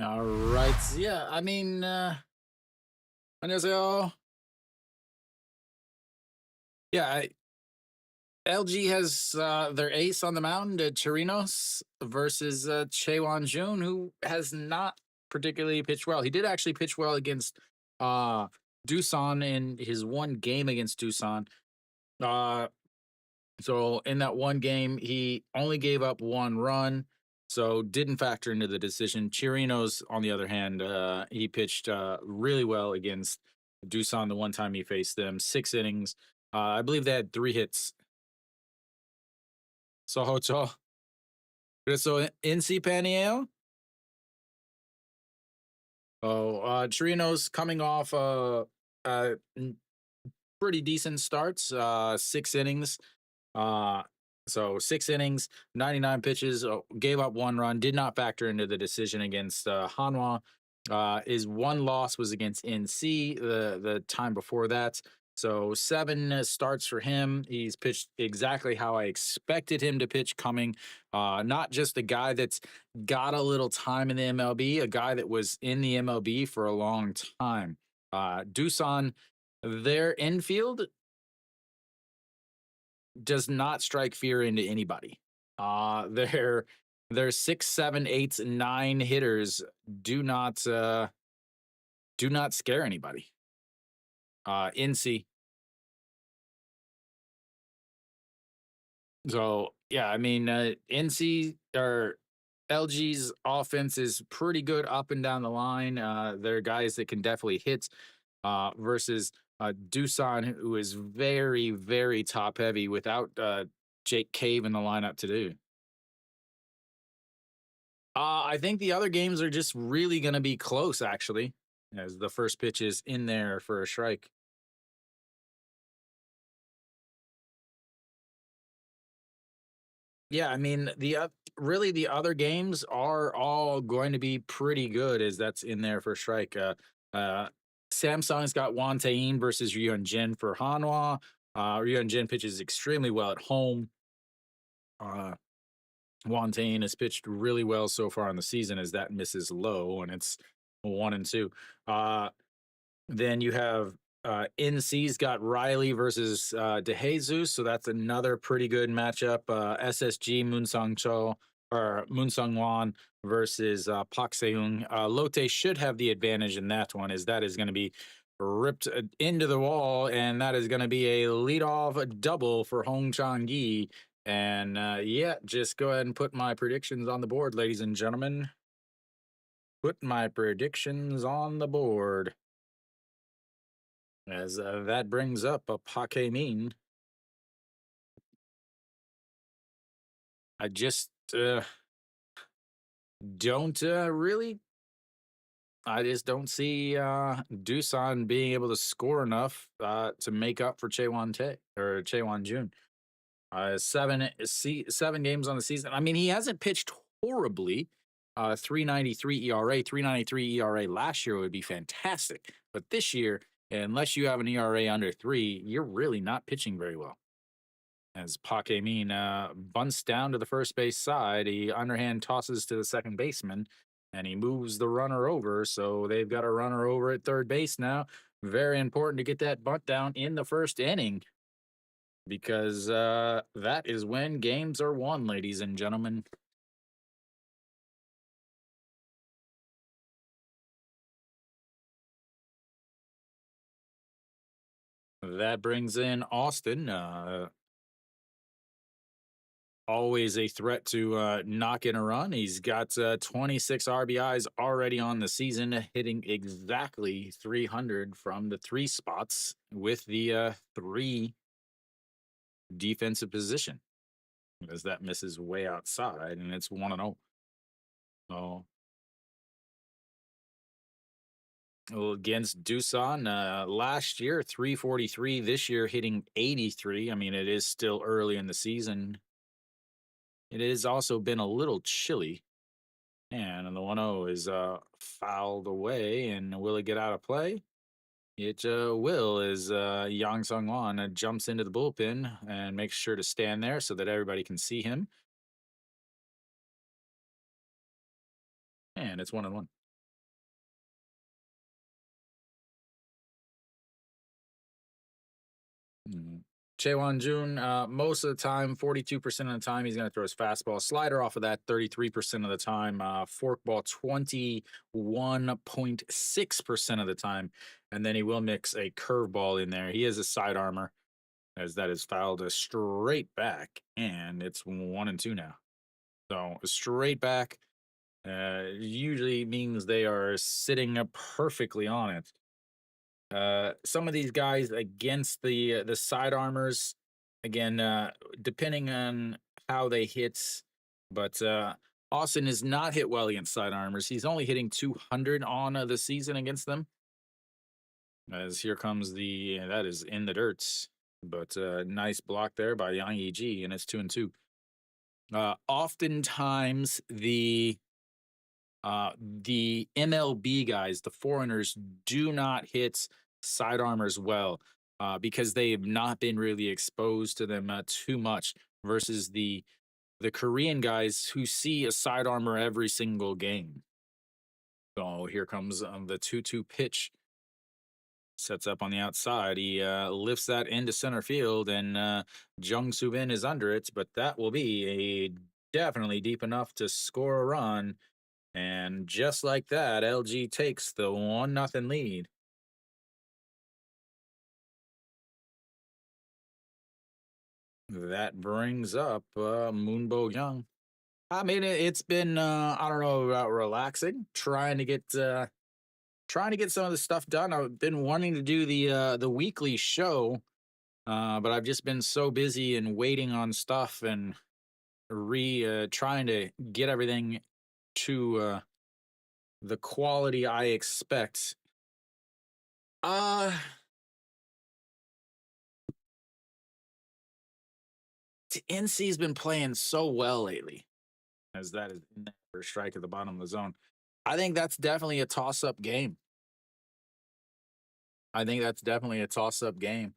All right. Yeah, I mean, 안녕하세요. Yeah, LG has their ace on the mound, Chirinos, versus Chaewon Jun, who has not particularly pitched well. He did actually pitch well against uh, Doosan in his one game against Doosan. Uh, so in that one game, he only gave up one run, so didn't factor into the decision. Chirinos, on the other hand, he pitched really well against Doosan the one time he faced them. 6 innings. I believe they had 3 hits. So 그래서 NC 팬이에요? Oh, Chirinos coming off n- pretty decent starts. 6 innings. Uh, so 6 innings, 99 pitches, gave up one run, did not factor into the decision against Hanwha. His one loss was against NC the time before that. So 7 starts for him. He's pitched exactly how I expected him to pitch coming. Not just a guy that's got a little time in the MLB, a guy that was in the MLB for a long time. Doosan, their infield does not strike fear into anybody. Their 6, 7, 8, 9 hitters do not do not scare anybody. NC. So yeah, I mean NC or LG's offense is pretty good up and down the line. They're guys that can definitely hit versus Doosan, who is very, very top heavy without Jake Cave in the lineup to do. I think the other games are just really going to be close, actually, as the first pitch is in there for a strike. Yeah, I mean really the other games are all going to be pretty good, as that's in there for a strike. Uh, Samsung's got Wan Tae-in versus Ryun Jin for Hanwha. Ryun Jin pitches extremely well at home. Uh, Wan Tae-in has pitched really well so far in the season, as that misses low, and it's 1-2. Uh, Then you have NC's got Riley versus DeJesus, so that's another pretty good matchup. SSG Moonsung Cho or Moonsung Wan versus Pak Seung. Lotte should have the advantage in that one, as that is going to be ripped into the wall, and that is going to be a leadoff double for Hong Chang Yi. And yeah, just go ahead and put my predictions on the board, ladies and gentlemen. Put my predictions on the board. As that brings up a Pokemon, I just don't really. I just don't see Doosan being able to score enough to make up for Chaewon Tae or Chaewon Jun. 7 games on the season. I mean, he hasn't pitched horribly. 3.93 ERA, 3.93 ERA last year would be fantastic, but this year, unless you have an ERA under 3, you're really not pitching very well. As Paquemin bunts down to the first base side, he underhand tosses to the second baseman, and he moves the runner over. So they've got a runner over at third base now. Very important to get that bunt down in the first inning, because that is when games are won, ladies and gentlemen. That brings in Austin. Always a threat to knock in a run. He's got 26 RBIs already on the season, hitting exactly 300 from the 3 spots with the 3 defensive position, as that misses way outside, and it's 1-0. So well, against Doosan last year, 343. This year, hitting 83. I mean, it is still early in the season. It has also been a little chilly. And the 1-0 is fouled away. And will it get out of play? It will, as Yang Sung Wan jumps into the bullpen and makes sure to stand there so that everybody can see him. And it's 1-1. Mm. Chaewon Jun, most of the time, 42% of the time, he's going to throw his fastball slider off of that 33% of the time, forkball 21.6% of the time, and then he will mix a curveball in there. He is a side armor, as that is fouled a straight back, and it's 1-2 now. So a straight back usually means they are sitting up perfectly on it. Some of these guys against the side armors, again, depending on how they hit, but Austin is not hit well against side armors. He's only hitting 200 on the season against them. As here comes that is in the dirt, but nice block there by Yang Yi, and it's 2-2. Oftentimes the MLB guys, the foreigners, do not hit side armors well because they have not been really exposed to them too much. Versus the Korean guys who see a side armor every single game. So here comes the 2-2 pitch. Sets up on the outside. He lifts that into center field, and Jung Soo Bin is under it, but that will be a definitely deep enough to score a run. And just like that, LG takes the 1-0 lead. That brings up Moonbo Young. I mean, it's been I don't know about relaxing, trying to get some of the stuff done. I've been wanting to do the weekly show, but I've just been so busy and waiting on stuff and trying to get everything to the quality I expect. Uh NC's been playing so well lately, as that is in there for a strike at the bottom of the zone. I think that's definitely a toss-up game. I think that's definitely a toss-up game.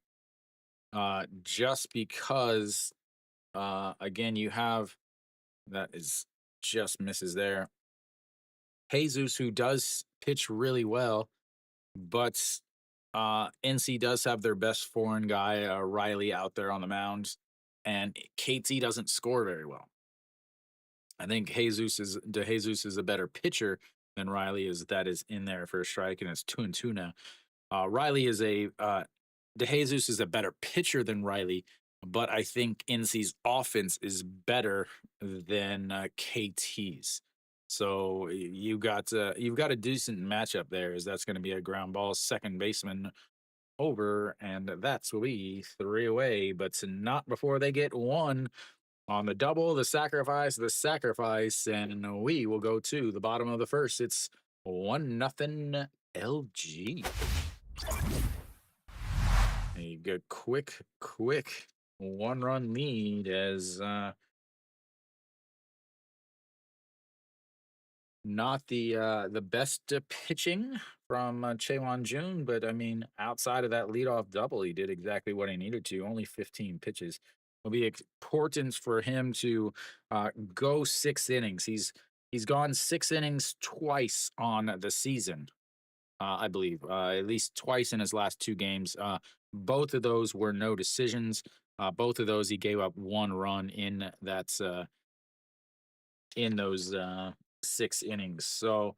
Just because again, you have that is just misses there. Jesus, who does pitch really well, but NC does have their best foreign guy, Riley, out there on the mound, and KT doesn't score very well. I think Jesus is a better pitcher than Riley is. That is in there for a strike, and it's 2-2 now. Riley is DeJesus is a better pitcher than Riley, but I think NC's offense is better than KT's. So you've got a decent matchup there. As that's going to be a ground ball, second baseman over, and that's will be 3 away, but not before they get one on the double, the sacrifice, and we will go to the bottom of the first. It's 1-0 LG. A good quick 1-run lead as not the best pitching from Chaewon Jun, but I mean, outside of that leadoff double, he did exactly what he needed to. Only 15 pitches. It'll be important for him to go 6 innings. He's gone 6 innings twice on the season, I believe, at least twice in his last 2 games. Both of those were no decisions. Both of those he gave up 1 run in those 6 innings. So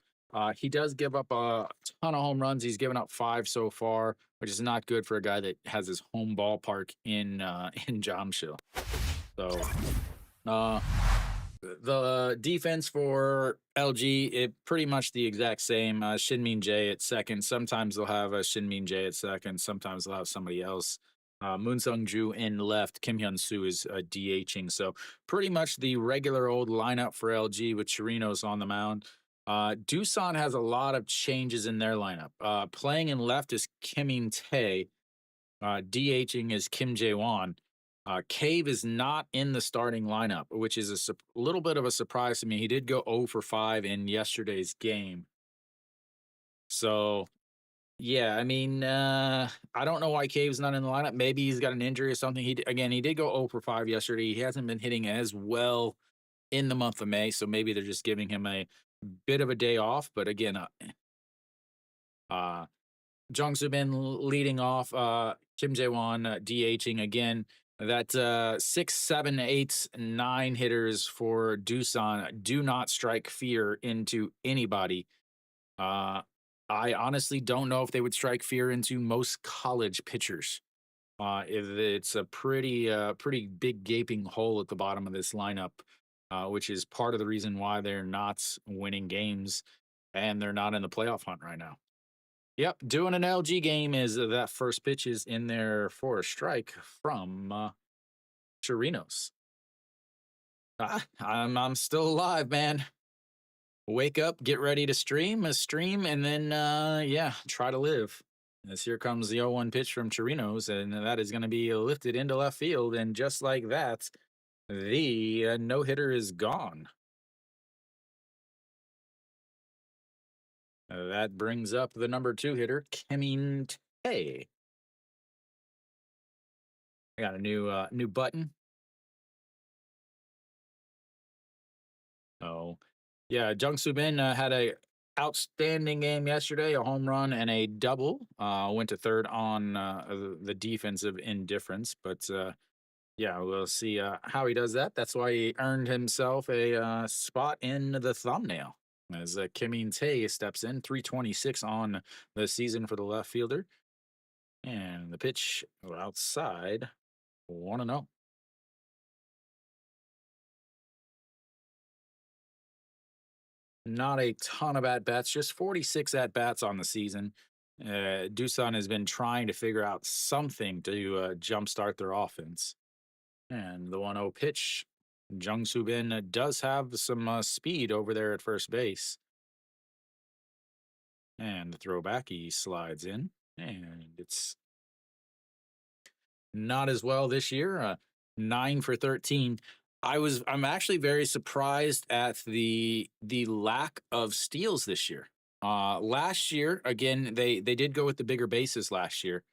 he does give up a ton of home runs. He's given up 5 so far, which is not good for a guy that has his home ballpark in in Jamshil. So the defense for LG, it pretty much the exact same. Shinmin Jae at second. Sometimes they'll have a Shinmin Jae at second. Sometimes they'll have somebody else. Moon Sung Ju in left. Kim Hyun Soo is DHing. So pretty much the regular old lineup for LG with Chirinos on the mound. Doosan has a lot of changes in their lineup. Playing in left is Kim In Tae. DHing is Kim Jae Won. Cave is not in the starting lineup, which is a little bit of a surprise to me. He did go 0 for 5 in yesterday's game. So, yeah, I mean, I don't know why Cave's not in the lineup. Maybe he's got an injury or something. He did go 0 for 5 yesterday. He hasn't been hitting as well in the month of May, so maybe they're just giving him a bit of a day off. But again, Jung Soo Bin leading off. Kim Jae Won DHing again. That 6, 7, 8, 9 hitters for Doosan do not strike fear into anybody. Uh, I honestly don't know if they would strike fear into most college pitchers. It's a pretty big gaping hole at the bottom of this lineup, which is part of the reason why they're not winning games and they're not in the playoff hunt right now. Yep, doing an LG game is that first pitch is in there for a strike from Chirinos. I'm still alive, man. Wake up, get ready to stream, and then yeah, try to live. As here comes the 0-1 pitch from Chirinos, and that is going to be lifted into left field, and just like that, the no hitter is gone. That brings up the number 2 hitter, Kim Tae. I got a new button. Oh, yeah, Jung Soo Bin had a outstanding game yesterday, a home run and a double. Went to third on the defensive indifference, but yeah, we'll see how he does that. That's why he earned himself a spot in the thumbnail. As Kim Tae steps in, 326 on the season for the left fielder. And the pitch outside, 1-0. Not a ton of at bats, just 46 at bats on the season. Doosan has been trying to figure out something to jumpstart their offense. And the 1-0 pitch, Jung Soo Bin does have some speed over there at first base. And the throwback, he slides in, and it's not as well this year. 9 for 13. I'm actually very surprised at the lack of steals this year. Last year, again, they did go with the bigger bases last year.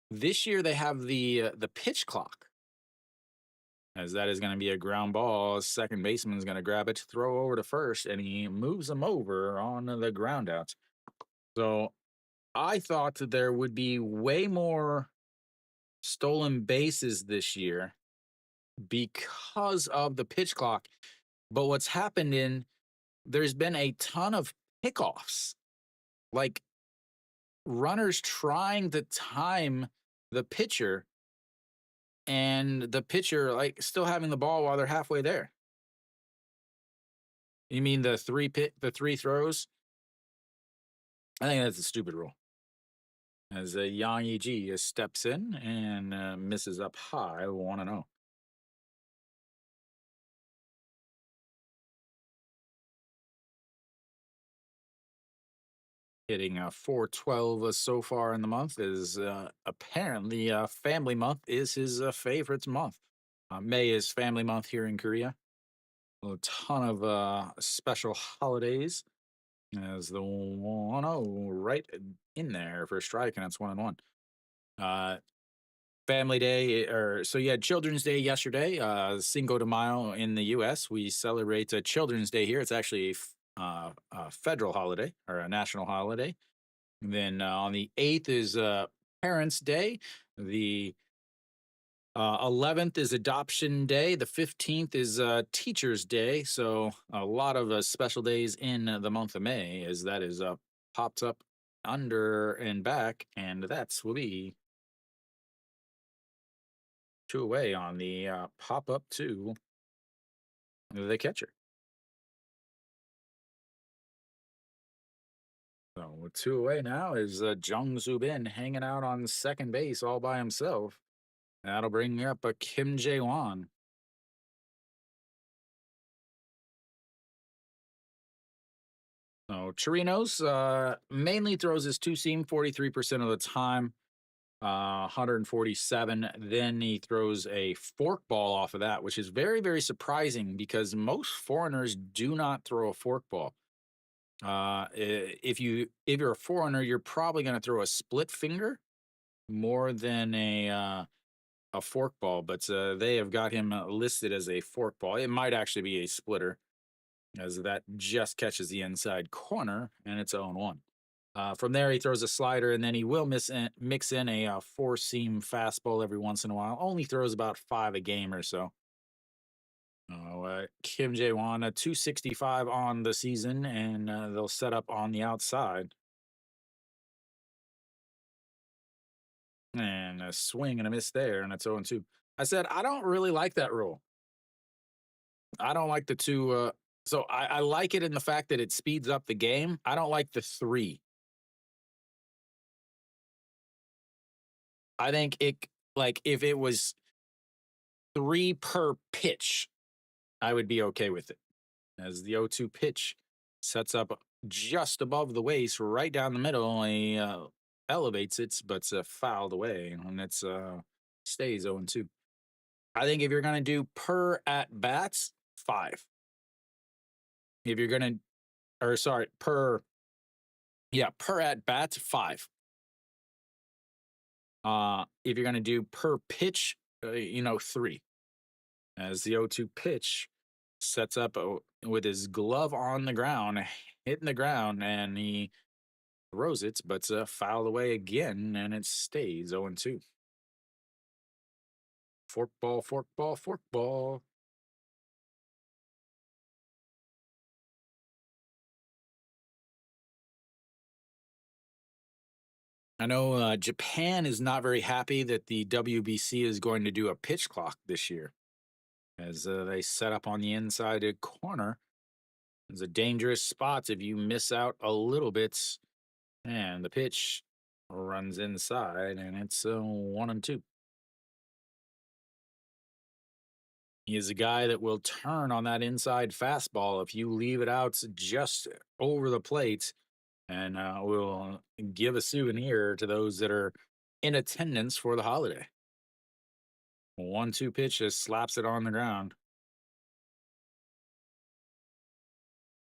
This year they have the pitch clock, as that is going to be a ground ball. Second baseman is going to grab it, throw over to first, and he moves him over on the ground out. So I thought that there would be way more stolen bases this year because of the pitch clock. But what's happened there's been a ton of pickoffs, like runners trying to time the pitcher and the pitcher like still having the ball while they're halfway there. You mean the three throws? I think that's a stupid rule. As Yang Yi steps in and misses up high, 1-0. Hitting 412 so far in the month is apparently family month is his favorite month. May is family month here in Korea. A ton of special holidays. As the 1-0 right in there for a strike, and it's 1-1. Family Day, or so you had Children's Day yesterday. Cinco de Mayo in the U.S. We celebrate Children's Day here. It's actually a federal holiday or a national holiday. And then on the 8th is Parents' Day. The 11th is Adoption Day. The 15th is Teachers' Day. So a lot of special days in the month of May, as that is popped up under and back, and that's will be 2 away on the pop up to the catcher. So 2 away now is Jung Soo Bin hanging out on second base all by himself. That'll bring up a Kim Jae Won. So Chirinos mainly throws his two seam 43% of the time, 147. Then he throws a fork ball off of that, which is very, very surprising because most foreigners do not throw a fork ball. If you're a foreigner, you're probably going to throw a split finger more than a fork ball, but they have got him listed as a fork ball. It might actually be a splitter, as that just catches the inside corner, and it's 0-1. From there, he throws a slider, and then he will mix in a four seam fastball every once in a while. Only throws about five a game or so. Kim Jae Won, 265 on the season, and they'll set up on the outside. And a swing and a miss there, and it's 0 2. I said, I don't really like that rule. I don't like the two. I like it in the fact that it speeds up the game. I don't like the three. I think like if it was three per pitch, I would be okay with it. As the 0-2 pitch sets up just above the waist, right down the middle, he elevates it, but it's fouled away, and it's stays 0-2. I think if you're gonna do per at bats, five. If you're gonna, or sorry, per at bats, five. If you're gonna do per pitch, three. As the 0-2 pitch sets up with his glove on the ground, hitting the ground, and he throws it, but fouled away again, and it stays 0-2. Fork ball, fork ball, fork ball. I know Japan is not very happy that the WBC is going to do a pitch clock this year, as they set up on the inside corner. It's a dangerous spot if you miss out a little bit, and the pitch runs inside, and it's 1-2. He is a guy that will turn on that inside fastball if you leave it out just over the plate, and will give a souvenir to those that are in attendance for the holiday. 1-2 pitch just slaps it on the ground.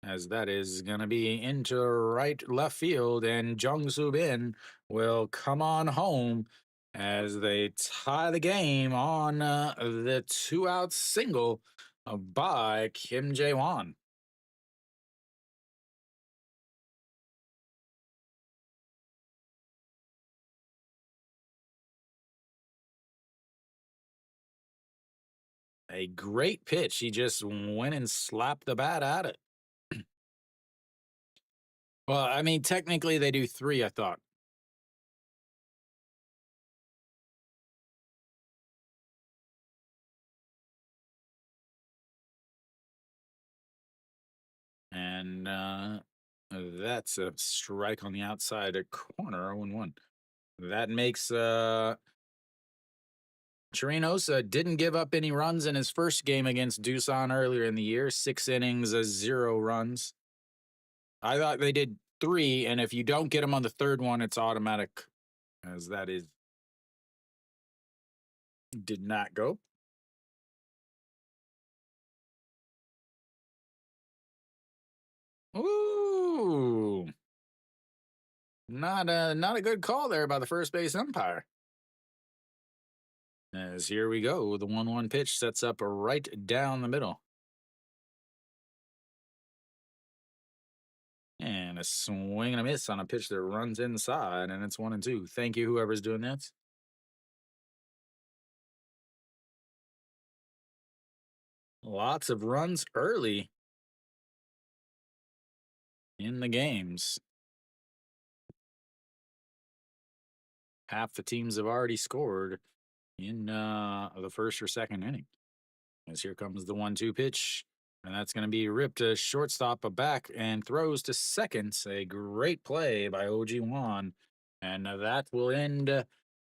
As that is going to be into right left field, and Jung Soo Bin will come on home as they tie the game on the 2-out single by Kim Jae Won. A great pitch. He just went and slapped the bat at it. Well, I mean, technically they do three, I thought. And that's a strike on the outside corner, 0-1. That makes Chirinos didn't give up any runs in his first game against Doosan earlier in the year. 6 innings, 0 runs. I thought they did three, and if you don't get them on the third one, it's automatic, as that is did not go. Ooh, not a good call there by the first base umpire. As here we go, the 1-1 pitch sets up right down the middle. And a swing and a miss on a pitch that runs inside, and it's 1-2. Thank you, whoever's doing that. Lots of runs early in the games. Half the teams have already scored in the first or second inning. As here comes the 1-2 pitch, and that's going to be ripped to shortstop, back, and throws to second. A great play by OG Wan, and that will end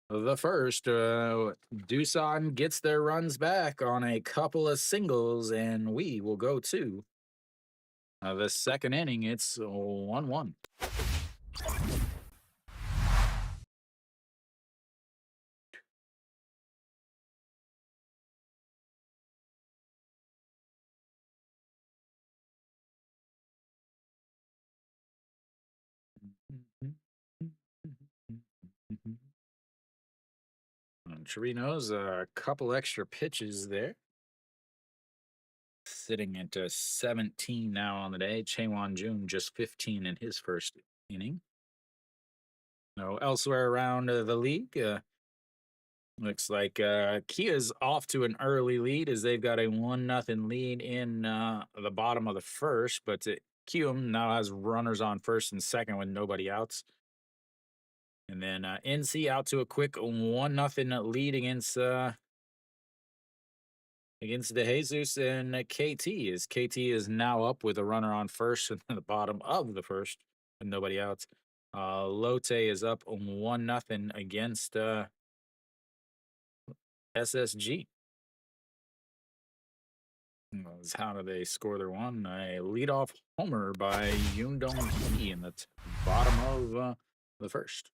the first. Doosan gets their runs back on a couple of singles, and we will go to the second inning. It's 1-1. Chirinos, a couple extra pitches there. Sitting at 17 now on the day. Chaewon Jun just 15 in his first inning. Elsewhere around the league, looks like Kia's off to an early lead as they've got a 1-0 lead in the bottom of the first, but Kium now has runners on first and second with nobody outs. And then NC out to a quick 1-0 lead against De Jesus and KT. As KT is now up with a runner on first and the bottom of the first with nobody outs. Lotte is up 1-0 against SSG. How do they score their one? A leadoff homer by Yundong He in the bottom of the first.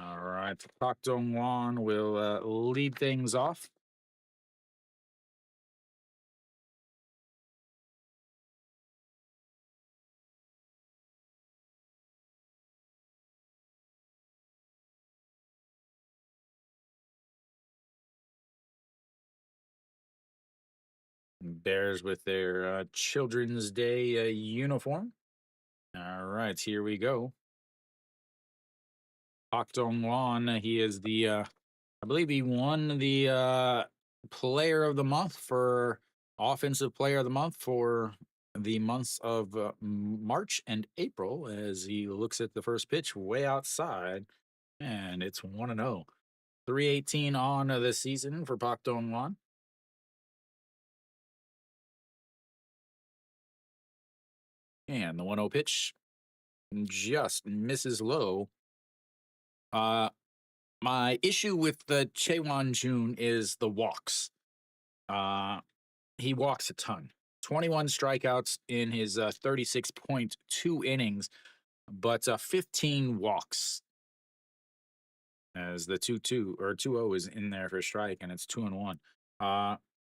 All right, Pak Dong Wan will lead things off. Bears with their Children's Day uniform. All right, here we go. Pak Dong Wan, he is the, I believe he won the player of the month for offensive player of the month for the months of March and April as he looks at the first pitch way outside, and it's 1-0. 318 on the season for Pak Dong Wan. And the 1-0 pitch just misses low. My issue with the Chaewon Jun is the walks. He walks a ton. 21 strikeouts in his 36.2 innings, but 15 walks. As the 2-2 or 2-0 is in there for a strike, and it's 2-1.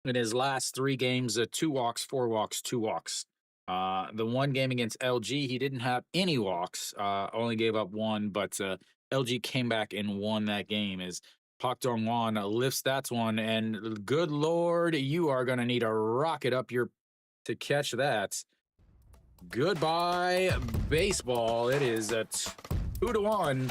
In his last 3 games, 2 walks, 4 walks, 2 walks. The one game against LG, he didn't have any walks, only gave up 1, but LG came back and won that game as Pak Dong Wan lifts that one. And good Lord, you are going to need a rocket up your to catch that. Goodbye, baseball. It is a 2-1.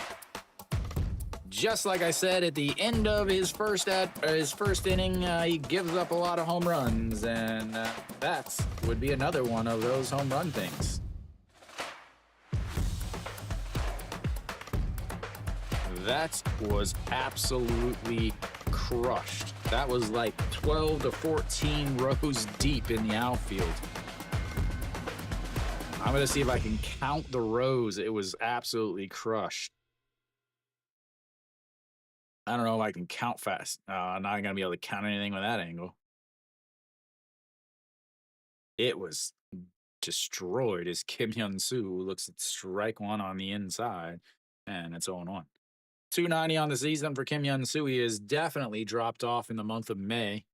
Just like I said, at the end of his first inning, he gives up a lot of home runs, and that would be another one of those home run things. That was absolutely crushed. That was like 12 to 14 rows deep in the outfield. I'm going to see if I can count the rows. It was absolutely crushed. I don't know if I can count fast. I'm not going to be able to count anything with that angle. It was destroyed as Kim Hyun-soo looks at strike one on the inside, and it's 0-1. 290 on the season for Kim Hyun-soo. He has definitely dropped off in the month of May.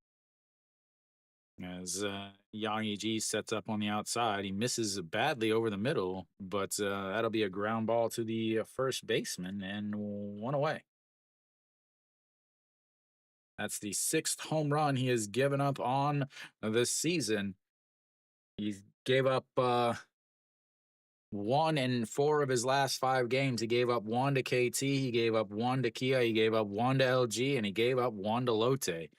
As Yang Yi-ji sets up on the outside, he misses badly over the middle, but that'll be a ground ball to the first baseman and 1 away. That's the 6th home run he has given up on this season. He gave up 1 in 4 of his last 5 games. He gave up 1 to KT, he gave up 1 to Kia, he gave up 1 to LG, and he gave up 1 to Lotte.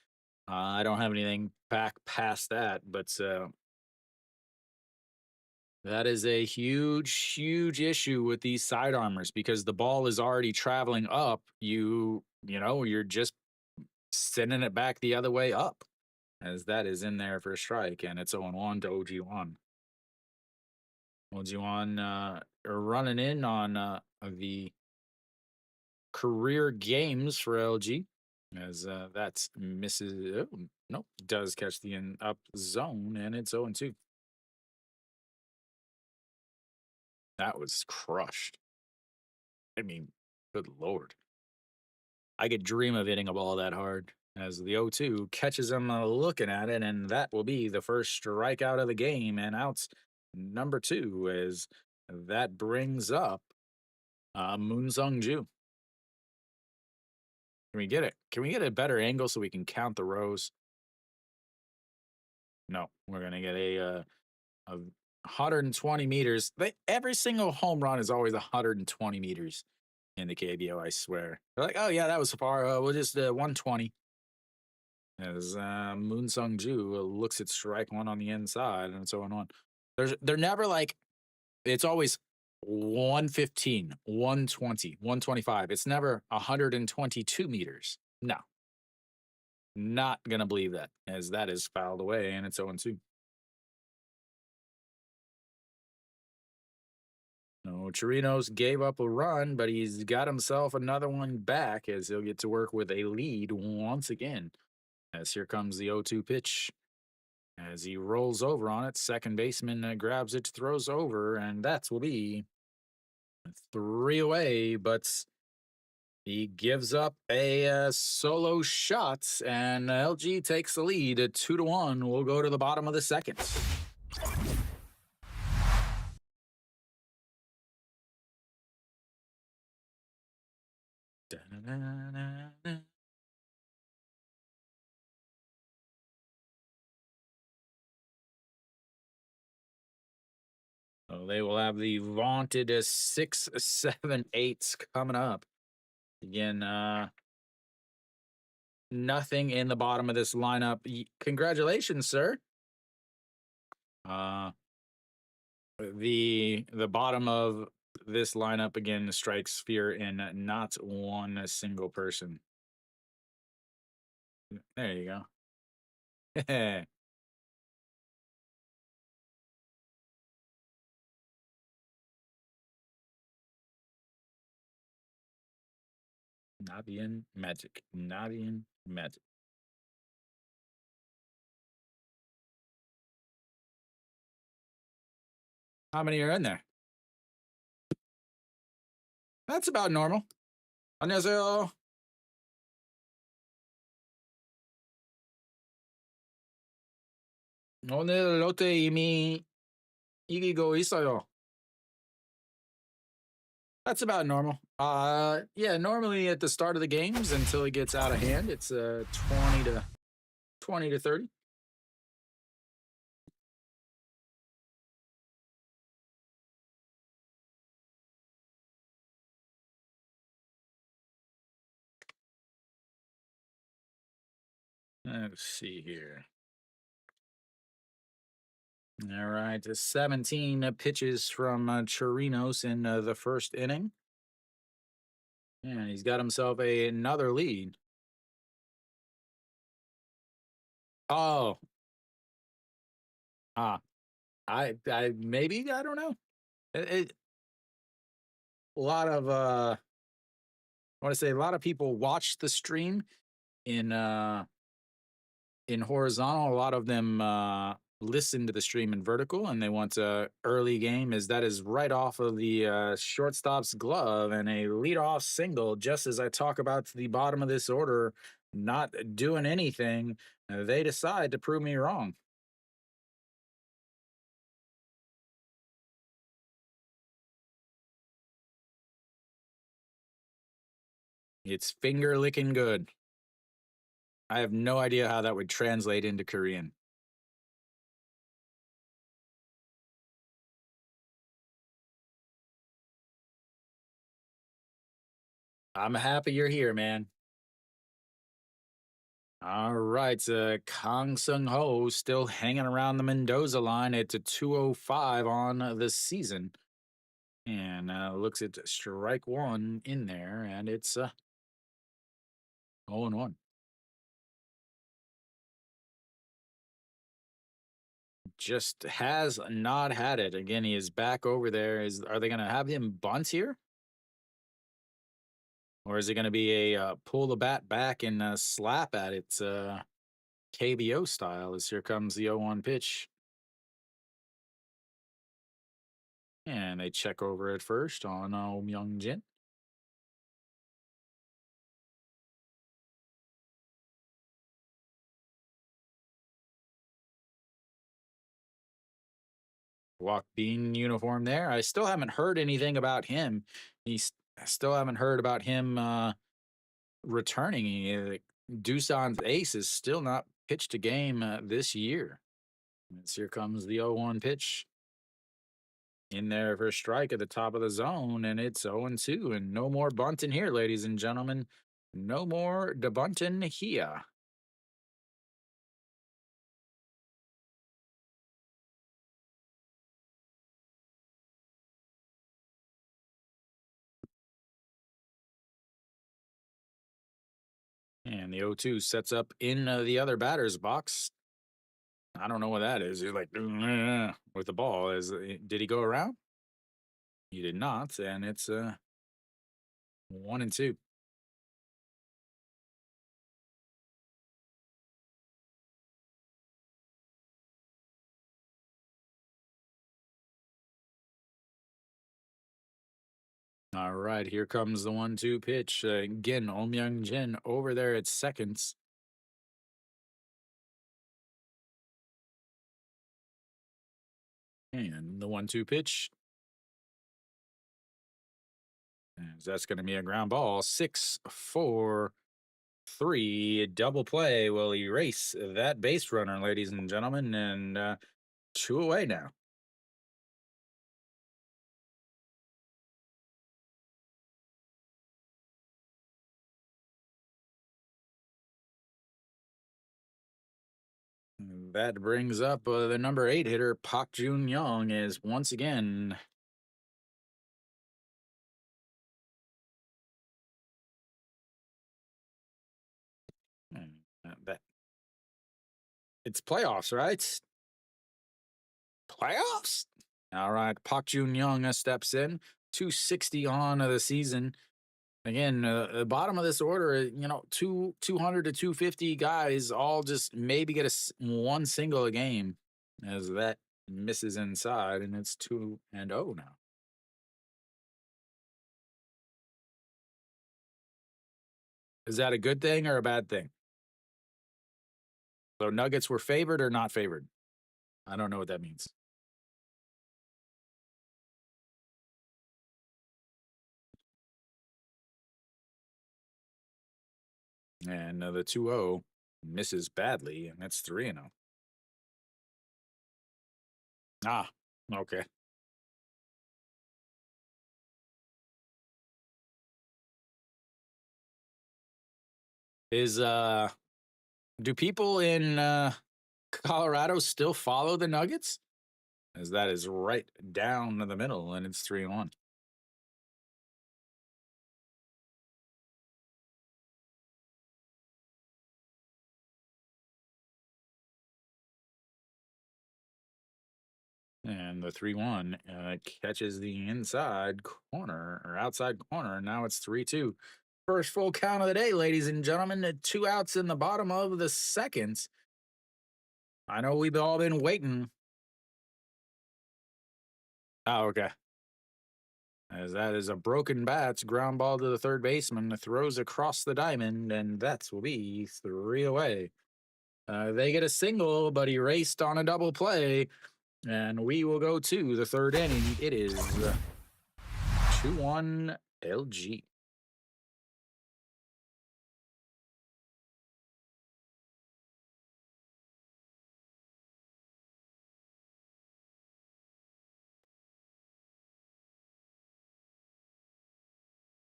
I don't have anything back past that, but that is a huge, huge issue with these sidearmers because the ball is already traveling up. You're just sending it back the other way up, as that is in there for a strike, and it's 0-1 to OG1. OG1 running in on the career games for LG, as that misses. Oh, nope, does catch the up zone, and it's 0-2. That was crushed. I mean, good Lord. I could dream of hitting a ball that hard. As the 0-2 catches him looking at it, and that will be the first strikeout of the game, and outs number 2 as that brings up Moon Sung-ju. Can we get it? Can we get a better angle so we can count the rows? No, we're gonna get a 120 meters. Every single home run is always 120 meters in the KBO. I swear. They're like, oh yeah, that was far. We'll just 120. As Moon Sung Ju looks at strike one on the inside and so on. They're never like it's always 115, 120, 125. It's never 122 meters. No, not gonna believe that, as that is fouled away and it's 0-2. No, Chirinos gave up a run, but he's got himself another one back as he'll get to work with a lead once again. As here comes the 0-2 pitch. As he rolls over on it, second baseman grabs it, throws over, and that will be three away. But he gives up a solo shot, and LG takes the lead at 2-1. We'll go to the bottom of the second. Da-na-na-na-na. So they will have the vaunted 6, 7, 8s coming up. Again, nothing in the bottom of this lineup. Congratulations, sir. Uh, the bottom of this lineup again strikes fear in not one single person. There you go. Navian magic. Navian magic. How many are in there? That's about normal. 안녕하세요. 오늘 롯데 이미 이기고 있어요. That's about normal. Yeah, normally at the start of the games until it gets out of hand, it's 20 to 30. Let's see here. All right, 17 pitches from Chirinos in the first inning. And he's got himself another lead. Oh, ah, I maybe I don't know. A lot of I want to say a lot of people watch the stream in horizontal. A lot of them listen to the stream in vertical, and they want a early game. As that is right off of the shortstop's glove and a leadoff single. Just as I talk about the bottom of this order, not doing anything, they decide to prove me wrong. It's finger licking good. I have no idea how that would translate into Korean. I'm happy you're here, man. All right, Kang Sung Ho still hanging around the Mendoza line at 205 on the season. And looks at strike one in there, and it's 0-1. Just has not had it. Again, he is back over there. Are they going to have him bunt here? Or is it going to be a pull the bat back and slap at it KBO style as here comes the 0-1 pitch? And they check over at first on Myung Jin. Walk Bean uniform there. I still haven't heard anything about him. I still haven't heard about him returning. Doosan's ace is still not pitched a game this year. As here comes the 0-1 pitch. In there for a strike at the top of the zone, and it's 0-2, and no more bunting here, ladies and gentlemen. No more bunting here. And the 0-2 sets up in the other batter's box. I don't know what that is. You're like with the ball. Did he go around? He did not, and it's 1-2. All right, here comes the 1-2 pitch. Again, Myung Jin over there at seconds. And the 1-2 pitch. As that's going to be a ground ball. 6-4. 3 double play will erase that base runner, ladies and gentlemen, and 2 away now. That brings up the number 8 hitter, Park Jun Young, is once again. That it's playoffs, right? Playoffs. All right, Park Jun Young steps in, 260 on the season. Again, the bottom of this order, 200 to 250 guys all just maybe get one single a game, as that misses inside, and it's 2-0 now. Is that a good thing or a bad thing? So Nuggets were favored or not favored? I don't know what that means. And the 2-0 misses badly, and that's 3-0. Ah, okay. Do people in Colorado still follow the Nuggets? As that is right down the middle, and it's 3-1. And the 3-1 catches the inside corner or outside corner. And now it's 3-2. First full count of the day, ladies and gentlemen. 2 outs in the bottom of the second. I know we've all been waiting. Oh, okay. As that is a broken bat, ground ball to the third baseman, throws across the diamond, and that will be 3 away. They get a single, but he raced on a double play. And we will go to the third inning. It is 2-1 LG.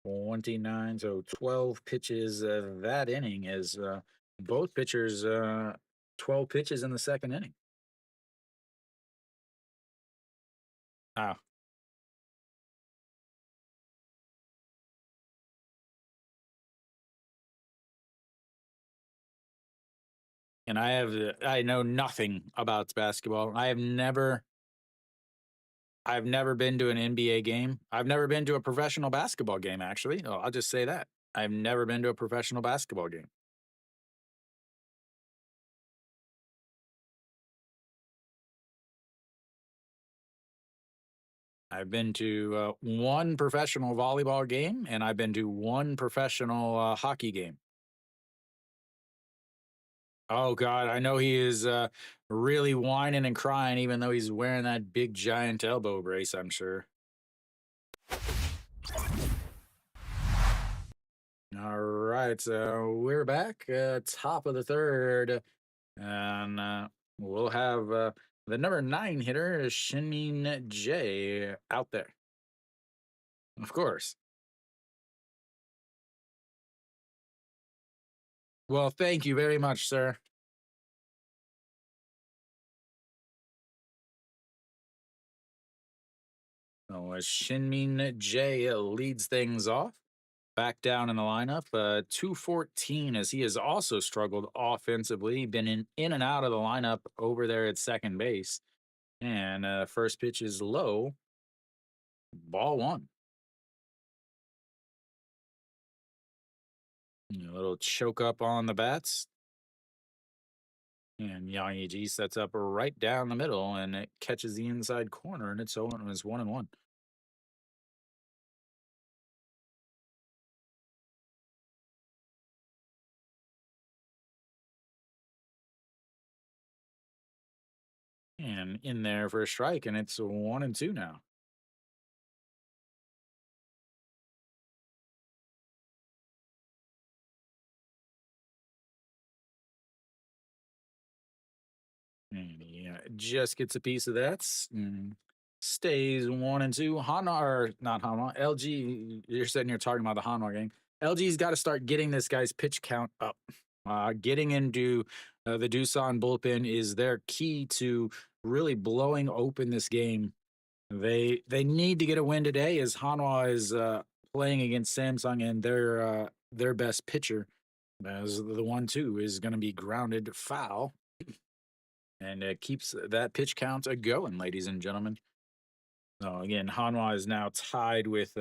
'29, so 12 pitches that inning is both pitchers 12 pitches in the second inning. Oh, and I know nothing about basketball. I've never been to an NBA game. I've never been to a professional basketball game, actually. Oh, I'll just say that. I've never been to a professional basketball game. I've been to one professional volleyball game, and I've been to one professional hockey game. Oh God, I know he is really whining and crying, even though he's wearing that big giant elbow brace. I'm sure. All right, so we're back, top of the third, and we'll have The number 9 hitter is Shinmin J out there. Of course. Well, thank you very much, sir. So, Shinmin J leads things off. Back down in the lineup, 214 as he has also struggled offensively, been in and out of the lineup over there at second base. And first pitch is low, ball one. A little choke up on the bats. And Yang Ji sets up right down the middle and it catches the inside corner and it's 0 and it's 1-1. And in there for a strike, and it's 1-2 now. And he just gets a piece of that. Stays 1-2. Hana, or not Hana, LG, you're sitting here talking about the Hanwha game. LG's got to start getting this guy's pitch count up. Getting into the Doosan bullpen is their key to really blowing open this game. They need to get a win today as Hanwha is playing against Samsung and their best pitcher as the 1-2 is going to be grounded foul and it keeps that pitch count going, ladies and gentlemen. So again, Hanwha is now tied with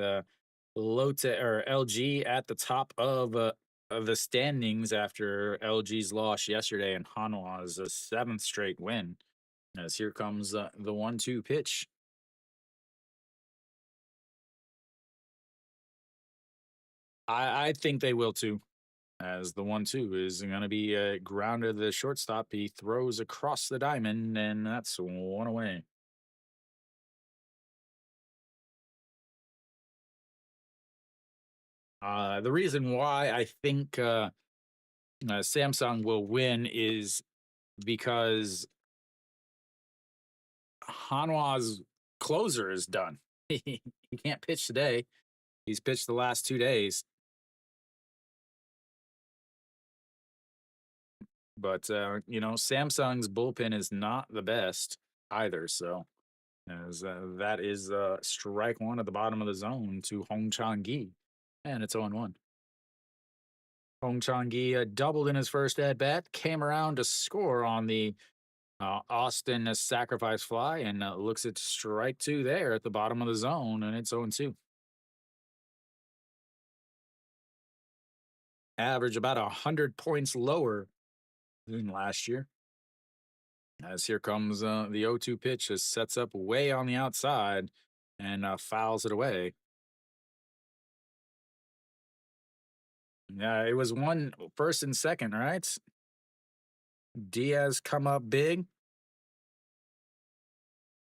Lotte or LG at the top of the standings after LG's loss yesterday and Hanwha's seventh straight win. As here comes the 1-2 pitch. I think they will too. As the 1-2 is going to be grounded to the shortstop. He throws across the diamond, and that's one away. The reason why I think Samsung will win is because Hanwha's closer is done. He can't pitch today. He's pitched the last 2 days. But, Samsung's bullpen is not the best either. So, as that is strike one at the bottom of the zone to Hong Chang Gi. And it's 0-1. Hong Chang Gi doubled in his first at bat, came around to score on the Austin sacrifice fly, and looks at strike two there at the bottom of the zone, and it's 0-2. Average about 100 points lower than last year. As here comes the 0-2 pitch, just sets up way on the outside and fouls it away. Yeah, it was one first and second, right? Diaz come up big.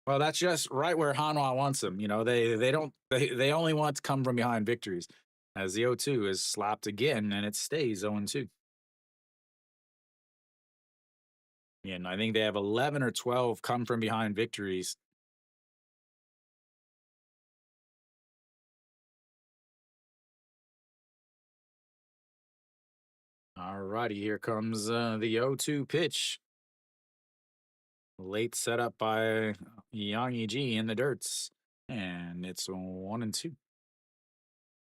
Well, that's just right where Hanwha wants them. They don't they only want to come from behind victories. As the 0-2 is slapped again and it stays 0-2. And I think they have 11 or 12 come from behind victories. All righty, here comes the 0-2 pitch. Late setup by Yang Ji in the dirts. And it's 1-2.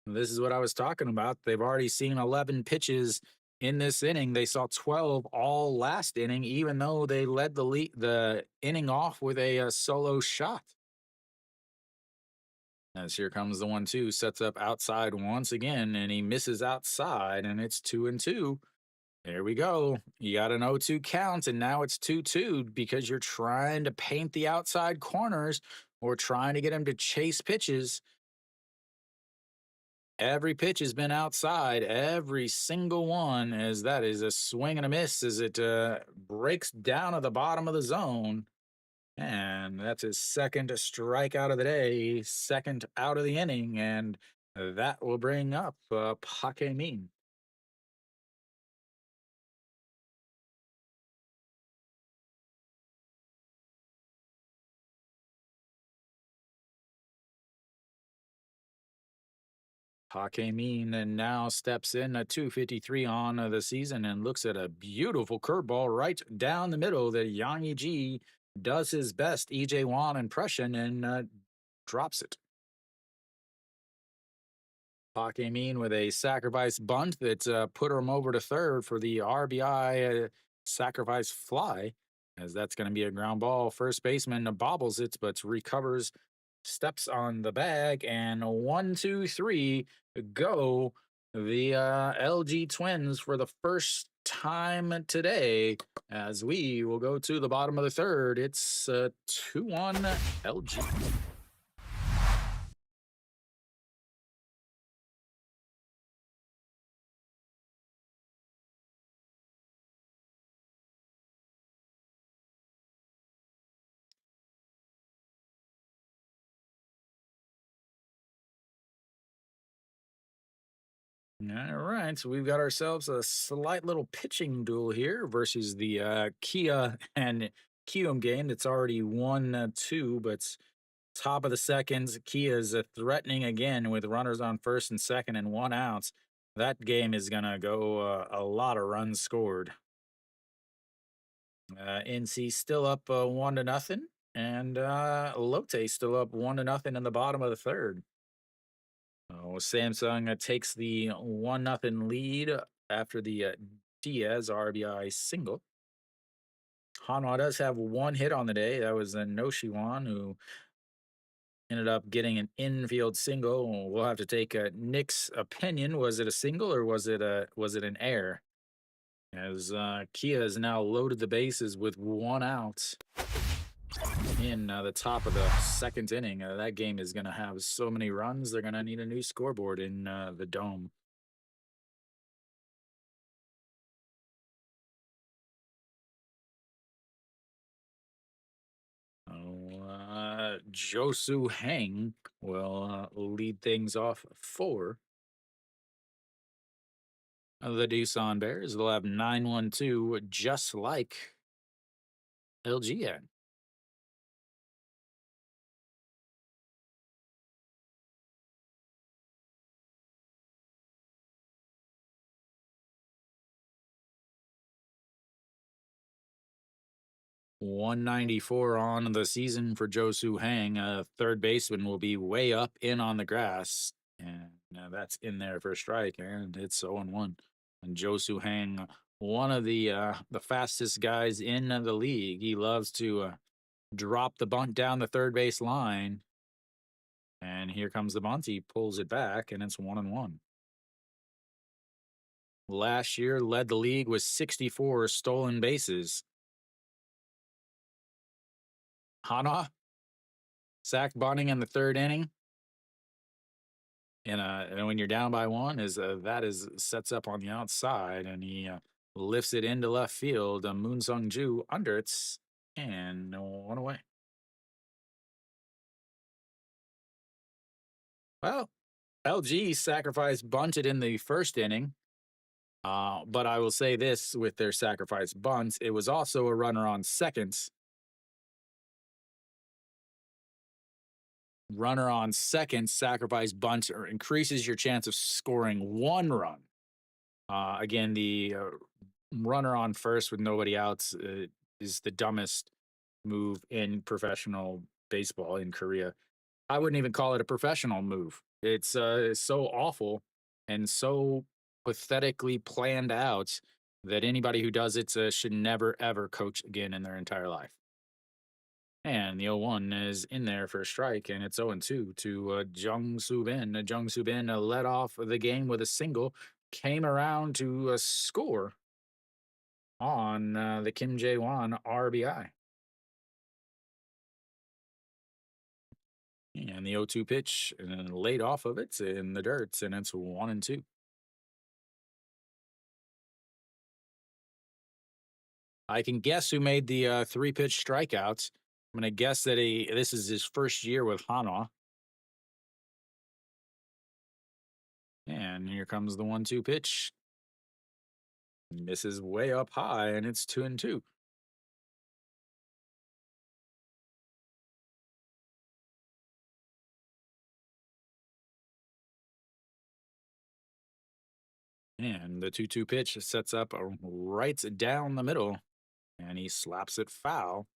This is what I was talking about. They've already seen 11 pitches in this inning. They saw 12 all last inning, even though they led the inning off with a solo shot. As here comes the 1-2, sets up outside once again, and he misses outside, and it's 2-2. There we go. You got an 0-2 count, and now it's 2-2 because you're trying to paint the outside corners or trying to get him to chase pitches. Every pitch has been outside, every single one, as that is a swing and a miss as it breaks down at the bottom of the zone. And that's his second strikeout of the day, second out of the inning, and that will bring up Pake Min. Hakemin and now steps in at 253 on the season and looks at a beautiful curveball right down the middle that Yang Ji does his best EJ Wan impression and drops it. Hakemin with a sacrifice bunt that put him over to third for the RBI sacrifice fly, as that's going to be a ground ball. First baseman bobbles it, but recovers, steps on the bag, and 1, 2, 3 go. The LG Twins for the first time today, as we will go to the bottom of the third. It's 2-1 LG. All right, so we've got ourselves a slight little pitching duel here versus the Kia and Kium game that's already 1-2, but top of the second, Kia is threatening again with runners on first and second and one out. That game is gonna go a lot of runs scored. NC still up 1-0, and Lotte still up 1-0 in the bottom of the third. Oh, Samsung takes the 1-0 lead after the Diaz RBI single. Hanwha does have one hit on the day. That was Noshiwan, who ended up getting an infield single. We'll have to take Nick's opinion. Was it a single or was it an error? As Kia has now loaded the bases with one out in the top of the second inning. That game is going to have so many runs. They're going to need a new scoreboard in the dome. Oh, Josu Hang will lead things off for the Doosan Bears. They'll have 9-1-2, just like LG had. 194 on the season for Josu Hang. Third baseman will be way up in on the grass, and that's in there for a strike, and it's 0-1. And Josu Hang, one of the fastest guys in the league. He loves to drop the bunt down the third base line, and here comes the bunt. He pulls it back, and it's 1-1. Last year led the league with 64 stolen bases. Hana sack bunting in the third inning. And when you're down by one, is that is sets up on the outside, and he lifts it into left field. Moon Sung Ju under it, and one away. Well, LG sacrifice bunted in the first inning, but I will say this with their sacrifice bunts, it was also a runner on second. Runner on second sacrifice bunt or increases your chance of scoring one run. Again, the runner on first with nobody else is the dumbest move in professional baseball in Korea. I wouldn't even call it a professional move. It's so awful and so pathetically planned out that anybody who does it should never ever coach again in their entire life. And the 0-1 is in there for a strike, and it's 0-2 to Jung Soo Bin. Jung Soo Bin led off the game with a single, came around to score on the Kim Jae Won RBI. And the 0-2 pitch and laid off of it in the dirt, and it's 1-2. I can guess who made the three pitch strikeouts. I'm going to guess that this is his first year with Hanwha. And here comes the 1-2 pitch. Misses way up high, and it's 2-2. And the 2-2 pitch sets up right down the middle, and he slaps it foul.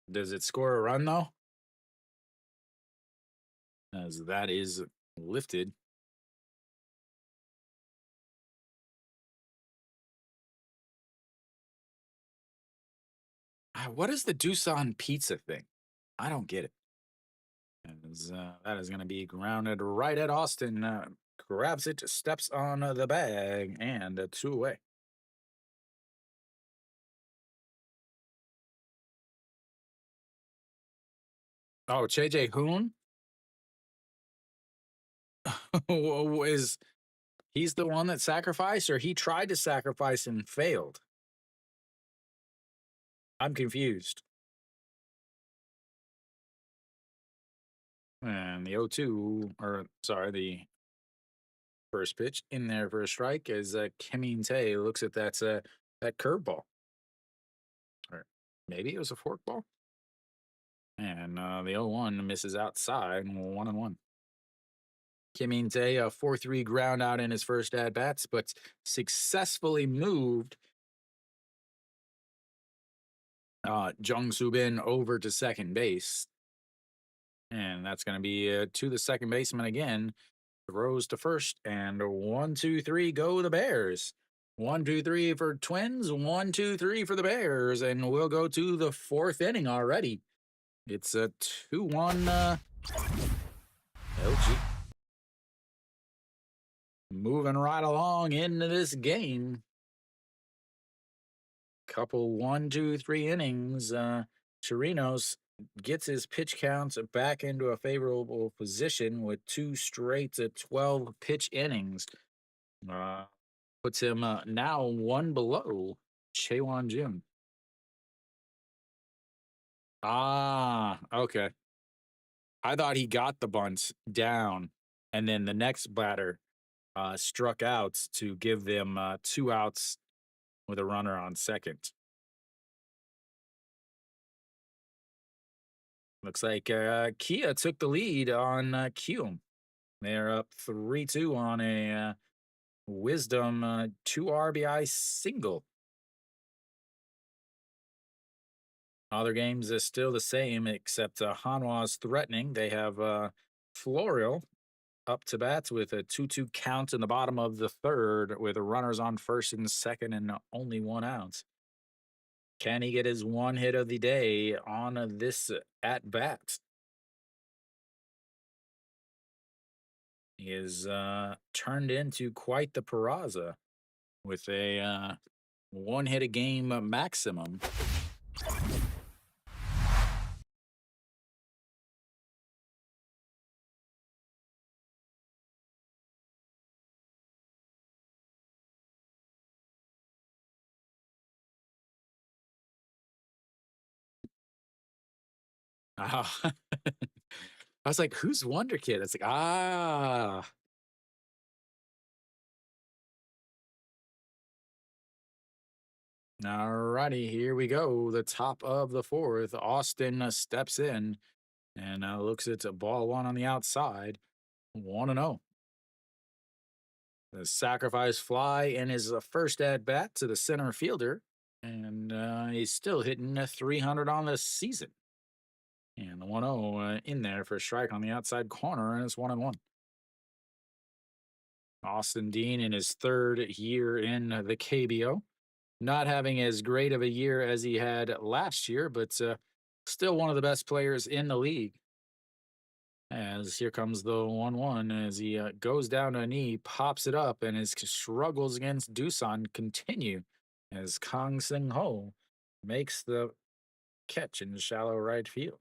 Does it score a run, though? As that is lifted. What is the Doosan pizza thing? I don't get it. As, that is going to be grounded right at Austin. Grabs it, steps on the bag, and two away. Oh, JJ Hoon is he's the one that sacrificed, or he tried to sacrifice and failed? I'm confused. And the 0-2, or sorry, the first pitch in there for a strike as Kemin Tay looks at that curveball. Or maybe it was a forkball. And the 0-1 misses outside, 1-1. Kemin Tay, a 4-3 ground out in his first at bats, but successfully moved Jung Soo Bin over to second base. And that's going to be to the second baseman again. Throws to first, and 1-2-3 go the Bears. 1-2-3 for Twins, 1-2-3 for the Bears, and we'll go to the fourth inning already. It's a 2-1 LG. Moving right along into this game. Couple 1-2-3 innings. Chirinos gets his pitch counts back into a favorable position with two straight 12 pitch innings. Uh, Puts him now one below Chaewon Jim. Ah, okay. I thought he got the bunt down, and then the next batter struck out to give them two outs with a runner on second. Looks like Kia took the lead on Q. They're up 3-2 on a Wisdom 2 RBI single. Other games is still the same, except Hanwha's threatening. They have Florio up to bats with a 2-2 count in the bottom of the third with runners on first and second and only one out. Can he get his one hit of the day on this at bat? He is turned into quite the Peraza with a one hit a game maximum. Ah. I was like, who's Wonder Kid? It's like, ah. Alrighty, here we go. The top of the fourth. Austin steps in and looks at ball one on the outside. 1-0. The sacrifice fly in his first at bat to the center fielder. And he's still hitting 300 on the season. And the 1-0 in there for a strike on the outside corner, and it's 1-1. Austin Dean in his third year in the KBO. Not having as great of a year as he had last year, but still one of the best players in the league. As here comes the 1-1 as he goes down to a knee, pops it up, and his struggles against Doosan continue as Kang Sing Ho makes the catch in shallow right field.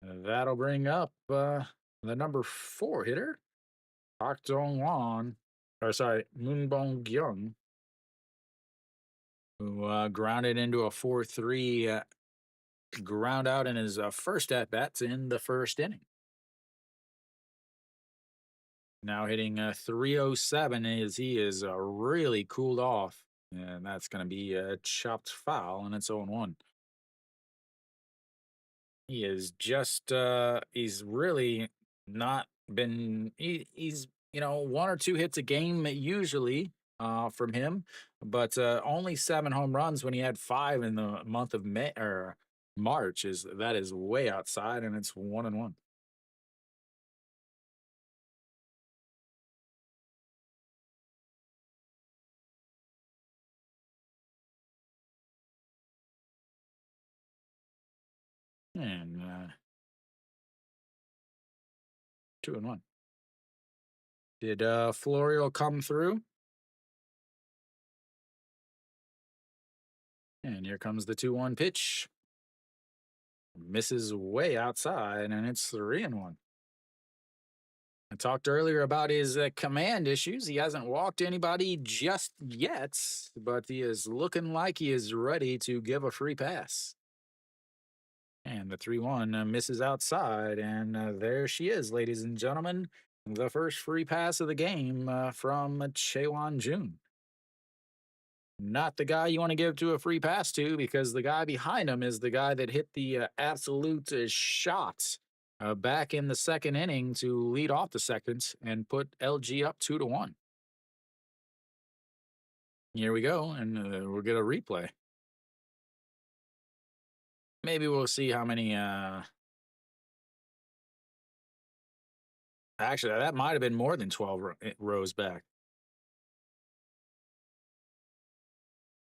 That'll bring up the number 4 hitter, Park Dong Won, or sorry, Moon Bong Gyung, who grounded into a 4-3 ground out in his first at bats in the first inning. Now hitting 307 as he is really cooled off, and that's going to be a chopped foul, and it's 0-1. He is just he's really not been he's one or two hits a game usually from him, but only 7 home runs when he had five in the month of May or March is way outside and it's 1-1. And 2-1. Did Florio come through? And here comes the 2-1 pitch. Misses way outside, and it's 3-1. I talked earlier about his command issues. He hasn't walked anybody just yet, but he is looking like he is ready to give a free pass. And the 3-1 misses outside, and there she is, ladies and gentlemen. The first free pass of the game from Chewan Jun. Not the guy you want to give to a free pass to because the guy behind him is the guy that hit the absolute shot back in the second inning to lead off the second and put LG up 2-1. Here we go, and we'll get a replay. Maybe we'll see how many. Actually, that might have been more than 12 rows back.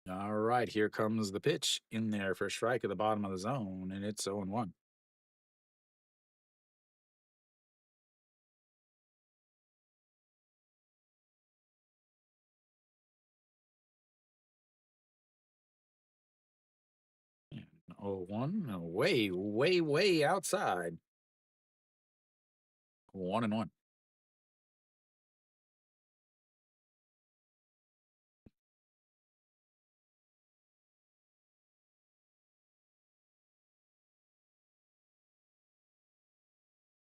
All right, here comes the pitch in there for a strike at the bottom of the zone, and it's 0-1. Oh, 1, way, way, way outside. 1-1.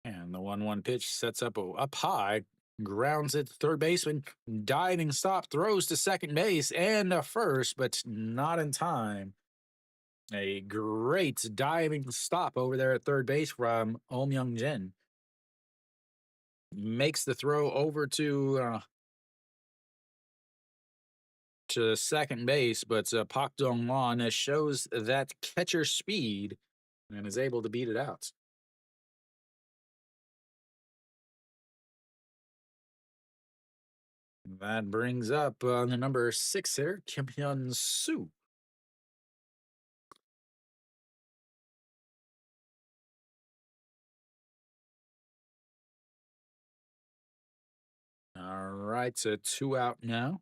And the 1-1 pitch sets up high, grounds it to third baseman, diving stop, throws to second base and a first, but not in time. A great diving stop over there at third base from Om Young Jin. Makes the throw over to second base, but Pak Dong Won shows that catcher speed and is able to beat it out. That brings up the number 6 hitter, Kim Hyun Soo. All right, so 2 out now.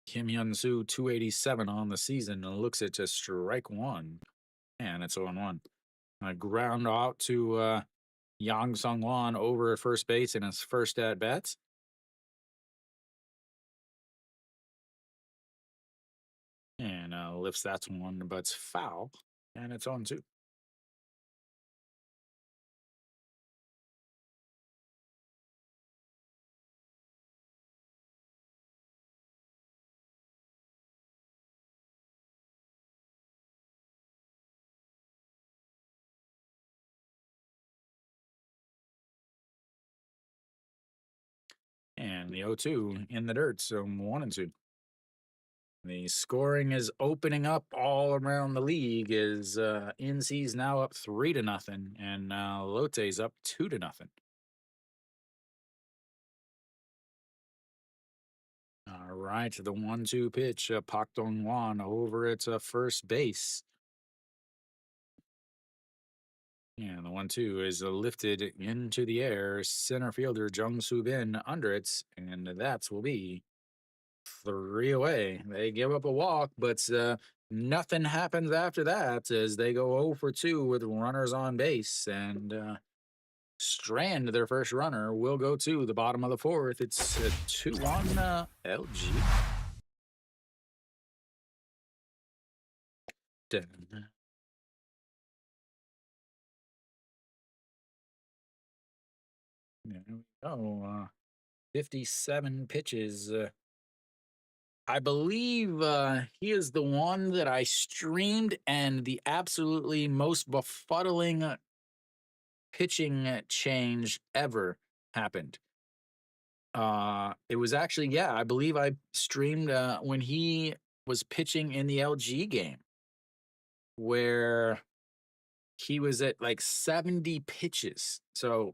Kim Hyun Soo, 287 on the season, and looks at just strike one. And it's 0-1. A ground out to Yang Sung Won over at first base in his first at bats. And lifts that one, but it's foul. And it's 0-2. And the 0-2 in the dirt, so 1-2. The scoring is opening up all around the league. Is NC's now up 3-0, and Lotte's up 2-0. All right, the 1-2 pitch, Pak Dong Won over at first base. And the 1-2 is lifted into the air. Center fielder Jung Soo Bin under it, and that will be 3 away. They give up a walk, but nothing happens after that as they go 0 for 2 with runners on base and strand their first runner. Will go to the bottom of the fourth. It's 2-1 LG. Dun. There we go. 57 pitches I believe he is the one that I streamed, and the absolutely most befuddling pitching change ever happened. It was actually, yeah, I believe I streamed when he was pitching in the LG game where he was at like 70 pitches. So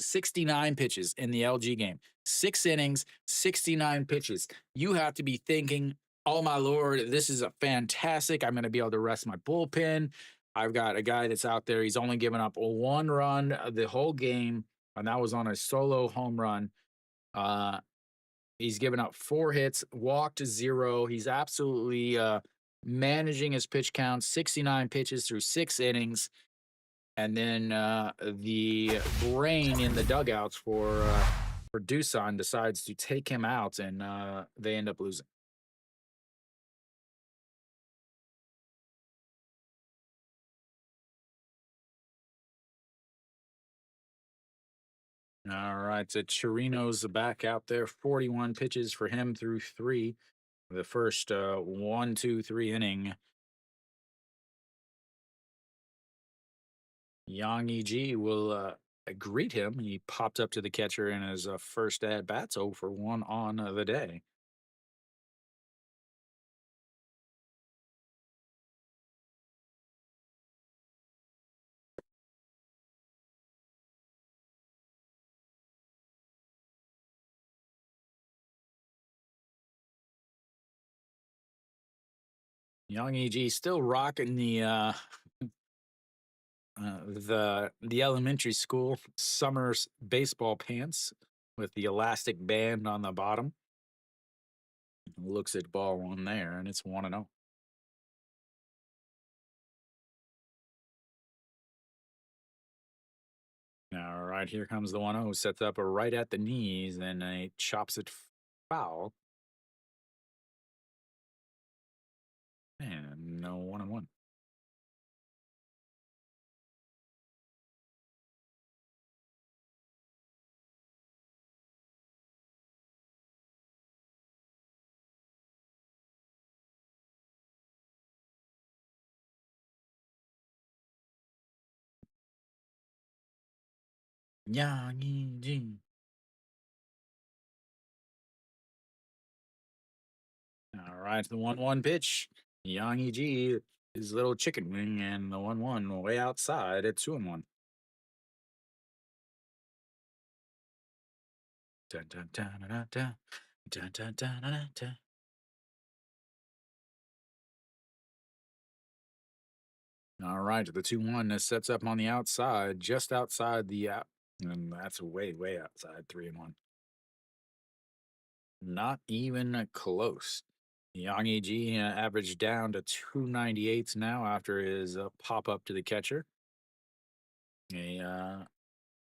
69 pitches in the LG game. 6 innings, 69 pitches. You have to be thinking, "Oh my lord, this is a fantastic. I'm going to be able to rest my bullpen. I've got a guy that's out there. He's only given up 1 run the whole game, and that was on a solo home run. Uh He's given up 4 hits, walked 0. He's absolutely managing his pitch count, 69 pitches through 6 innings. And then the brain in the dugouts for Doosan decides to take him out, and they end up losing. All right, so Chirino's back out there. 41 pitches for him through 3. The first 1, 2, 3 inning. Yang Yi will greet him. He popped up to the catcher in his first at bats, 0 for 1 on the day. Yang Yi still rocking the elementary school summer baseball pants with the elastic band on the bottom. Looks at ball one there, and it's 1-0. All right, here comes the 1-0. Sets up a right at the knees, and he chops it foul. And no 1-1. Yang Yi. All right, the 1-1 pitch. Yang Yi, his little chicken wing, and the 1-1 way outside at 2-1. Dun, dun, dun, dun, dun, dun. Dun, dun, dun, dun, dun, dun. All right, the 2-1 that sets up on the outside, just outside the app. And that's way, way outside 3-1. Not even close. Yang Yi averaged down to 298 now after his pop up to the catcher. A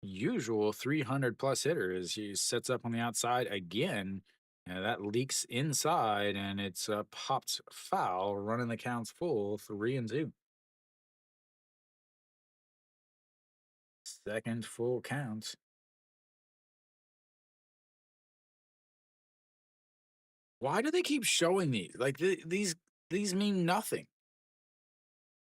usual 300 plus hitter as he sets up on the outside again. And that leaks inside, and it's popped foul, running the counts full 3-2. Second full count. Why do they keep showing these? Like these mean nothing.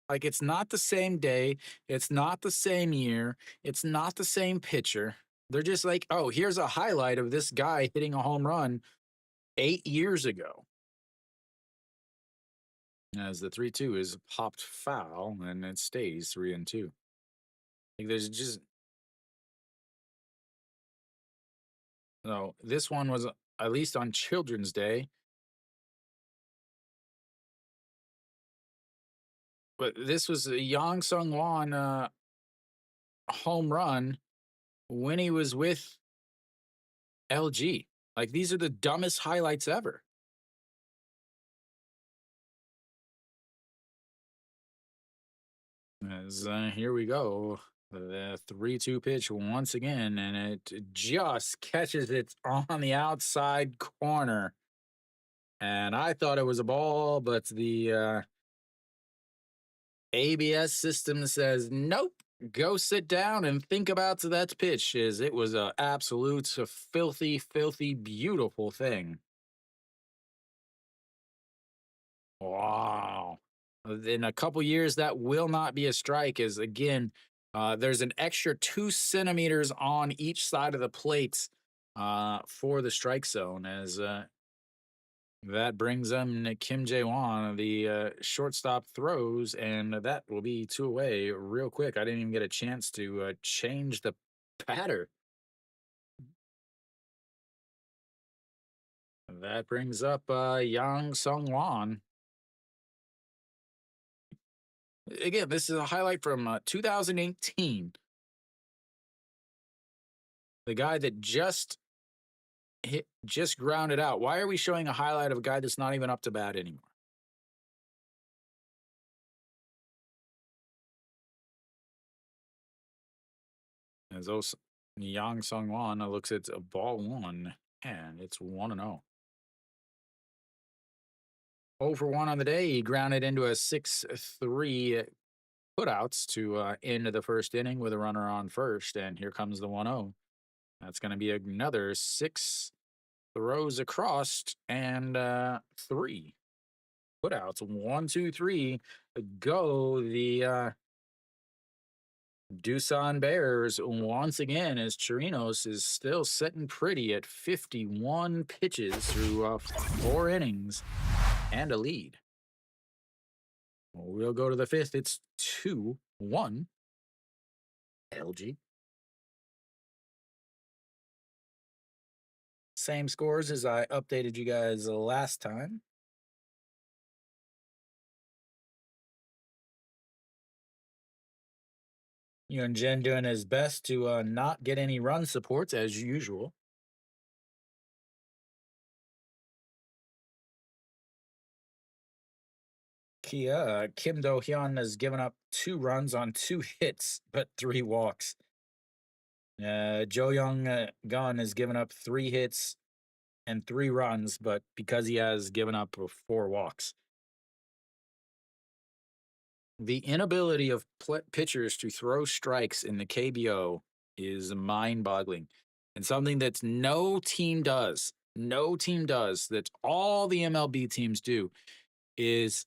Like it's not the same day, it's not the same year, it's not the same pitcher. They're just like, oh, here's a highlight of this guy hitting a home run 8 years ago. As the 3-2 is popped foul, and it stays 3-2. Like there's just no. This one was at least on Children's Day, but this was a Yang Sung Wan home run when he was with LG. Like these are the dumbest highlights ever. As here we go. The 3-2 pitch once again, and it just catches it on the outside corner. And I thought it was a ball, but the ABS system says, nope, go sit down and think about that pitch. As it was a absolute filthy, filthy, beautiful thing. Wow. In a couple years, that will not be a strike. As again, there's an extra 2 centimeters on each side of the plates for the strike zone. As that brings them Kim Jae Won, the shortstop throws, and that will be two away real quick. I didn't even get a chance to change the batter. That brings up Yang Sung Wan. Again, this is a highlight from 2018. The guy that just grounded out. Why are we showing a highlight of a guy that's not even up to bat anymore? As those Yang Sung Wan looks at a ball one, and it's 1-0. 0 for 1 on the day. He grounded into a 6-3 putouts to end the first inning with a runner on first. And here comes the 1-0. That's going to be another 6 throws across and three putouts. 1, 2, 3. Go the Doosan Bears once again as Chirinos is still sitting pretty at 51 pitches through 4 innings and a lead. We'll go to the fifth. It's 2-1 LG. Same scores as I updated you guys last time. Yun Jen doing his best to not get any run supports as usual. Kim Do Hyun has given up 2 runs on 2 hits, but 3 walks. Jo Young Gun has given up 3 hits and 3 runs, but because he has given up 4 walks. The inability of pitchers to throw strikes in the KBO is mind boggling and something that no team does. No team does that all the MLB teams do is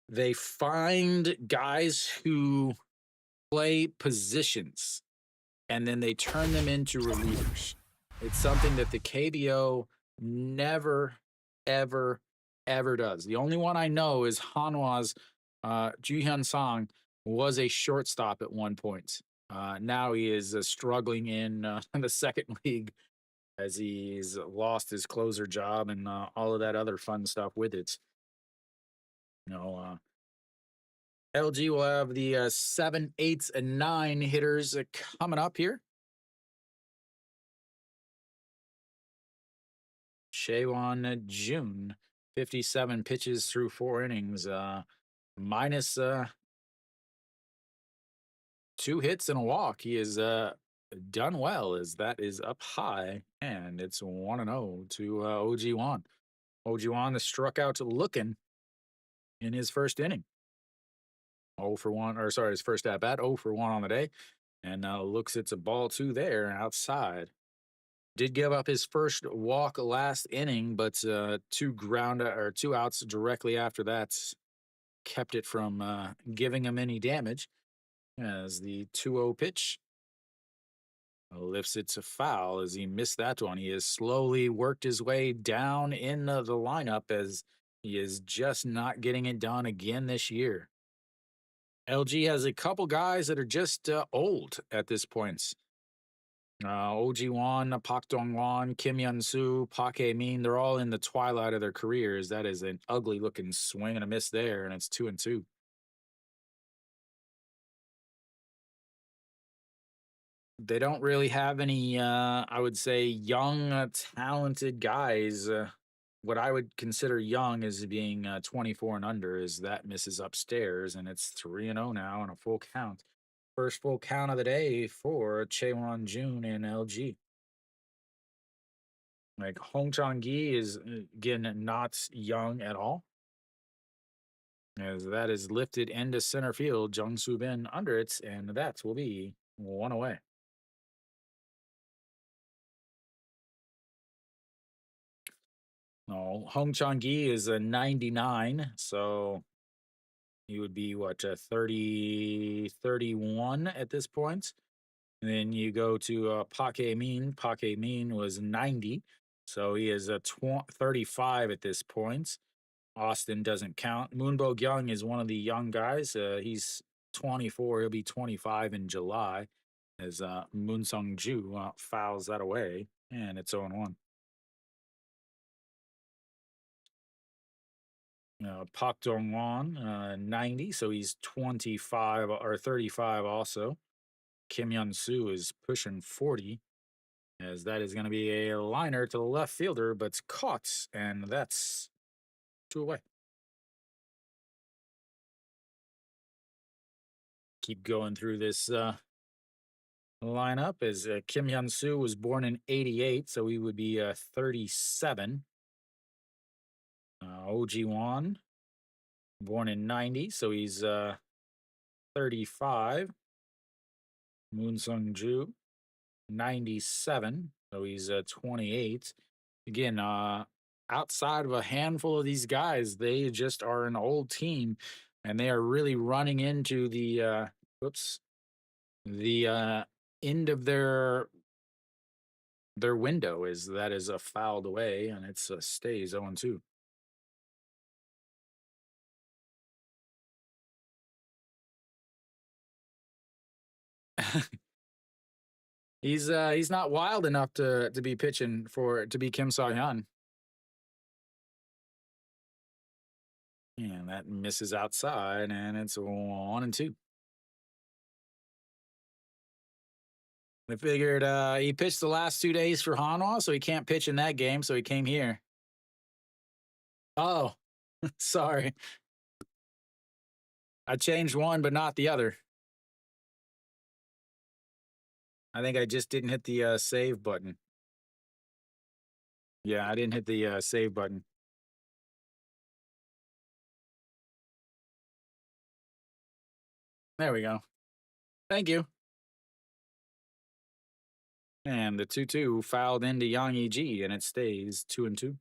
they find guys who play positions and then they turn them into relievers. It's something that the KBO never, ever, ever does. The only one I know is Hanwha's Ju Hyun Song was a shortstop at one point. Now he is struggling in the second league as he's lost his closer job and all of that other fun stuff with it. You know, LG will have the 7, 8, and 9 hitters coming up here. Shaewon June, 57 pitches through 4 innings, minus 2 hits and a walk. He has done well as that is up high, and it's 1-0 to OG Wan. OG Wan struck out looking in his first inning. 0 for 1, or sorry, his first at bat, 0 for 1 on the day, and looks it's a ball 2 there outside. Did give up his first walk last inning, but 2 outs directly after that kept it from giving him any damage. As the 2-0 pitch lifts it to foul as he missed that one. He has slowly worked his way down in the lineup as he is just not getting it done again this year. LG has a couple guys that are just old at this point. OG Wan, Pak Dong Wan, Kim Yun Soo, Pak Hae Min, they're all in the twilight of their careers. That is an ugly looking swing and a miss there, and it's 2-2. They don't really have any, I would say, young, talented guys. What I would consider young is being 24 and under, is that misses upstairs, and it's 3-0 now and a full count. First full count of the day for Chaewon Jun and LG. Like Hong Chong Gi is again not young at all. As that is lifted into center field, Jung Soo Bin under it, and that will be 1 away. No, Hong Chang-gi is a 99, so he would be what, 30, 31 at this point. And then you go to Park Min. Park Min was 90, so he is a 35 at this point. Austin doesn't count. Moonbo Young is one of the young guys. He's 24. He'll be 25 in July as Moon Sung Ju fouls that away, and it's 0-1. Park Dong Won, 90, so he's 25 or 35 also. Kim Hyun Soo is pushing 40, as that is going to be a liner to the left fielder, but it's caught, and that's 2 away. Keep going through this lineup as Kim Hyun Soo was born in 88, so he would be 37. Oh Ji-won, born in 90, so he's 35. Moon Sung-ju, 97, so he's 28. Again, outside of a handful of these guys, they just are an old team, and they are really running into the the end of their window. Is that is fouled away, and it's stays 0-2. He's not wild enough to be pitching for to be Kim So-hyun. And that misses outside, and it's 1-2. I figured he pitched the last 2 days for Hanwha, so he can't pitch in that game, so he came here. Oh, sorry. I changed one, but not the other. I think I just didn't hit the save button. Yeah, I didn't hit the save button. There we go. Thank you. And the 2-2 fouled into Yang Yi-ji, and it stays 2-2.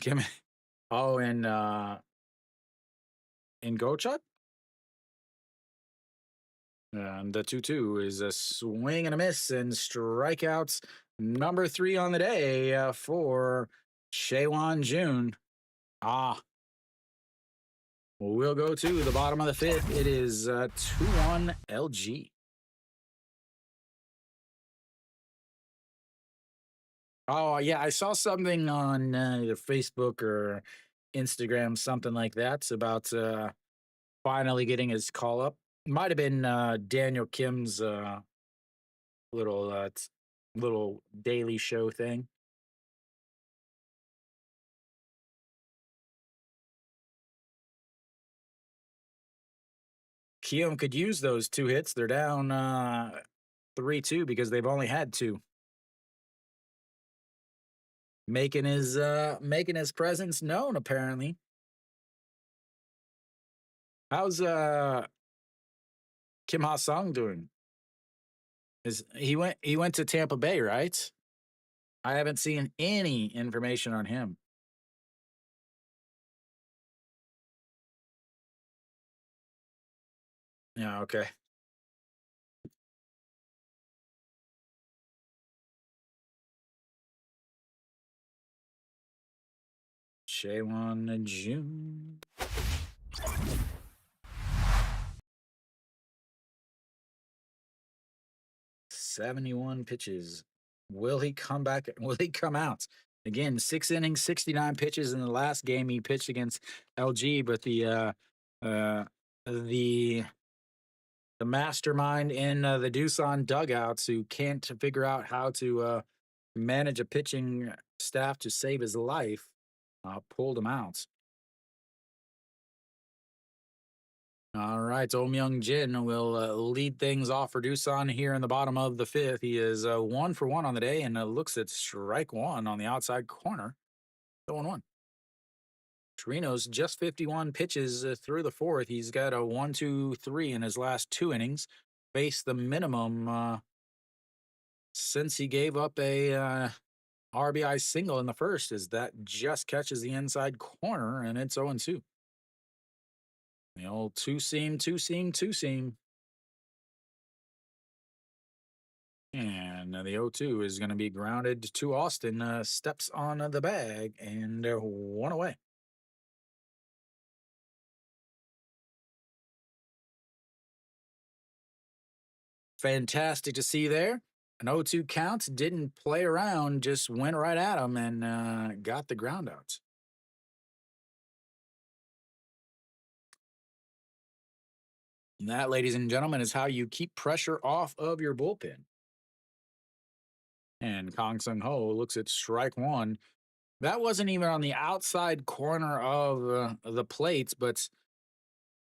Kim, oh, and in Gochuk? And the 2-2 is a swing and a miss, and strikeouts number 3 on the day for Shaewon Jun. We'll go to the bottom of the 5th. It is 2-1 LG. Oh, yeah, I saw something on either Facebook or Instagram, something like that, about finally getting his call up. Might have been Daniel Kim's little little daily show thing. Kim could use those 2 hits. They're down 3-2 because they've only had 2. Making his presence known, apparently. How's Kim Ha Sung doing? Is he went to Tampa Bay, right? I haven't seen any information on him. Yeah, okay. Shaewon June. 71 pitches. Will he come back? Will he come out? Again, 6 innings, 69 pitches in the last game he pitched against LG, but uh the the mastermind in the Doosan dugouts who can't figure out how to manage a pitching staff to save his life pulled him out. All right, Oh Myung-jin will lead things off for Doosan here in the bottom of the 5th. He is 1 for 1 on the day and looks at strike 1 on the outside corner. 0-1. Torino's just 51 pitches through the fourth. He's got a 1-2-3 in his last two innings. Faced the minimum since he gave up a RBI single in the first, as that just catches the inside corner, and it's 0-2. The old two seam, two seam, two seam. And the 0-2 is going to be grounded to Austin. Steps on the bag and one away. Fantastic to see there. An 0-2 count, didn't play around, just went right at him and got the ground out. And that, ladies and gentlemen, is how you keep pressure off of your bullpen. And Kang Sung Ho looks at strike one. That wasn't even on the outside corner of the plates, but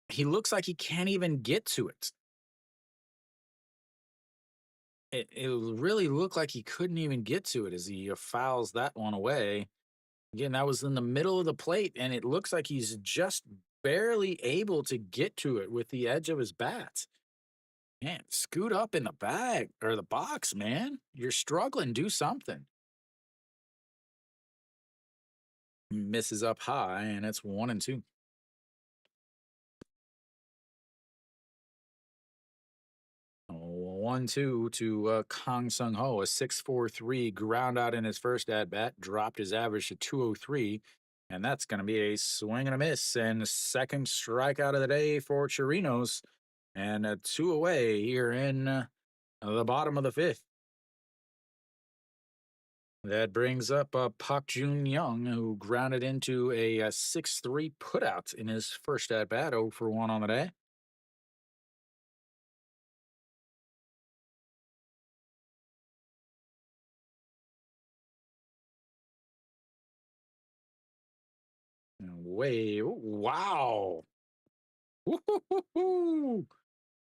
he looks like he can't even get to it. It really looked like he couldn't even get to it as he fouls that one away. Again, that was in the middle of the plate, and it looks like he's just barely able to get to it with the edge of his bat. Man, scoot up in the bag or the box, man. You're struggling. Do something. Misses up high, and it's 1-2. 1-2 to Kang Sung Ho, a 6.43 ground out in his first at bat, dropped his average to 203, and that's going to be a swing and a miss. And second strikeout of the day for Chirinos, and two away here in the bottom of the fifth. That brings up Pak Jun Young, who grounded into a 6-3 putout in his first at bat, 0 for 1 on the day. Way, wow. Woo-hoo-hoo-hoo.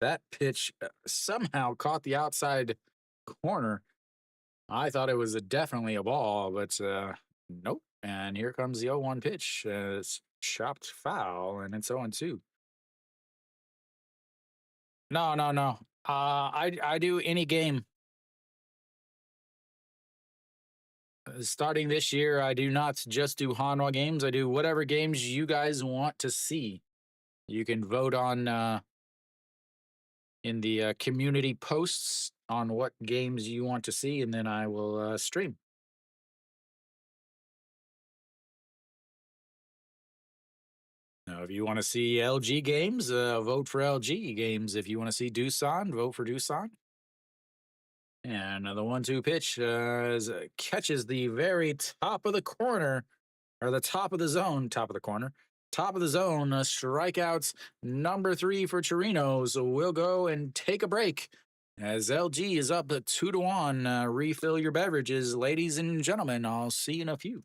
That pitch somehow caught the outside corner. I thought it was definitely a ball, but nope. And here comes the 0-1 pitch. It's chopped foul, and it's 0-2. No, no, no. I do any game. Starting this year, I do not just do Hanwha games. I do whatever games you guys want to see. You can vote on in the community posts on what games you want to see, and then I will stream. Now, if you want to see LG games, vote for LG games. If you want to see Doosan, vote for Doosan. And the 1-2 pitch catches the very top of the corner, or the top of the zone, top of the corner, top of the zone. Strikeouts number 3 for Chirinos. So we'll go and take a break as LG is up 2-1. Refill your beverages, ladies and gentlemen. I'll see you in a few.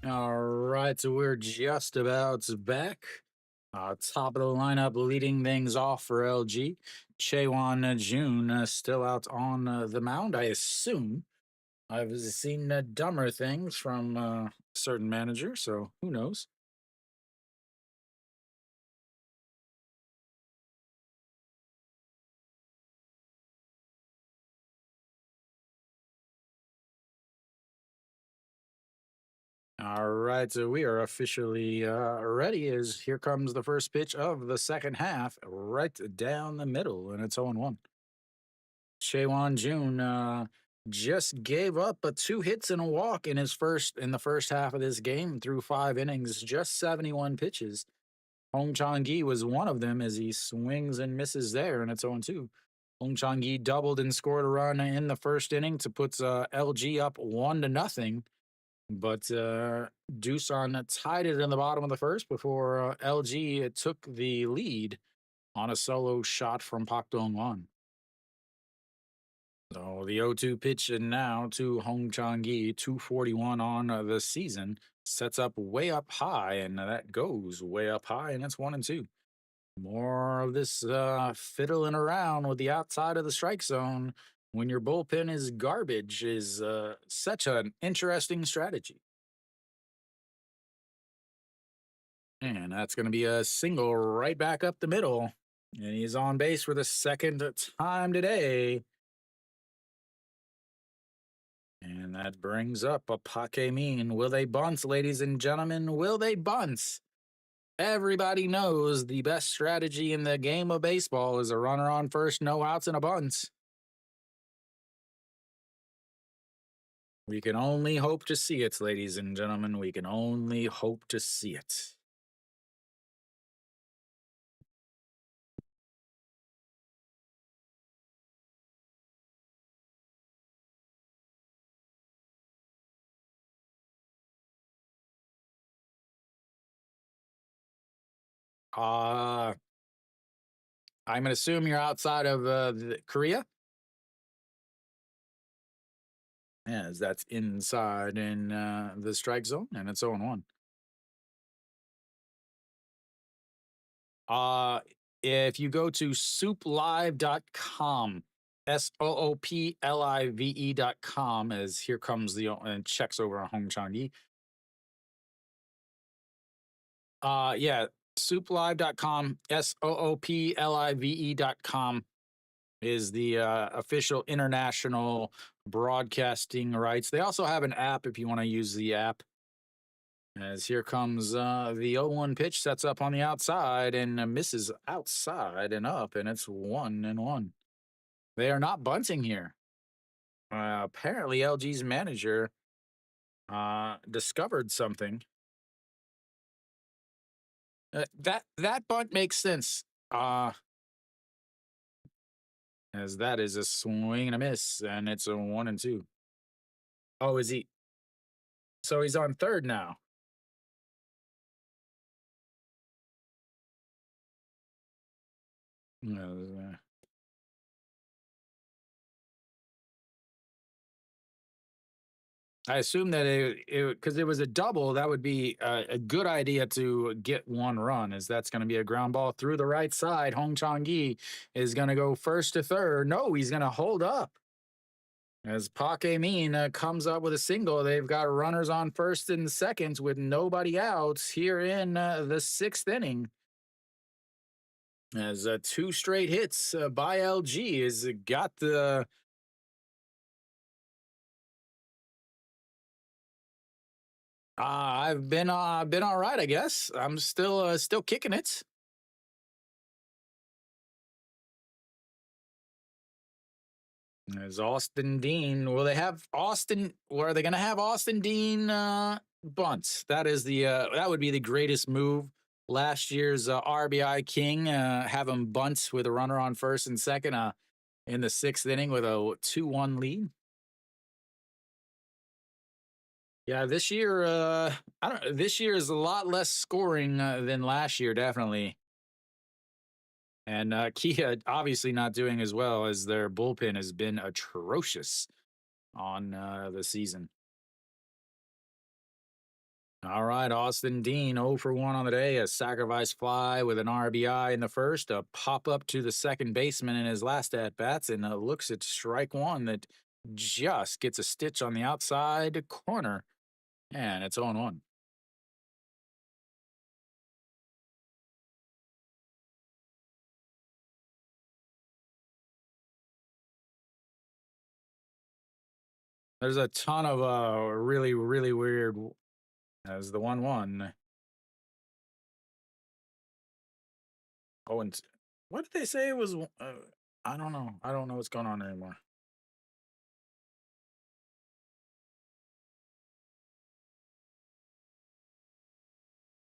All right, so we're just about back. Top of the lineup, leading things off for LG. Chewan June still out on the mound, I assume. I've seen dumber things from certain managers, so who knows? All right, so we are officially ready. As here comes the first pitch of the second half, right down the middle, and it's 0-1. Chewan June just gave up two hits and a walk in the first half of this game through 5 innings, just 71 pitches. Hong Chang-gi was one of them as he swings and misses there, and it's 0-2. Hong Chang-gi doubled and scored a run in the first inning to put LG up 1-0. But Doosan tied it in the bottom of the first before LG took the lead on a solo shot from Pak Dong-won. So the 0-2 pitch and now to Hong Chang-gi, 241 on the season, sets up way up high, and that goes way up high, and it's 1-2. More of this fiddling around with the outside of the strike zone when your bullpen is garbage is such an interesting strategy. And that's going to be a single right back up the middle. And he's on base for the second time today. And that brings up a Pake Mean. Will they bunt, ladies and gentlemen? Will they bunt? Everybody knows the best strategy in the game of baseball is a runner on first, no outs, and a bunt. We can only hope to see it, ladies and gentlemen. We can only hope to see it. Uh, I'm going to assume you're outside of Korea. As that's inside in the strike zone, and it's 0-1. Uh, if you go to souplive.com, SOOPLIVE.com, as here comes the and checks over on Hong Changi. Yeah, souplive.com, SOOPLIVE.com is the official international broadcasting rights. They also have an app if you want to use the app. As here comes the 0-1 pitch, sets up on the outside and misses outside and up, and it's 1-1. They are not bunting here. Apparently, LG's manager discovered something. That bunt makes sense. As that is a swing and a miss, and it's a 1-2. Oh, is he? So he's on third now. Uh, I assume that because it was a double, that would be a good idea to get one run, as that's going to be a ground ball through the right side. Hong Chang-gi is going to go first to third. No, he's going to hold up. As Pake Min comes up with a single, they've got runners on first and second with nobody out here in the sixth inning. As two straight hits by LG has got the I've been all right, I guess. I'm still kicking it. There's Austin Dean. Will they have Austin? Or are they going to have Austin Dean bunts? That is the that would be the greatest move. Last year's RBI king, have him bunt with a runner on first and second in the sixth inning with a 2-1 lead. Yeah, this year, I don't. This year is a lot less scoring than last year, definitely. And Kia obviously not doing as well as their bullpen has been atrocious on the season. All right, Austin Dean 0 for 1 on the day. A sacrifice fly with an RBI in the first, a pop up to the second baseman in his last at bats, and looks at strike one that just gets a stitch on the outside corner. And it's 0 1. There's a ton of really, really weird as the 1 1. Oh, and what did they say it was? I don't know. I don't know what's going on anymore.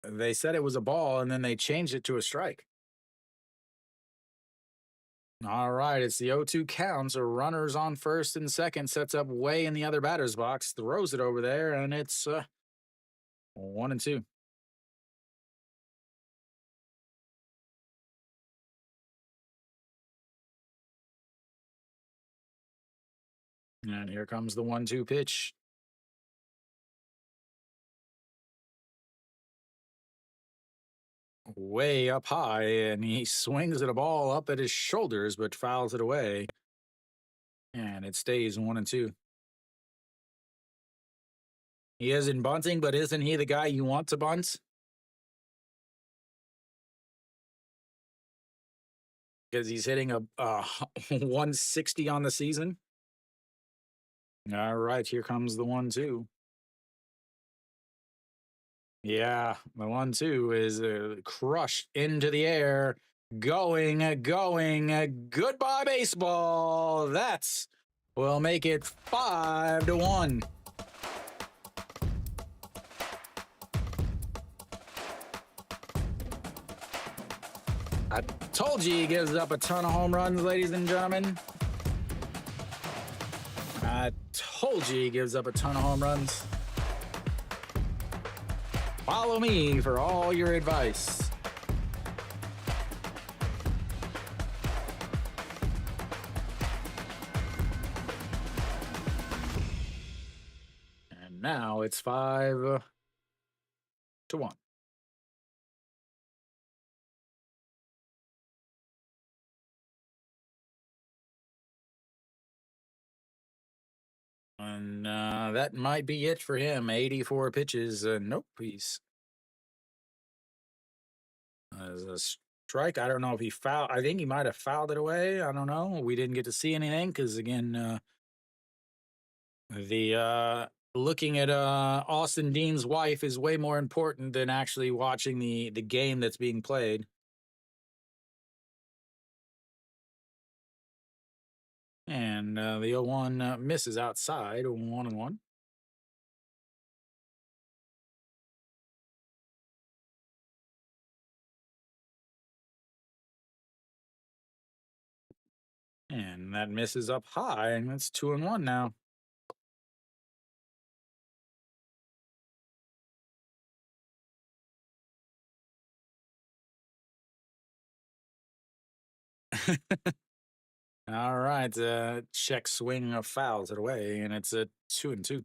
They said it was a ball and then they changed it to a strike. All right, it's the 0-2 count. So runners on first and second, sets up way in the other batter's box, throws it over there, and it's 1 and 2. And here comes the 1-2 pitch. Way up high, and he swings at a ball up at his shoulders, but fouls it away. And it stays 1-2. He isn't bunting, but isn't he the guy you want to bunt? Because he's hitting a 160 on the season. All right, here comes the 1-2. Yeah, the 1-2 is crushed into the air. Going. Goodbye, baseball. That's will make it 5-1. I told you he gives up a ton of home runs, ladies and gentlemen. I told you he gives up a ton of home runs. Follow me for all your advice. And now it's 5-1. And that might be it for him. 84 pitches. Nope, he's as a strike. I don't know if he fouled. I think he might have fouled it away. I don't know. We didn't get to see anything because again, the looking at Austin Dean's wife is way more important than actually watching the game that's being played. And the 0-1 misses outside, 1-1. And that misses up high, and that's 2-1 now. All right, check swing of fouls it away, and it's a 2-2.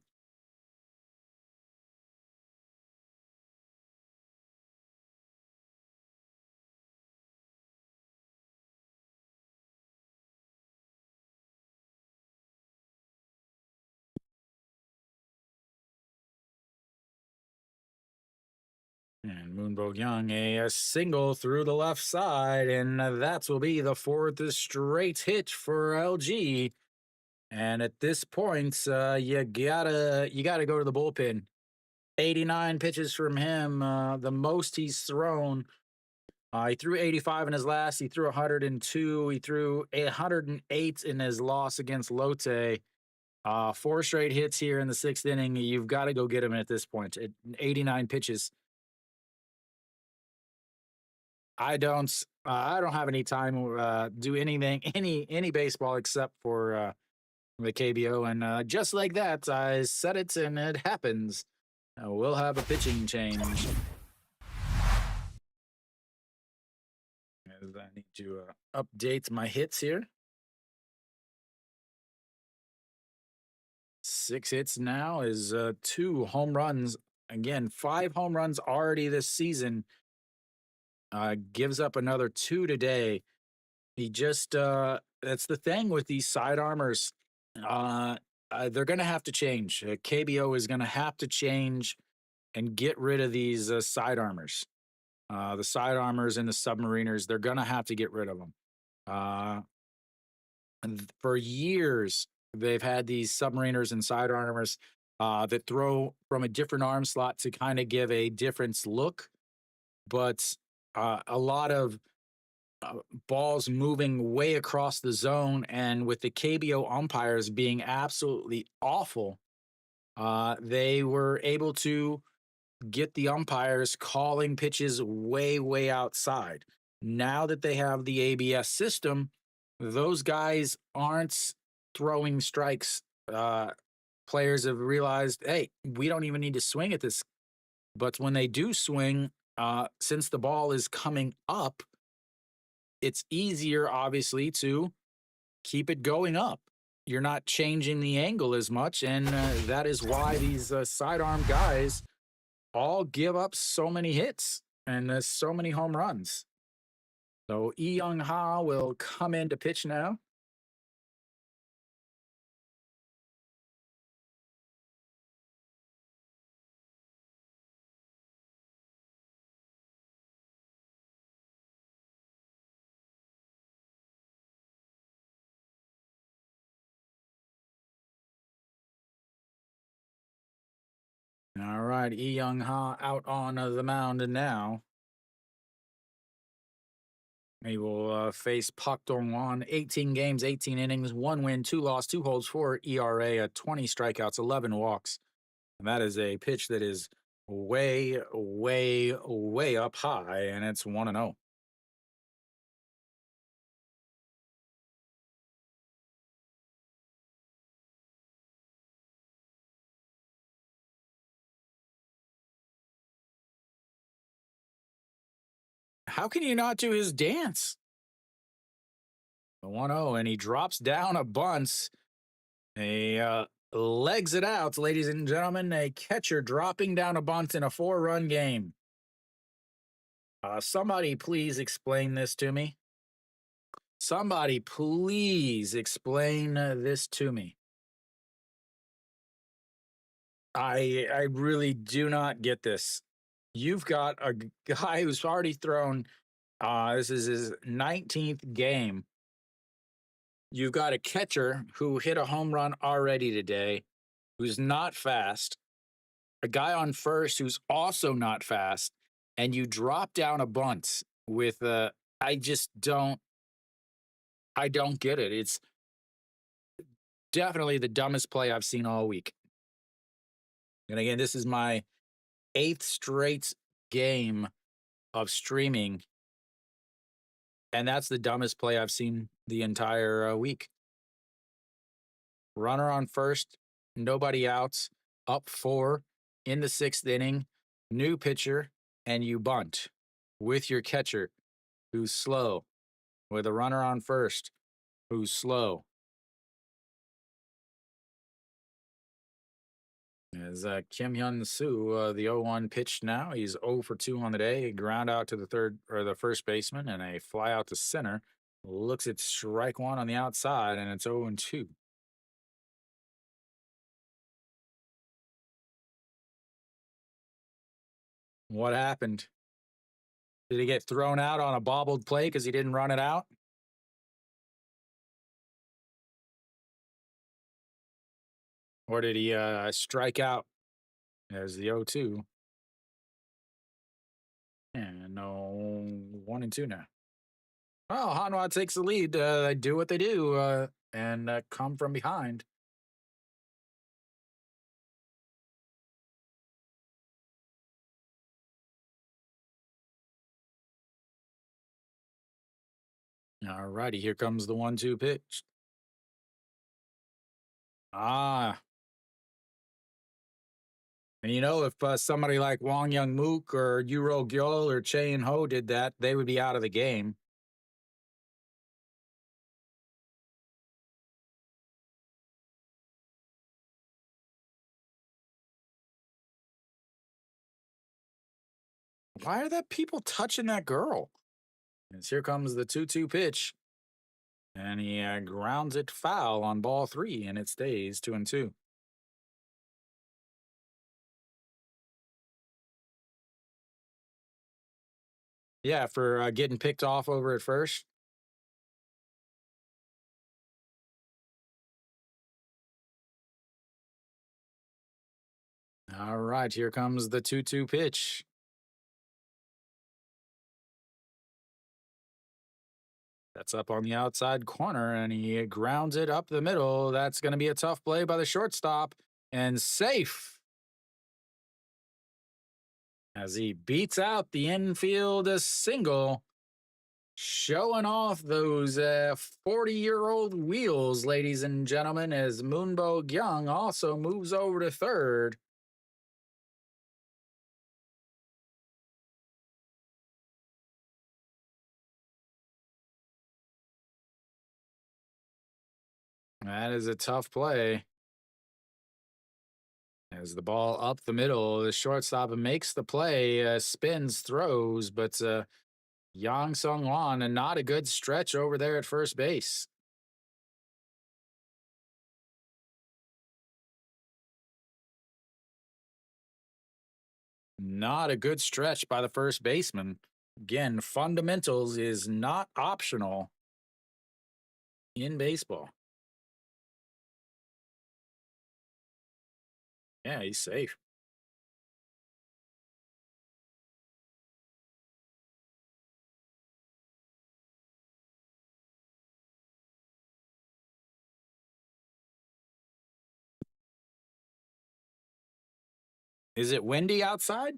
And Moonbow Young, a single through the left side, and that will be the fourth straight hit for LG. And at this point, you gotta go to the bullpen. 89 pitches from him, the most he's thrown. He threw 85 in his last. He threw 102. He threw 108 in his loss against Lotte. Four straight hits here in the sixth inning. You've got to go get him at this point. At 89 pitches. I don't have any time do anything any baseball except for the KBO, and just like that, I said it and it happens. We'll have a pitching change. As I need to update my hits here. 6 hits now is 2 home runs Again, 5 home runs already this season. Gives up another two today. He just that's the thing with these side armors. Uh, they're going to have to change. KBO is going to have to change and get rid of these side armors. The side armors and the submariners, they're going to have to get rid of them. And for years, they've had these submariners and side armors that throw from a different arm slot to kind of give a different look. But a lot of uh, balls moving way across the zone, and with the KBO umpires being absolutely awful, they were able to get the umpires calling pitches way, way outside. Now that they have the ABS system, those guys aren't throwing strikes. Players have realized, hey, we don't even need to swing at this. But when they do swing, since the ball is coming up, it's easier, obviously, to keep it going up. You're not changing the angle as much, and that is why these sidearm guys all give up so many hits and so many home runs. So Young Ha will come in to pitch now. All right, Young Ha out on the mound now. He will face Pak Dong Wan. 18 games, 18 innings, 1 win, 2 loss, 2 holds, 4 ERA, 20 strikeouts, 11 walks. And that is a pitch that is way, way, way up high, and it's 1-0. How can you not do his dance? 1-0, and he drops down a bunt. He legs it out, ladies and gentlemen. A catcher dropping down a bunt in a 4-run game. Somebody please explain this to me. Somebody please explain this to me. I really do not get this. You've got a guy who's already thrown. This is his 19th game. You've got a catcher who hit a home run already today, who's not fast. A guy on first who's also not fast, and you drop down a bunt with a. I just don't. I don't get it. It's definitely the dumbest play I've seen all week. And again, this is my eighth straight game of streaming, and that's the dumbest play I've seen the entire week. Runner on first, nobody outs, up four in the sixth inning, new pitcher, and you bunt with your catcher who's slow, with a runner on first who's slow. As Kim Hyun Soo, the 0-1 pitch now. He's 0 for 2 on the day. Ground out to the third or the first baseman and a fly out to center. Looks at strike one on the outside, and it's 0-2. What happened? Did he get thrown out on a bobbled play because he didn't run it out? Or did he strike out? There's the 0-2. And no 1-2 now. Well, Hanwha takes the lead. They do what they do and come from behind. All righty, here comes the 1-2 pitch. Ah, and if somebody like Wong Young Mook or Yuro Gyol or Chain Ho did that, they would be out of the game. Why are that people touching that girl? As here comes the 2-2 pitch, and he grounds it foul on ball three, and it stays 2-2. Yeah, for getting picked off over at first. All right, here comes the 2-2 pitch. That's up on the outside corner, and he grounds it up the middle. That's going to be a tough play by the shortstop, and safe as he beats out the infield single, showing off those 40-year-old wheels, ladies and gentlemen, as Moonbo Young also moves over to third. That is a tough play. As the ball up the middle, the shortstop makes the play, spins, throws, but Yang Sung Wan, and not a good stretch over there at first base. Not a good stretch by the first baseman. Again, fundamentals is not optional in baseball. Yeah, he's safe. Is it windy outside?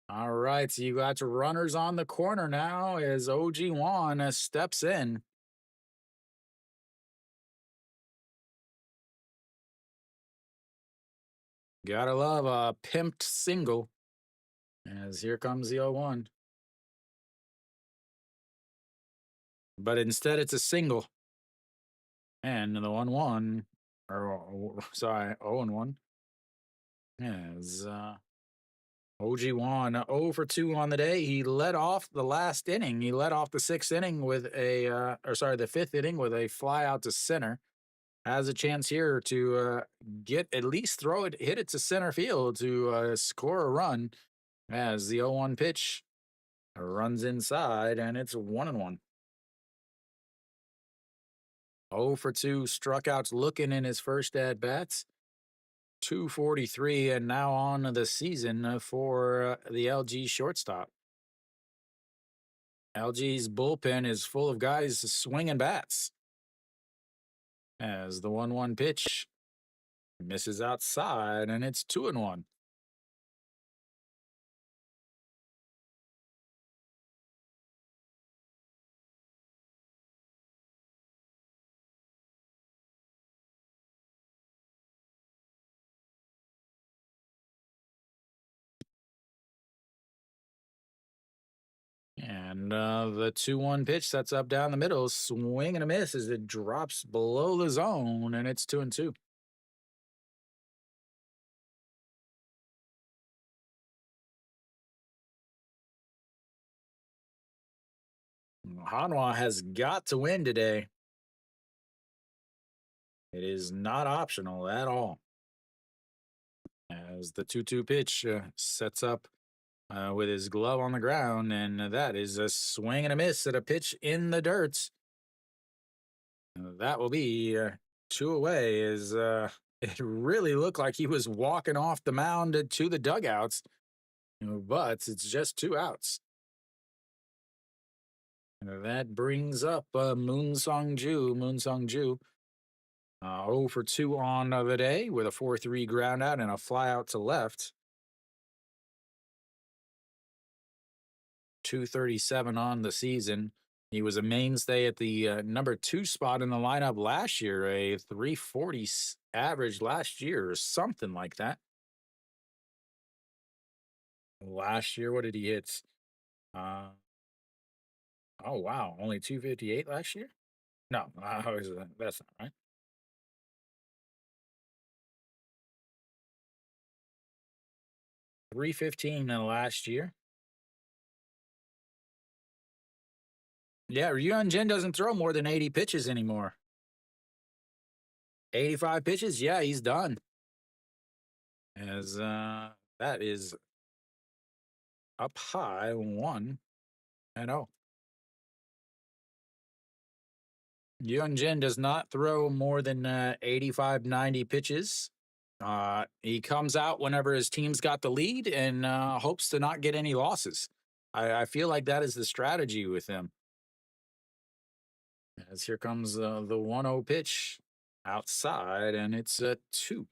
All right, so you got your runners on the corner now as OG Wan steps in. Gotta love a pimped single. As here comes the 0-1. But instead, it's a single. And the 1-1, or sorry, 0-1. As OG Wan 0 for 2 on the day. He led off the last inning. He led off the sixth inning with a, or sorry, the fifth inning with a fly out to center. Has a chance here to get at least throw it, hit it to center field to score a run as the 0-1 pitch runs inside and it's 1-1. 0 for 2 struck out looking in his first at bats. 243 and now on the season for the LG shortstop. LG's bullpen is full of guys swinging bats. As the 1-1 pitch misses outside and it's 2-1. And the 2-1 pitch that's up down the middle, swing and a miss as it drops below the zone, and it's 2-2. Hanwha has got to win today. It is not optional at all. As the 2-2 pitch sets up with his glove on the ground, and that is a swing and a miss at a pitch in the dirt. That will be two away. As it really looked like he was walking off the mound to the dugouts, but it's just two outs. That brings up Moon Song Ju. Moon Song Ju 0 for 2 on the day with a 4-3 ground out and a fly out to left. 237 on the season. He was a mainstay at the number 2 spot in the lineup last year, a 340 average last year or something like that. Last year, what did he hit? Uh, oh, wow. Only 258 last year? No, that's not right. 315 last year. Yeah, Ryun Jin doesn't throw more than 80 pitches anymore. 85 pitches? Yeah, he's done. As that is up high 1-0. Ryun Jin does not throw more than 85, 90 pitches. He comes out whenever his team's got the lead and hopes to not get any losses. I feel like that is the strategy with him. As here comes the 1-0 pitch outside, and it's a 2-0.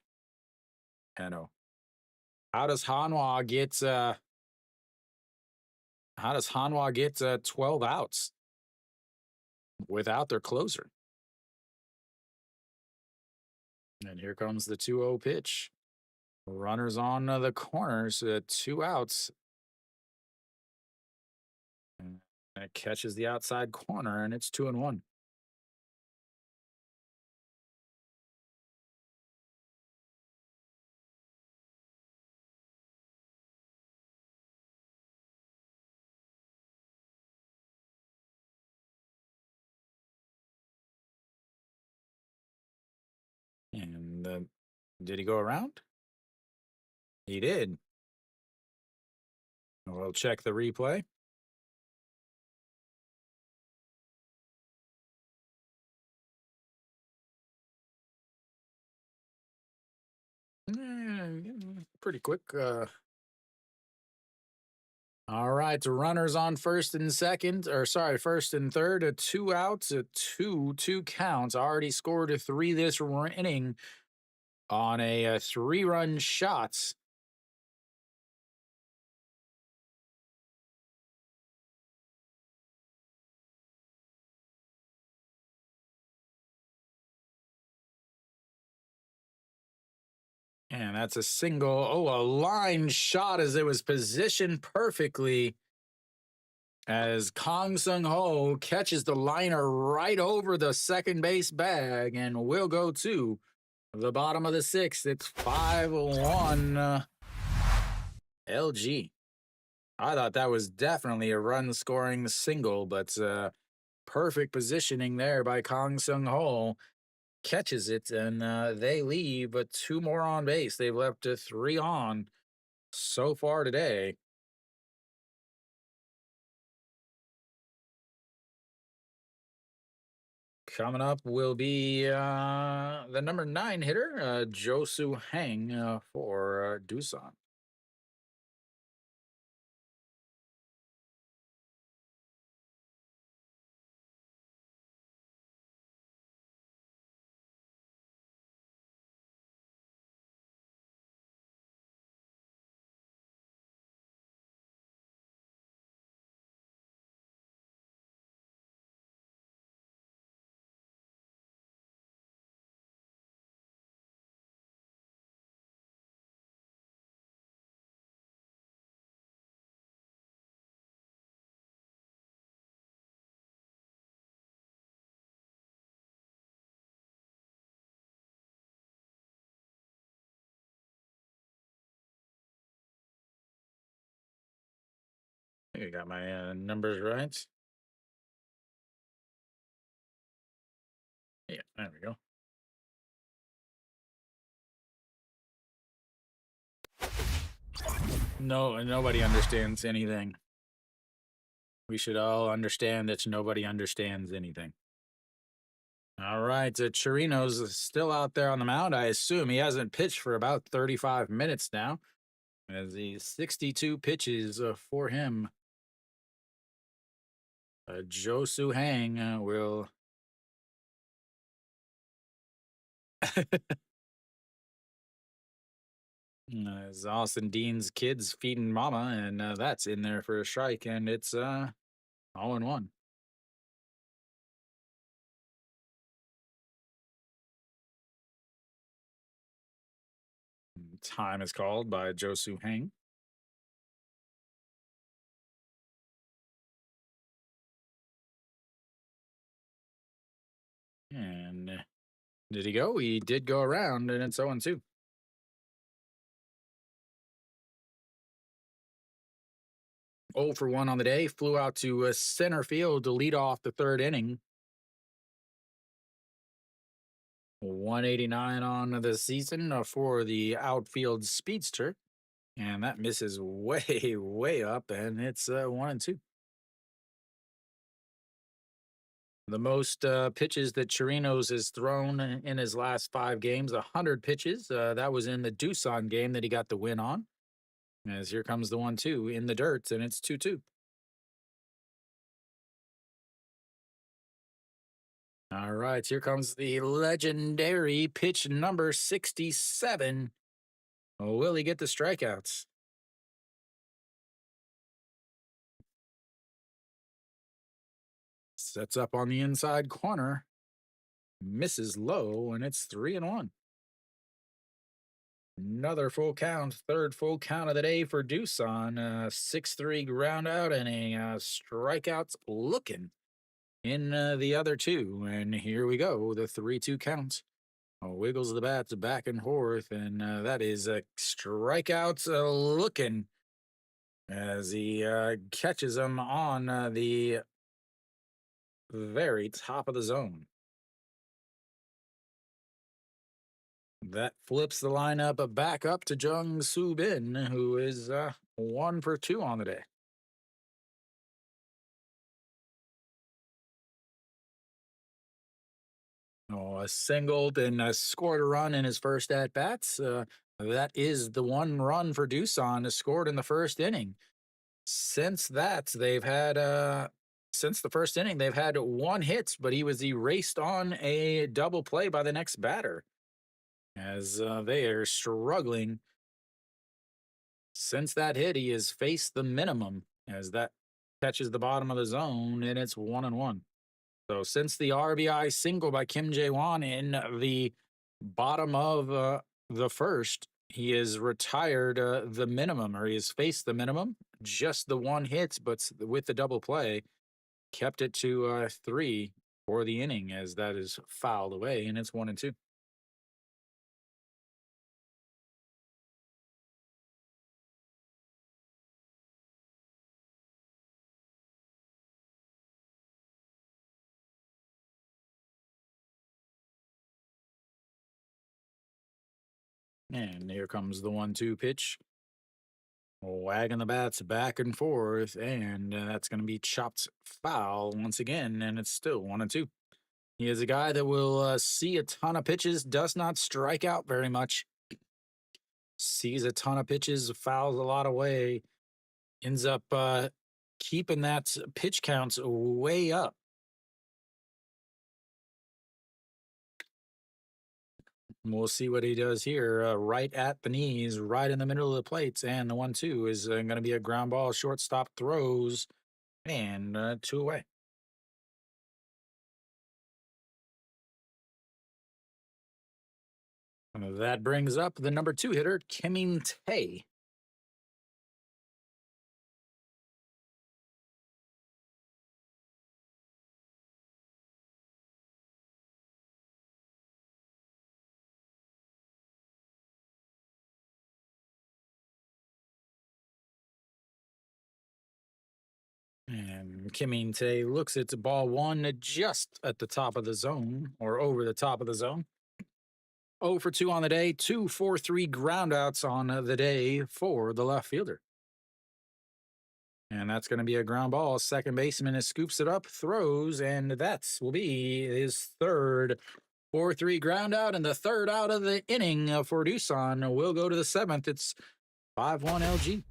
How does Hanwha get? How does Hanwha get 12 outs without their closer? And here comes the 2-0 pitch. Runners on the corners, 2 outs. And it catches the outside corner, and it's 2-1. And did he go around? He did. We'll check the replay. Pretty quick. All right, the runners on first and second, or sorry, first and third, 2 outs, a 2-2 counts. Already scored a 3 this inning on a 3-run shot. And that's a single. Oh, a line shot as it was positioned perfectly. As Kang Sung Ho catches the liner right over the second base bag and will go to the bottom of the 6th. It's 5-1 LG. I thought that was definitely a run scoring single, but perfect positioning there by Kang Sung Ho. Catches it, and they leave, but 2 more on base. They've left 3 on so far today. Coming up will be the number 9 hitter, Josu Hang for Doosan. You got my numbers right. Yeah, there we go. No, nobody understands anything. We should all understand that nobody understands anything. All right, Chirino's still out there on the mound. I assume he hasn't pitched for about 35 minutes now, as he's 62 pitches for him. Josu Hang will. As Austin Dean's kids feeding mama, and that's in there for a strike, and it's 0-1. Time is called by Josu Hang. And did he go? He did go around, and it's 0-2. 0 for 1 on the day, flew out to center field to lead off the third inning. 189 on the season for the outfield speedster. And that misses way, way up, and it's 1-2. The most pitches that Chirinos has thrown in his last 5 games, 100 pitches. That was in the Doosan game that he got the win on. As here comes the 1-2 in the dirt, and it's 2-2. All right, here comes the legendary pitch number 67. Will he get the strikeouts? Sets up on the inside corner. Misses low, and it's 3-1. Another full count, third full count of the day for Doosan. 6-3 ground out and a strikeouts looking in the other two. And here we go, the 3-2 count. Wiggles the bats back and forth, and that is strikeouts looking as he catches them on the very top of the zone. That flips the lineup back up to Jung Soo Bin, who is 1 for 2 on the day. Singled and scored a run in his first at bats. That is the one run for Doosan scored in the first inning. Since the first inning, they've had 1 hit, but he was erased on a double play by the next batter. As they are struggling. Since that hit, he has faced the minimum as that catches the bottom of the zone, and it's 1-1. So since the RBI single by Kim Jae-won in the bottom of the first, he has retired the minimum, or he has faced the minimum. Just the 1 hit, but with the double play, kept it to 3 for the inning as that is fouled away, and it's 1-2. And here comes the 1-2 pitch. Wagging the bats back and forth, and that's going to be chopped foul once again, and it's still 1-2. He is a guy that will see a ton of pitches, does not strike out very much, sees a ton of pitches, fouls a lot away, ends up keeping that pitch counts way up. We'll see what he does here. Right at the knees, right in the middle of the plates. And the 1-2 is going to be a ground ball. Shortstop throws, and 2 away. That brings up the number 2 hitter, Kim Tae. And Kim Tae looks at ball 1 just at the top of the zone, or over the top of the zone. 0 for 2 on the day, 2 for 3 groundouts on the day for the left fielder. And that's going to be a ground ball. Second baseman scoops it up, throws, and that will be his third 4-3 ground out, and the third out of the inning for Doosan. Will go to the 7th. It's 5-1 LG.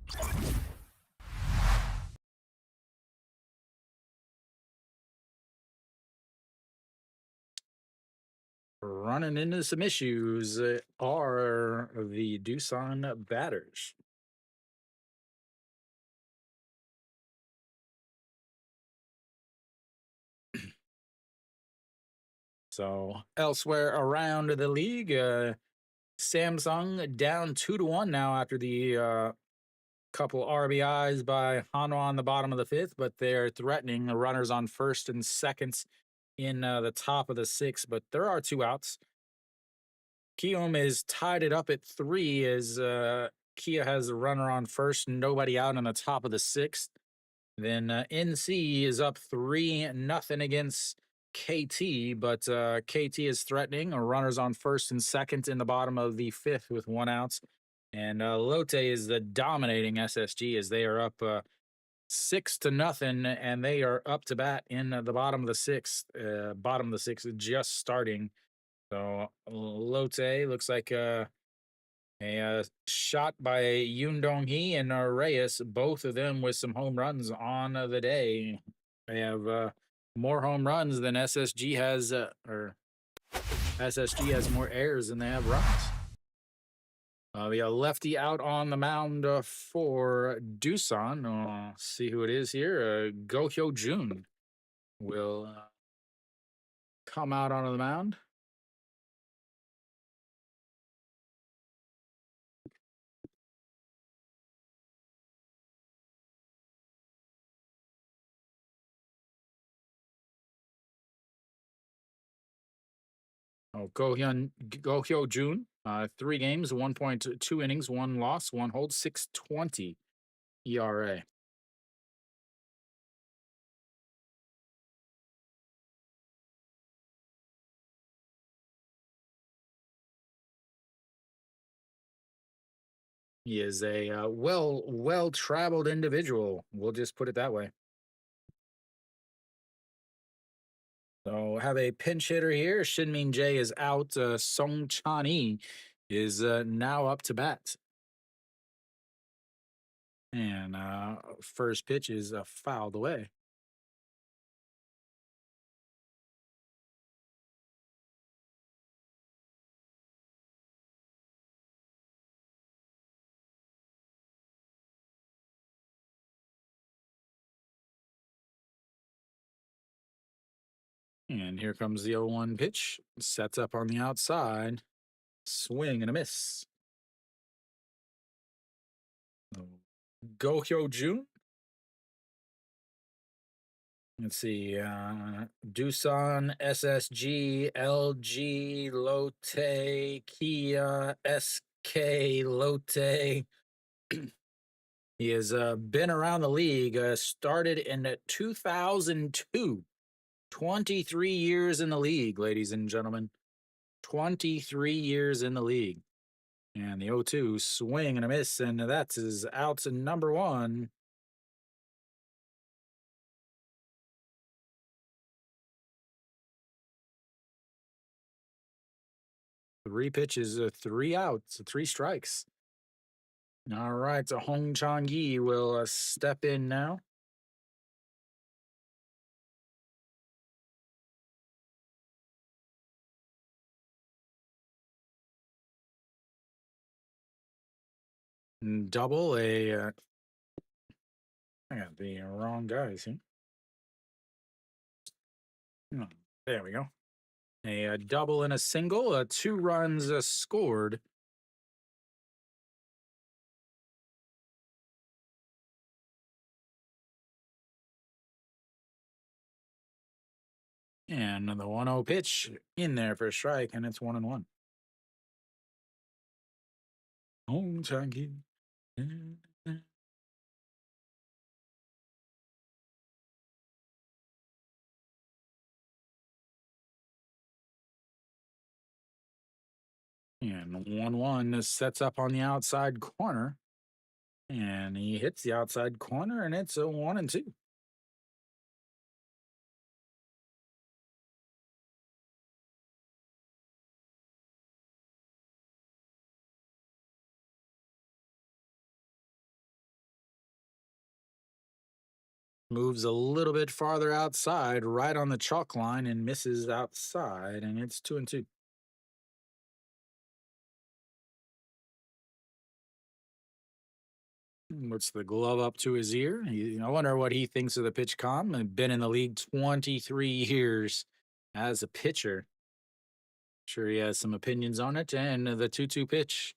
Running into some issues are the Doosan batters. So elsewhere around the league, Samsung down 2-1 now after the couple RBIs by Hanwha on the bottom of the 5th, but they're threatening the runners on first and second in the top of the 6th, but there are 2 outs. Kiyomi is tied it up at 3 as Kia has a runner on first, nobody out on the top of the 6th. Then NC is up 3-0 against KT, but KT is threatening. Runners on first and second in the bottom of the fifth with one out. And Lotte is dominating SSG as they are up 6-0, and they are up to bat in the bottom of the sixth. Bottom of the sixth just starting. So Lotte looks like a shot by Yoon Dong Hee and Reyes, both of them with some home runs on the day. They have more home runs than SSG has, or SSG has more errors than they have runs. We got lefty out on the mound for Doosan. See who it is here. Go Hyo Jun will come out onto the mound. Go Hyo Jun, 3 games, 1.2 innings, 1 loss, 1 hold, 6.20 ERA. He is a well traveled individual. We'll just put it that way. So have a pinch hitter here. Shinmin Jae is out. Song Chan-hee is now up to bat. And first pitch is fouled away. And here comes the 0-1 pitch. Sets up on the outside. Swing and a miss. Go Hyo Jun. Let's see. Doosan, SSG, LG, Lotte, Kia, SK, Lotte. He has been around the league. Started in 2002. 23 years in the league, ladies and gentlemen. 23 years in the league. And the 0-2 swing and a miss, and that's his out to number 1. Three pitches, 3 outs, 3 strikes. All right, so Hong Chang-yi will step in now. Double I got the wrong guys here. Oh, there we go. A double and a single, 2 runs scored. And the 1-0 pitch in there for a strike, and it's 1-1. Hong Chang-yi. And 1-1 sets up on the outside corner. And he hits the outside corner, and it's a 1-2. Moves a little bit farther outside, right on the chalk line, and misses outside, and it's 2-2. Puts the glove up to his ear. I wonder what he thinks of the pitch com. Been in the league 23 years as a pitcher. Sure, he has some opinions on it. And the 2-2 pitch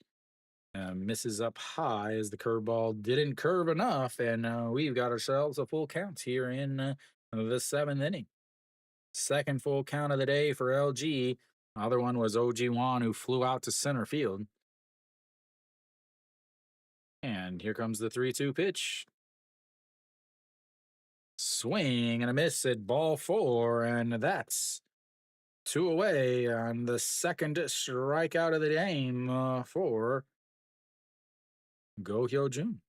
misses up high as the curveball didn't curve enough. And we've got ourselves a full count here in the 7th inning. Second full count of the day for LG. Other one was OG Wan, who flew out to center field. And here comes the 3-2 pitch. swing and a miss at ball four, and that's two away on the second strikeout of the game for Go Hyo Jun.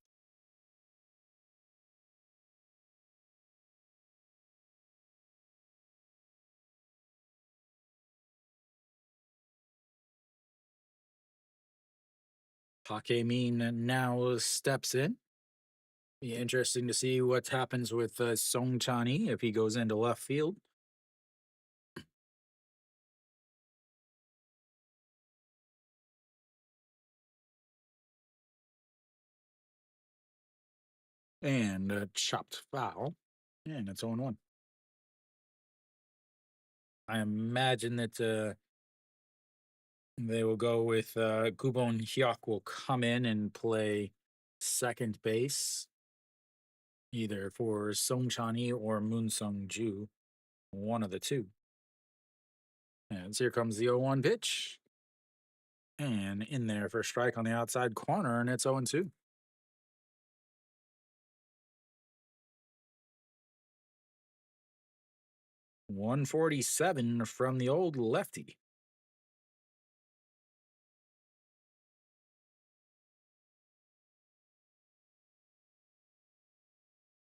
Min now steps in. Be interesting to see what happens with Song Chani if he goes into left field. And chopped foul. And it's 0-1. I imagine that they will go with Gubon Hyuk will come in and play second base, either for Song Chani or Moon Sung Ju, one of the two. And here comes the 0-1 pitch. And in there for a strike on the outside corner, and it's 0-2. .147 from the old lefty.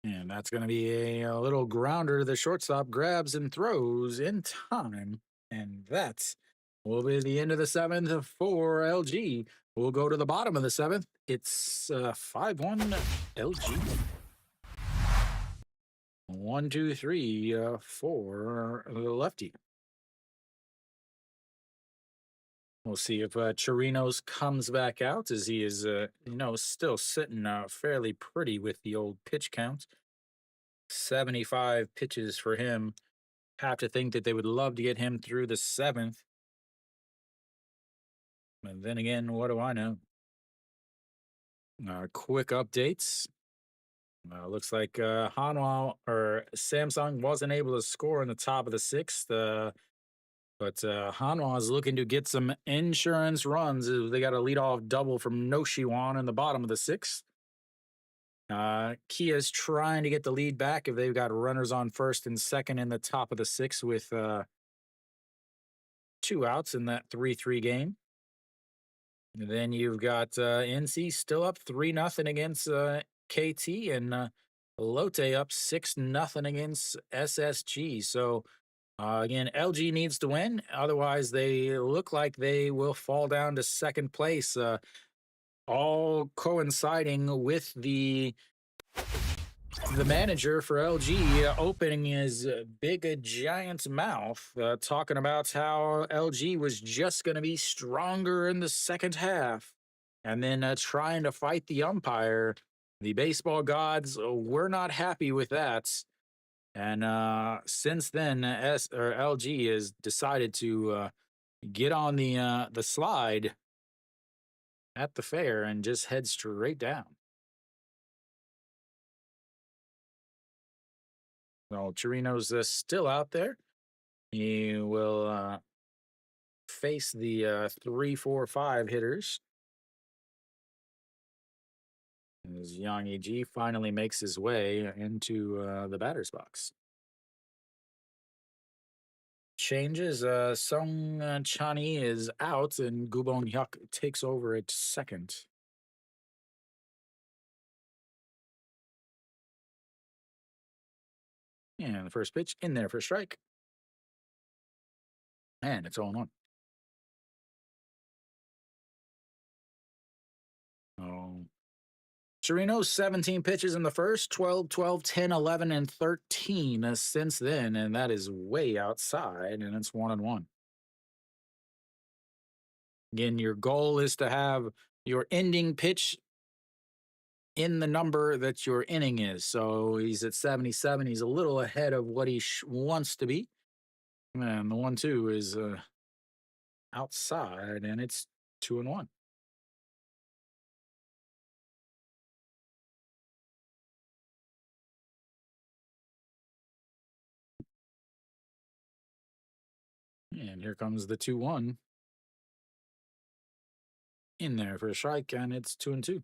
And that's going to be a little grounder to the shortstop, grabs and throws in time. And that will be the end of the seventh for LG. We'll go to the bottom of the seventh. It's 5-1 LG. 1, 2, 3 for the lefty. We'll see if Chirinos comes back out, as he is, still sitting fairly pretty with the old pitch count. 75 pitches for him. Have to think that they would love to get him through the seventh. But then again, what do I know? Quick updates. Looks like Hanwha or Samsung wasn't able to score in the top of the sixth. But Hanwha is looking to get some insurance runs. They got a leadoff double from No Shiwan in the bottom of the sixth. Kia's trying to get the lead back if they've got runners on first and second in the top of the sixth with 2 outs in that 3-3 game. And then you've got NC still up 3-0 against KT, and Lotte up 6-0 against SSG. So again, LG needs to win. Otherwise, they look like they will fall down to second place, all coinciding with the manager for LG opening his big giant mouth, talking about how LG was just going to be stronger in the second half, and then trying to fight the umpire. The baseball gods were not happy with that. And since then, LG has decided to get on the slide at the fair and just head straight down. Well, Chirino's still out there. He will face the 3, 4, 5 hitters. As Yang Yi finally makes his way into the batter's box. Changes. Song Chani is out, and Gubon Hyuk takes over at second. And the first pitch in there for a strike. And it's 0-1. Oh. Chirino, 17 pitches in the first, 12, 12, 10, 11, and 13 since then, and that is way outside, and it's 1-1. Again, your goal is to have your ending pitch in the number that your inning is. So he's at 77. He's a little ahead of what he wants to be. And the 1-2 is outside, and it's 2-1. And here comes the 2-1 in there for a strike, and it's 2-2.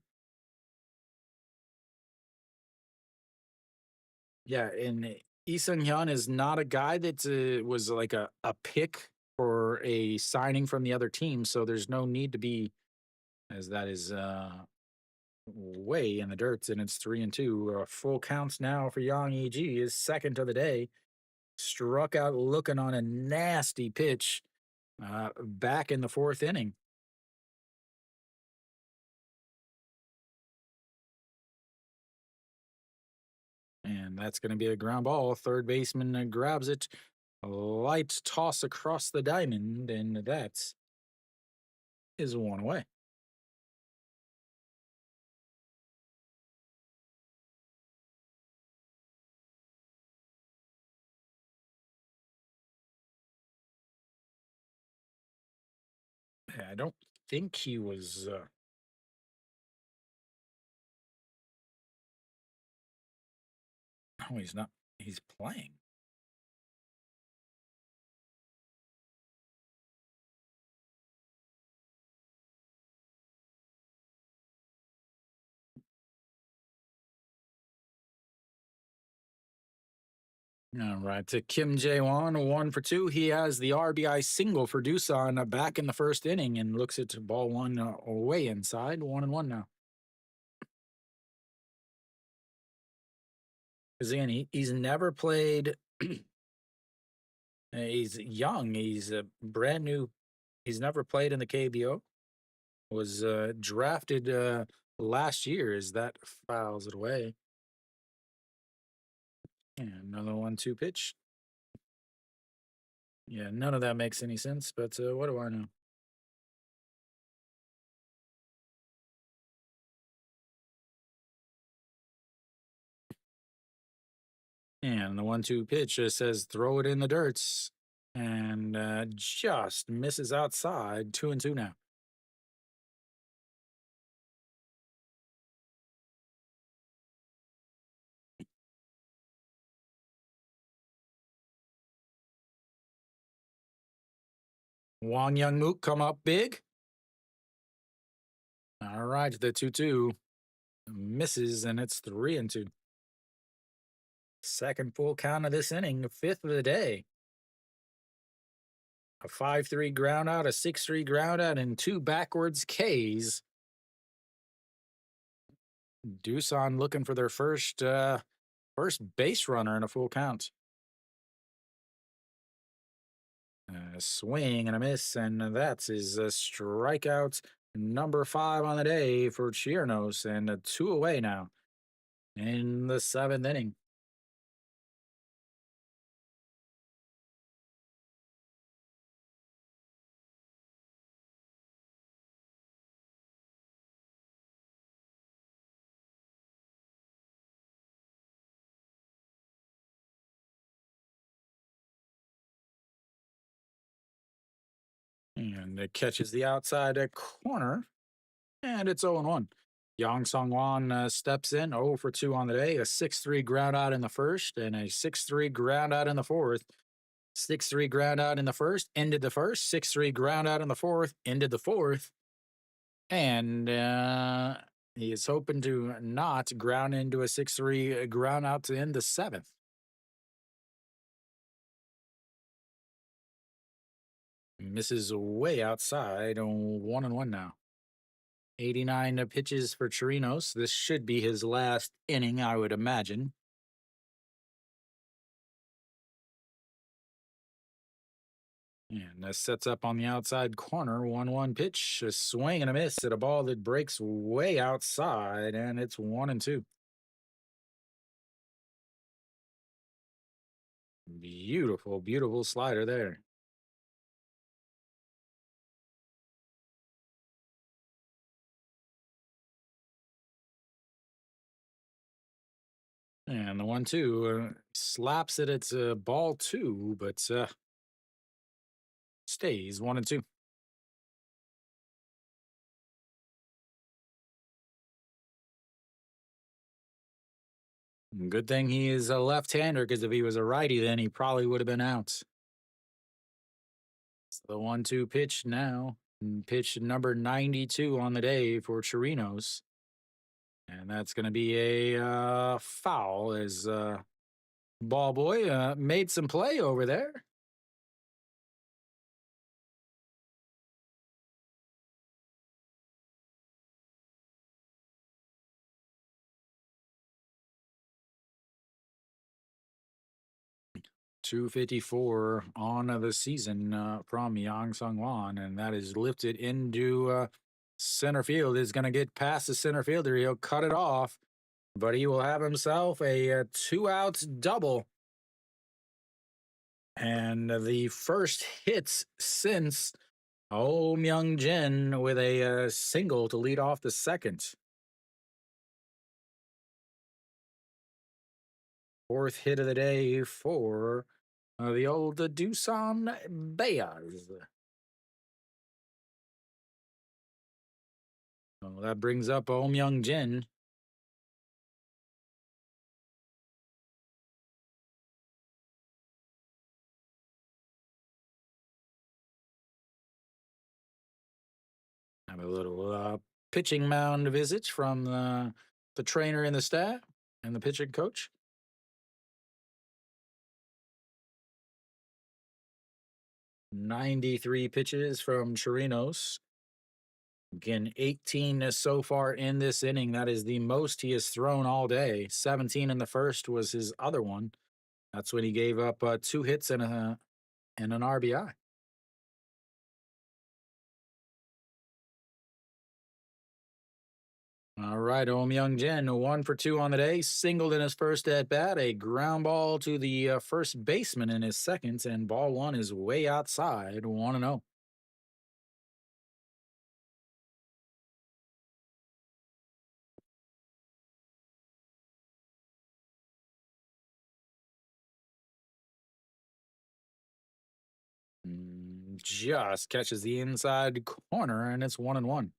Yeah, and Lee Hyun is not a guy that was like a pick for a signing from the other team, so there's no need to be as that is way in the dirt, and it's 3-2. Full counts now for Yang Eg is second of the day. Struck out looking on a nasty pitch back in the fourth inning. And that's going to be a ground ball. Third baseman grabs it. A light toss across the diamond, and that is one away. I don't think he was. No, he's not. He's playing. All right, to Kim Jae-won, 1 for 2. He has the RBI single for Doosan back in the first inning and looks at ball one away inside. 1-1 now. Because again, he's never played. He's young. He's a brand new. He's never played in the KBO. Was drafted last year. As that fouls it away. And another 1-2 pitch. Yeah, none of that makes any sense. But what do I know? And the 1-2 pitch says throw it in the dirts, and just misses outside. 2-2 now. Wang Young Mook come up big. All right, the 2-2 misses, and it's 3-2. Second full count of this inning, fifth of the day. A 5-3 ground out, a 6-3 ground out, and two backwards Ks. Doosan looking for their first base runner in a full count. A swing and a miss, and that's his strikeout number 5 on the day for Chiernos, and 2 away now in the 7th inning. And it catches the outside corner, and it's 0-1. Yang Sung Wan steps in 0 for 2 on the day, a 6-3 ground out in the first, and a 6-3 ground out in the fourth. 6-3 ground out in the first, ended the first. 6-3 ground out in the fourth, ended the fourth. And he is hoping to not ground into a 6-3 ground out to end the 7th. Misses way outside, 1-1 now. 89 pitches for Chirinos. This should be his last inning, I would imagine. And that sets up on the outside corner. 1-1 pitch, a swing and a miss at a ball that breaks way outside, and it's 1-2. Beautiful, beautiful slider there. And the 1-2 slaps it. It's a ball 2, but stays 1-2. Good thing he is a left-hander, because if he was a righty, then he probably would have been out. It's the 1-2 pitch now. Pitch number 92 on the day for Chirinos. And that's going to be a foul as Ball boy made some play over there. 254 on the season from Yang Sung Wan, and that is lifted into center field. Is going to get past the center fielder. He'll cut it off, but he will have himself a 2 outs double. And the first hits since Myung Jin with a single to lead off the second. Fourth hit of the day for the old Doosan Bears. So that brings up Myung Jin. Have a little pitching mound visit from the trainer and the staff and the pitching coach. 93 pitches from Chirinos. Again, 18 so far in this inning. That is the most he has thrown all day. 17 in the first was his other one. That's when he gave up 2 hits and an RBI. All right, Myung Jin, 1 for 2 on the day. Singled in his first at bat, a ground ball to the first baseman in his second, and ball one is way outside, 1-0. Just catches the inside corner, and it's 1-1.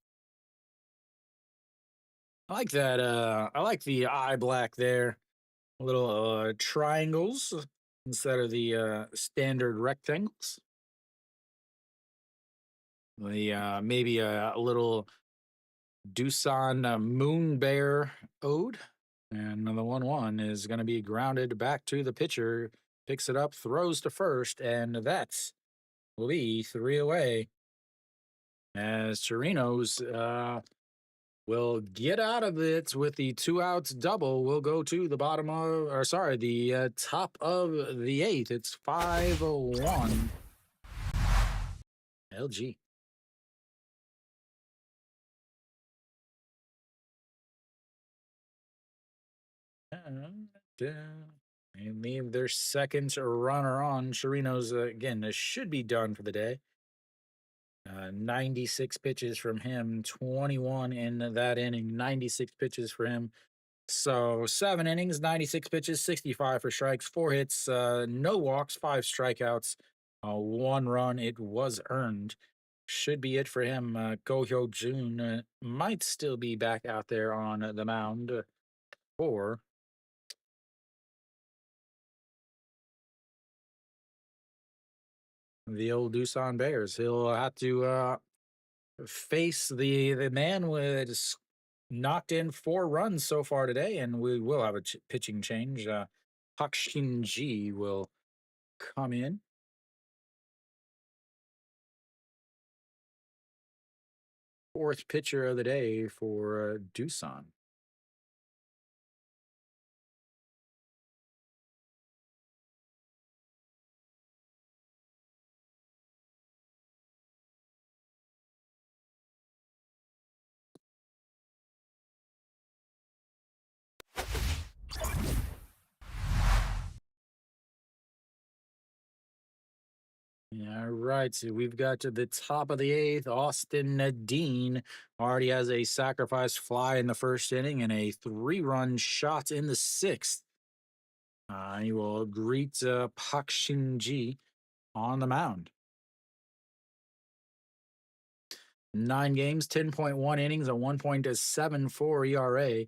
I like that. I like the eye black there. Little triangles instead of the standard rectangles. The maybe a little Doosan Moon Bear ode. And the 1-1 is going to be grounded back to the pitcher. Picks it up, throws to first, and that will be 3 away. As Chirinos will get out of it with the 2 outs double. We'll go to the bottom of, or sorry, the top of the 8th. It's 5-1 LG. They leave their second runner on. Chirinos, again, this should be done for the day. 96 pitches from him, 21 in that inning, 96 pitches for him. So 7 innings, 96 pitches, 65 for strikes, 4 hits, no walks, 5 strikeouts, 1 run. It was earned. Should be it for him. Go Hyo Jun might still be back out there on the mound for the old Doosan Bears. He'll have to face the man with knocked in 4 runs so far today, and we will have a pitching change. Park Shin-ji will come in. Fourth pitcher of the day for Doosan. Yeah, right. So we've got to the top of the 8th. Austin Dean already has a sacrifice fly in the first inning and a 3-run shot in the 6th. He will greet Park Shin-ji on the mound. 9 games, 10.1 innings, a 1.74 ERA.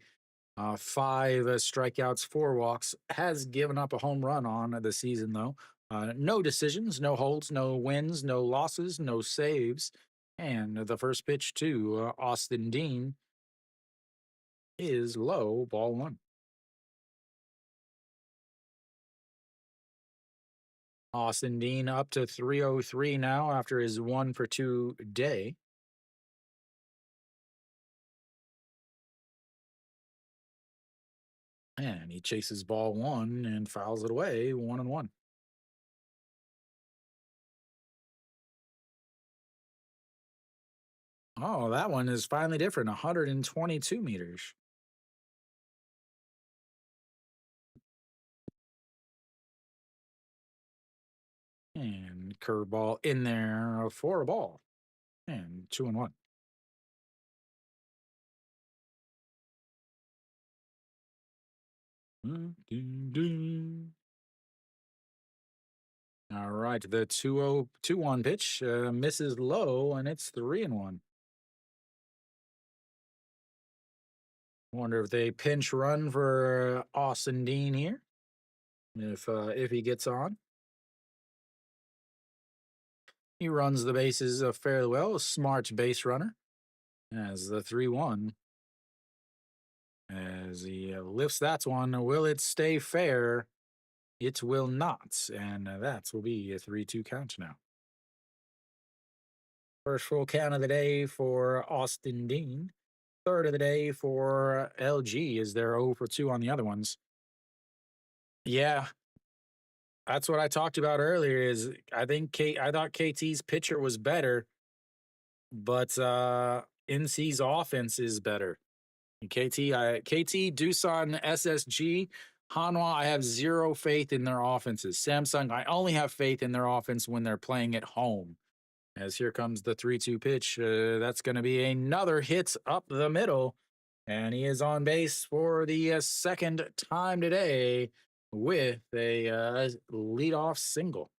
5 strikeouts, 4 walks. Has given up a home run on the season, though. No decisions, no holds, no wins, no losses, no saves. And the first pitch to Austin Dean is low, ball 1. Austin Dean up to 303 now after his 1 for 2 day. And he chases ball one and fouls it away, 1-1. Oh, that one is finally different, 122 meters. And curveball in there for a ball. And 2-1. All right, the 2-0-2-1 pitch misses low, and it's 3-1. Wonder if they pinch run for Austin Dean here. If he gets on, he runs the bases fairly well. A smart base runner as the 3-1. As he lifts that one, will it stay fair? It will not, and that will be a 3-2 count now. First full count of the day for Austin Dean. Third of the day for LG is they're 0 for 2 on the other ones. Yeah, that's what I talked about earlier. Is I thought KT's pitcher was better, but NC's offense is better. And KT, Doosan, SSG, Hanwha, I have zero faith in their offenses. Samsung, I only have faith in their offense when they're playing at home. As here comes the 3-2 pitch. That's going to be another hit up the middle. And he is on base for the second time today with a leadoff single.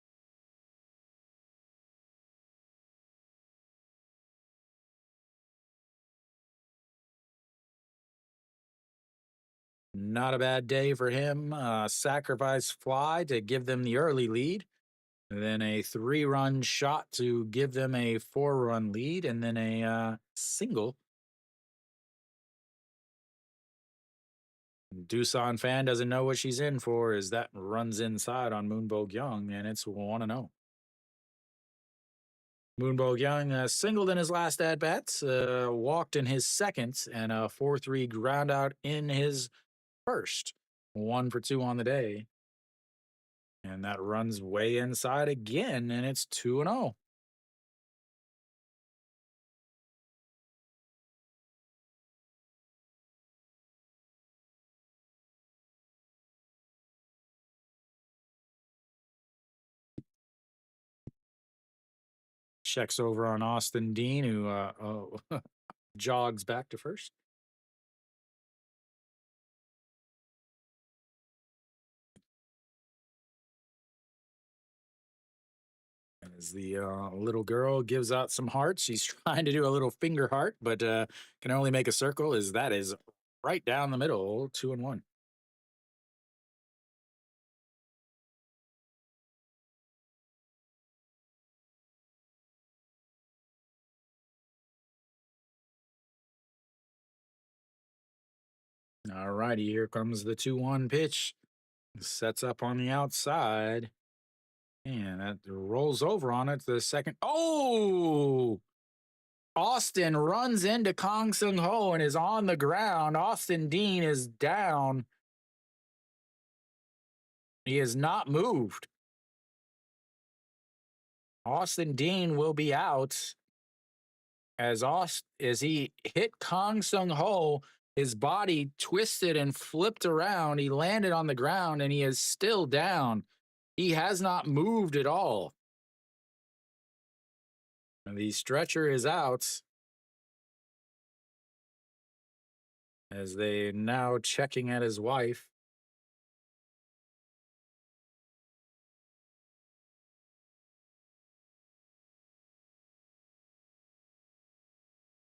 Not a bad day for him. Sacrifice fly to give them the early lead. Then a 3-run shot to give them a 4-run lead, and then a single. Doosan fan doesn't know what she's in for as that runs inside on Moonbo Young, and it's 1-0. Moonbo Young singled in his last at bats, walked in his second, and a 4-3 ground out in his first. 1 for 2 on the day. And that runs way inside again, and it's 2-0. Checks over on Austin Dean, who jogs back to first. As the little girl gives out some hearts, she's trying to do a little finger heart, but can only make a circle. As that is right down the middle, 2-1. All righty, here comes the 2-1 pitch. Sets up on the outside. And that rolls over on it. The second. Oh! Austin runs into Kong Sung Ho and is on the ground. Austin Dean is down. He is not moved. Austin Dean will be out as he hit Kong Sung Ho. His body twisted and flipped around. He landed on the ground and he is still down. He has not moved at all. And the stretcher is out as they now checking at his wife.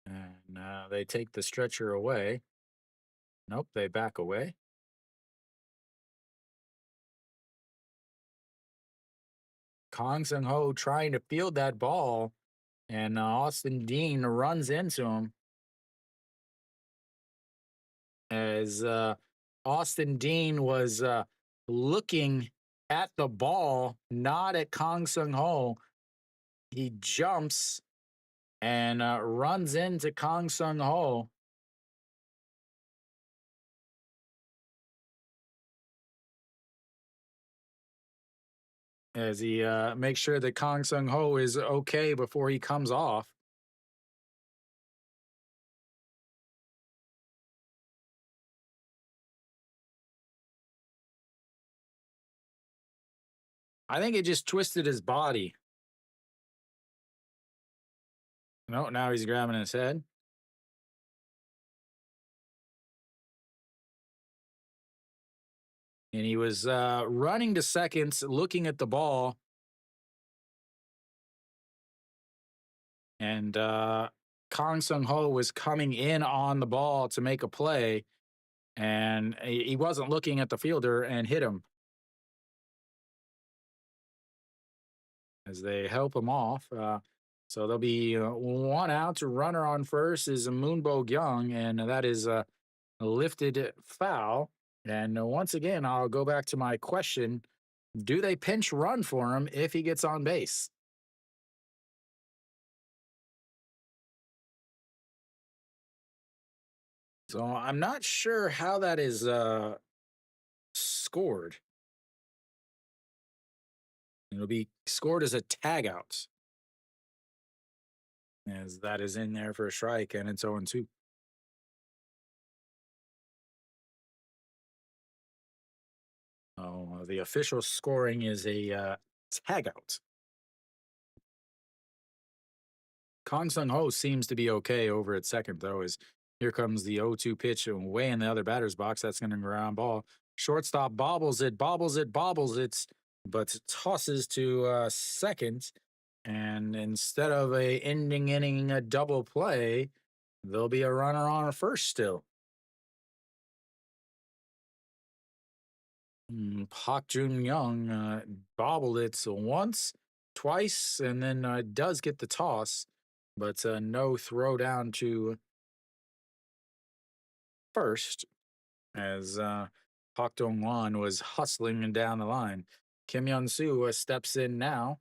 And they take the stretcher away. Nope, they back away. Kong Sung Ho trying to field that ball, and Austin Dean runs into him as Austin Dean was looking at the ball, not at Kang Sung Ho. He jumps and runs into Kang Sung Ho as he makes sure that Kang Sung Ho is okay before he comes off. I think it just twisted his body. No, now he's grabbing his head. And he was running to seconds, looking at the ball, and Kang Sung Ho was coming in on the ball to make a play, and he wasn't looking at the fielder and hit him as they help him off. So there'll be one out. Runner on first is Moonbo Young, and that is a lifted foul. And once again, I'll go back to my question: do they pinch run for him if he gets on base? So I'm not sure how that is scored. It'll be scored as a tag out, as that is in there for a strike, and it's 0 2. Oh, the official scoring is a tag out. Kong Sung Ho seems to be okay over at second, though, as here comes the 0 2 pitch and way in the other batter's box. That's going to ground ball. Shortstop bobbles it, bobbles it, bobbles it, but tosses to second. And instead of a ending inning a double play, there'll be a runner on a first still. Park Jun Young bobbled it once, twice, and then does get the toss, but no throw down to first as Park Dong Wan was hustling down the line. Kim Yun Soo steps in now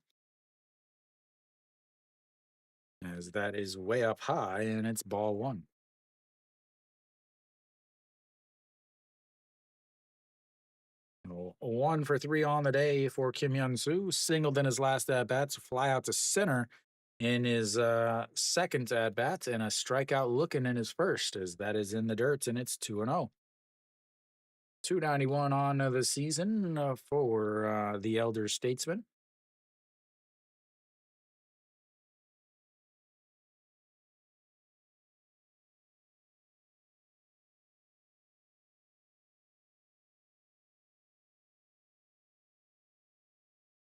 as that is way up high and it's ball one. Oh, 1 for 3 on the day for Kim Yun Soo. Singled in his last at bat to fly out to center in his second at bat, and a strikeout looking in his first, as that is in the dirt, and it's 2 0. 291 on the season for the elder statesman.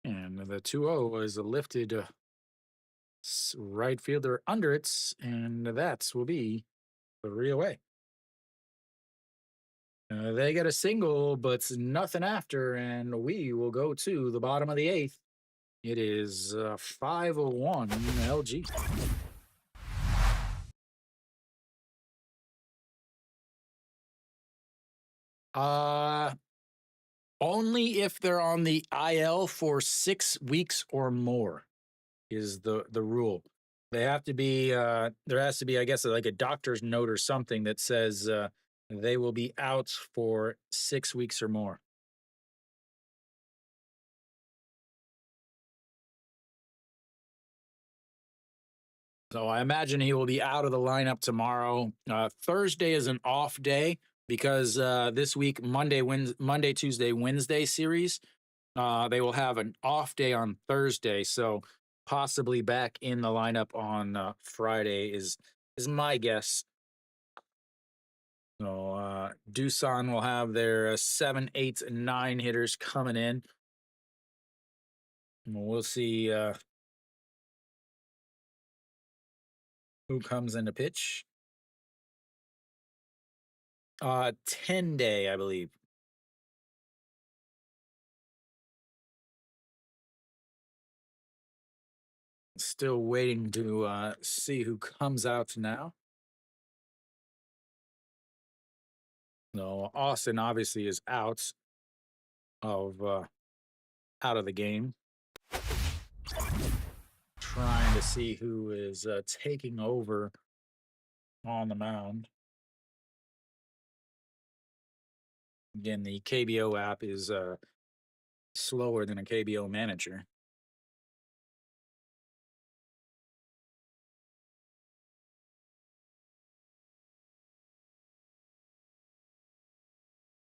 And the 2 0 is lifted right fielder under it, and that will be 3 away. They get a single, but nothing after, and we will go to the bottom of the eighth. It is 501 LG. Uh, only if they're on the IL for 6 weeks or more is the rule. They have to be there has to be, I guess, like a doctor's note or something that says they will be out for 6 weeks or more. So I imagine he will be out of the lineup tomorrow. Thursday is an off day because this week Monday, Tuesday, Wednesday series. They will have an off day on Thursday, so possibly back in the lineup on Friday is my guess. So Doosan will have their 7, 8, and 9 hitters coming in. And we'll see who comes in to pitch. 10-day, I believe. Still waiting to see who comes out now. No, Austin obviously is out of out of the game. Trying to see who is taking over on the mound. Again, the KBO app is slower than a KBO manager.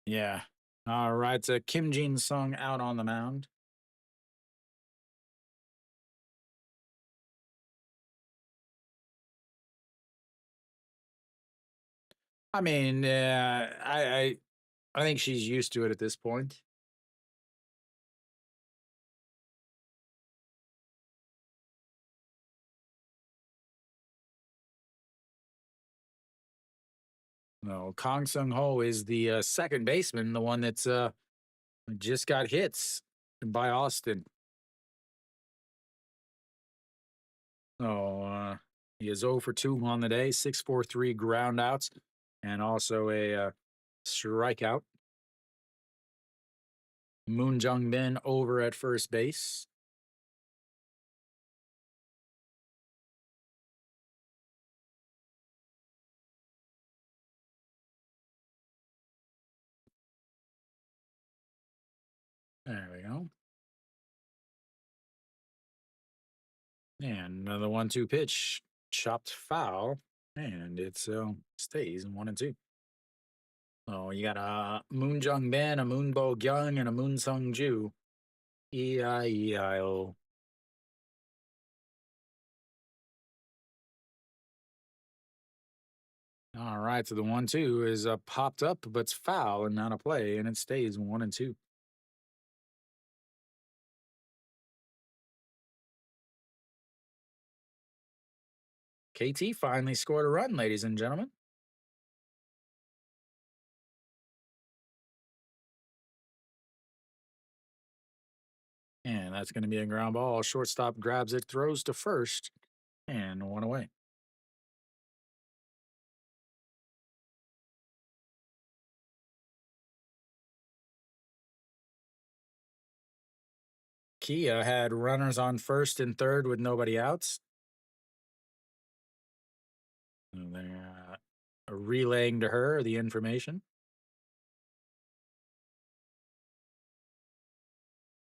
Yeah. All right. Kim Jin Sung out on the mound. I mean, I think she's used to it at this point. No, Kong Sung Ho is the second baseman, the one that's just got hits by Austin. Oh, he is 0 for 2 on the day, 6-4-3 ground outs, and also a strikeout. Moon Jung Bin over at first base. There we go. And another 1-2 pitch, chopped foul, and it's stays 1-2. Oh, you got a Moon Jung Bin, a Moon Bo Gyung, and a Moon Sung Ju. E-I-E-I-O. All right, so the 1-2 is popped up, but it's foul and not a play, and it stays 1-2. KT finally scored a run, ladies and gentlemen. And that's going to be a ground ball. Shortstop grabs it, throws to first, and one away. Kia had runners on first and third with nobody outs. And they're relaying to her the information.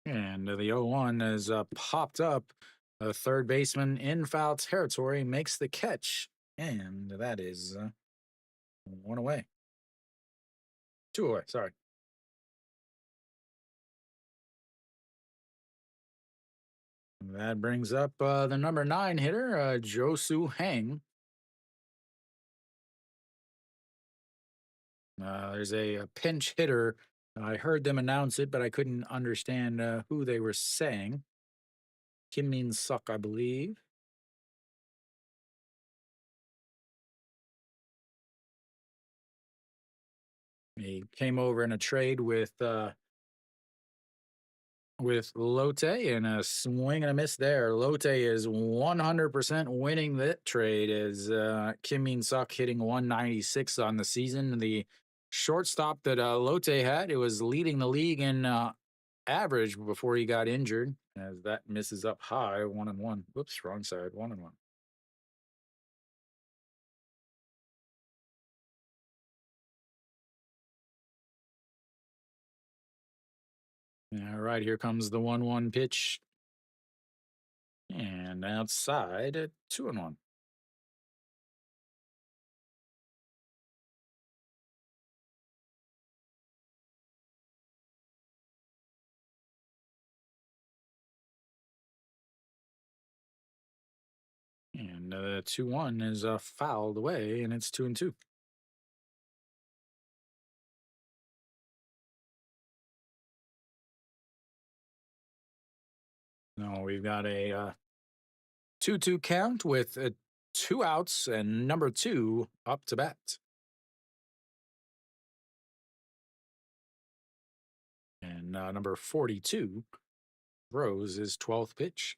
And the 0-1 is popped up. A third baseman in foul territory makes the catch. And that is one away. Two away, sorry. That brings up the number 9 hitter, Josu Hang. There's a pinch hitter. I heard them announce it, but I couldn't understand who they were saying. Kim Min Suk, I believe. He came over in a trade with Lotte and a swing and a miss there. Lotte is 100% winning that trade as Kim Min Suk hitting 196 on the season. The shortstop that Lotte had, it was leading the league in average before he got injured, as that misses up high, 1-1. Whoops, wrong side, 1-1. All right, here comes the 1-1 pitch. And outside at 2-1. And 2-1 is fouled away, and it's 2-2. No, we've got a 2-2 count with 2 outs and number 2 up to bat. And number 42 throws his 12th pitch.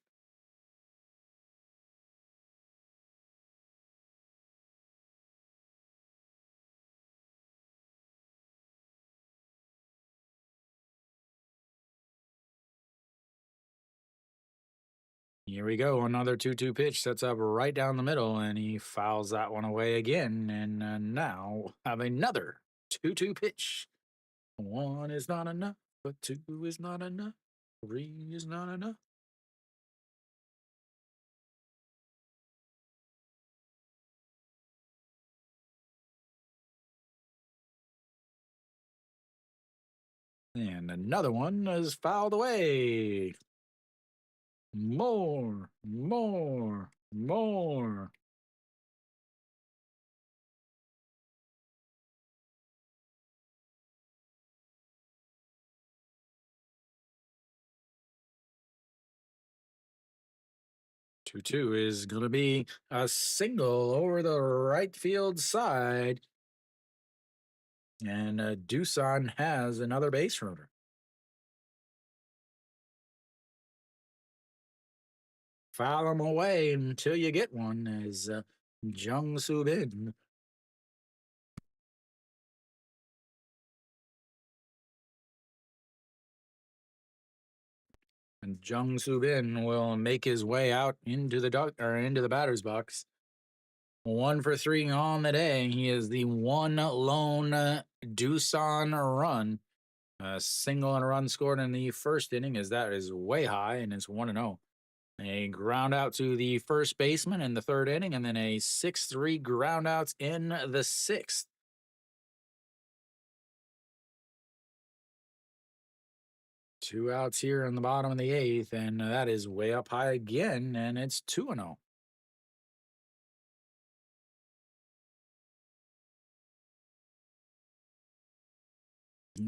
Here we go. Another 2-2 pitch sets up right down the middle, and he fouls that one away again. And now have another 2-2 pitch. One is not enough, but two is not enough. Three is not enough. And another one is fouled away. More, more, more. 2-2 is going to be a single over the right field side. And Doosan has another base runner. Foul him away until you get one as Jung Soo Bin. And Jung Soo Bin will make his way out into the batter's box. 1 for 3 on the day. He is the one lone Doosan run. A single and a run scored in the first inning, as that is way high, and it's 1-0. A ground out to the first baseman in the third inning, and then a 6-3 ground outs in the sixth. Two outs here in the bottom of the eighth, and that is way up high again, and it's 2-0.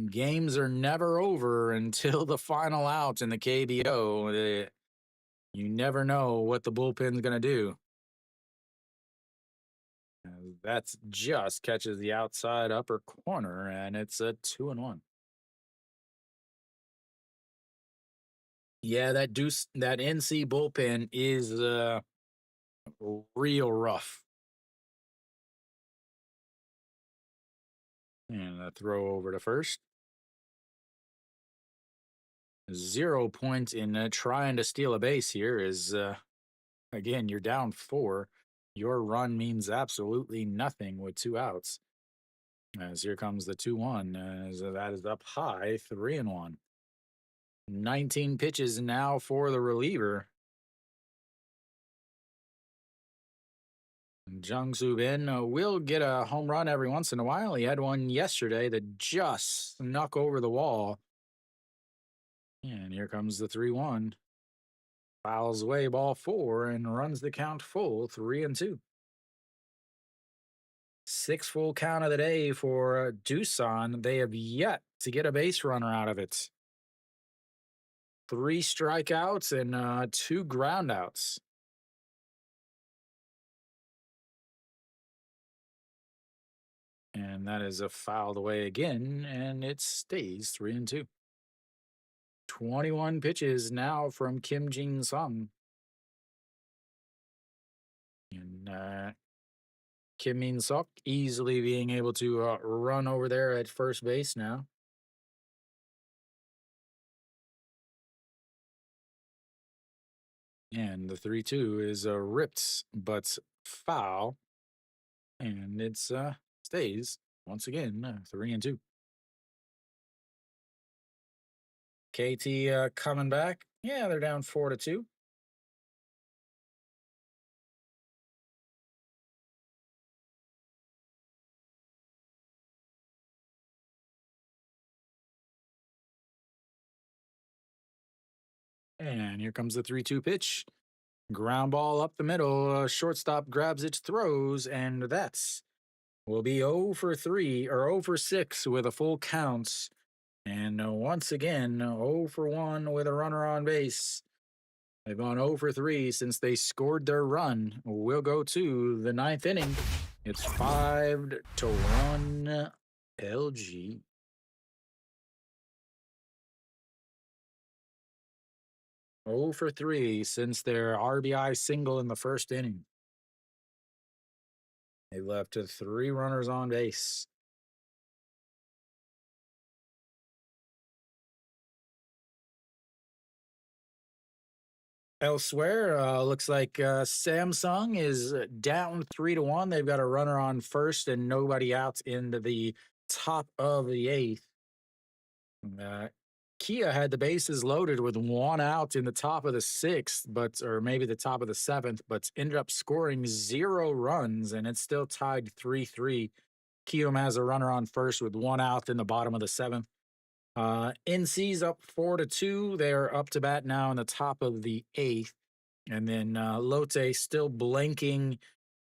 Games are never over until the final out in the KBO. You never know what the bullpen's going to do. That's just catches the outside upper corner, and it's a 2-1. Yeah, that NC bullpen is real rough. And a throw over to first. 0 points in trying to steal a base here is, again, you're down 4. Your run means absolutely nothing with 2 outs. As here comes the 2-1, as that is up high, 3-1. 19 pitches now for the reliever. Jung Soo Bin will get a home run every once in a while. He had one yesterday that just snuck over the wall. And here comes the 3-1. Fouls away ball 4 and runs the count full, 3-2. 6 full count of the day for Doosan. They have yet to get a base runner out of it. 3 strikeouts and 2 groundouts. And that is a fouled away again, and it stays 3-2. 21 pitches now from Kim Jin Sung. And Kim Min Sok easily being able to run over there at first base now. And the 3-2 is ripped, but foul. And it's stays once again 3-2. KT coming back. Yeah, they're down 4-2. And here comes the 3-2 pitch. Ground ball up the middle. Shortstop grabs it, throws, and that's will be 0 for 3 or 0 for 6 with a full count. And once again, 0 for 1 with a runner on base. They've gone 0 for 3 since they scored their run. We'll go to the 9th inning. It's 5-1 LG. Oh for 3 since their RBI single in the first inning. They left 3 runners on base. Elsewhere, looks like Samsung is down 3-1. They've got a runner on first and nobody out into the top of the eighth. Uh, Kia had the bases loaded with one out in the top of the sixth, but or maybe the top of the seventh, but ended up scoring 0 runs, and it's still tied 3-3. Kium has a runner on first with one out in the bottom of the seventh. NC's up 4-2. They're up to bat now in the top of the eighth. And then Lotte still blanking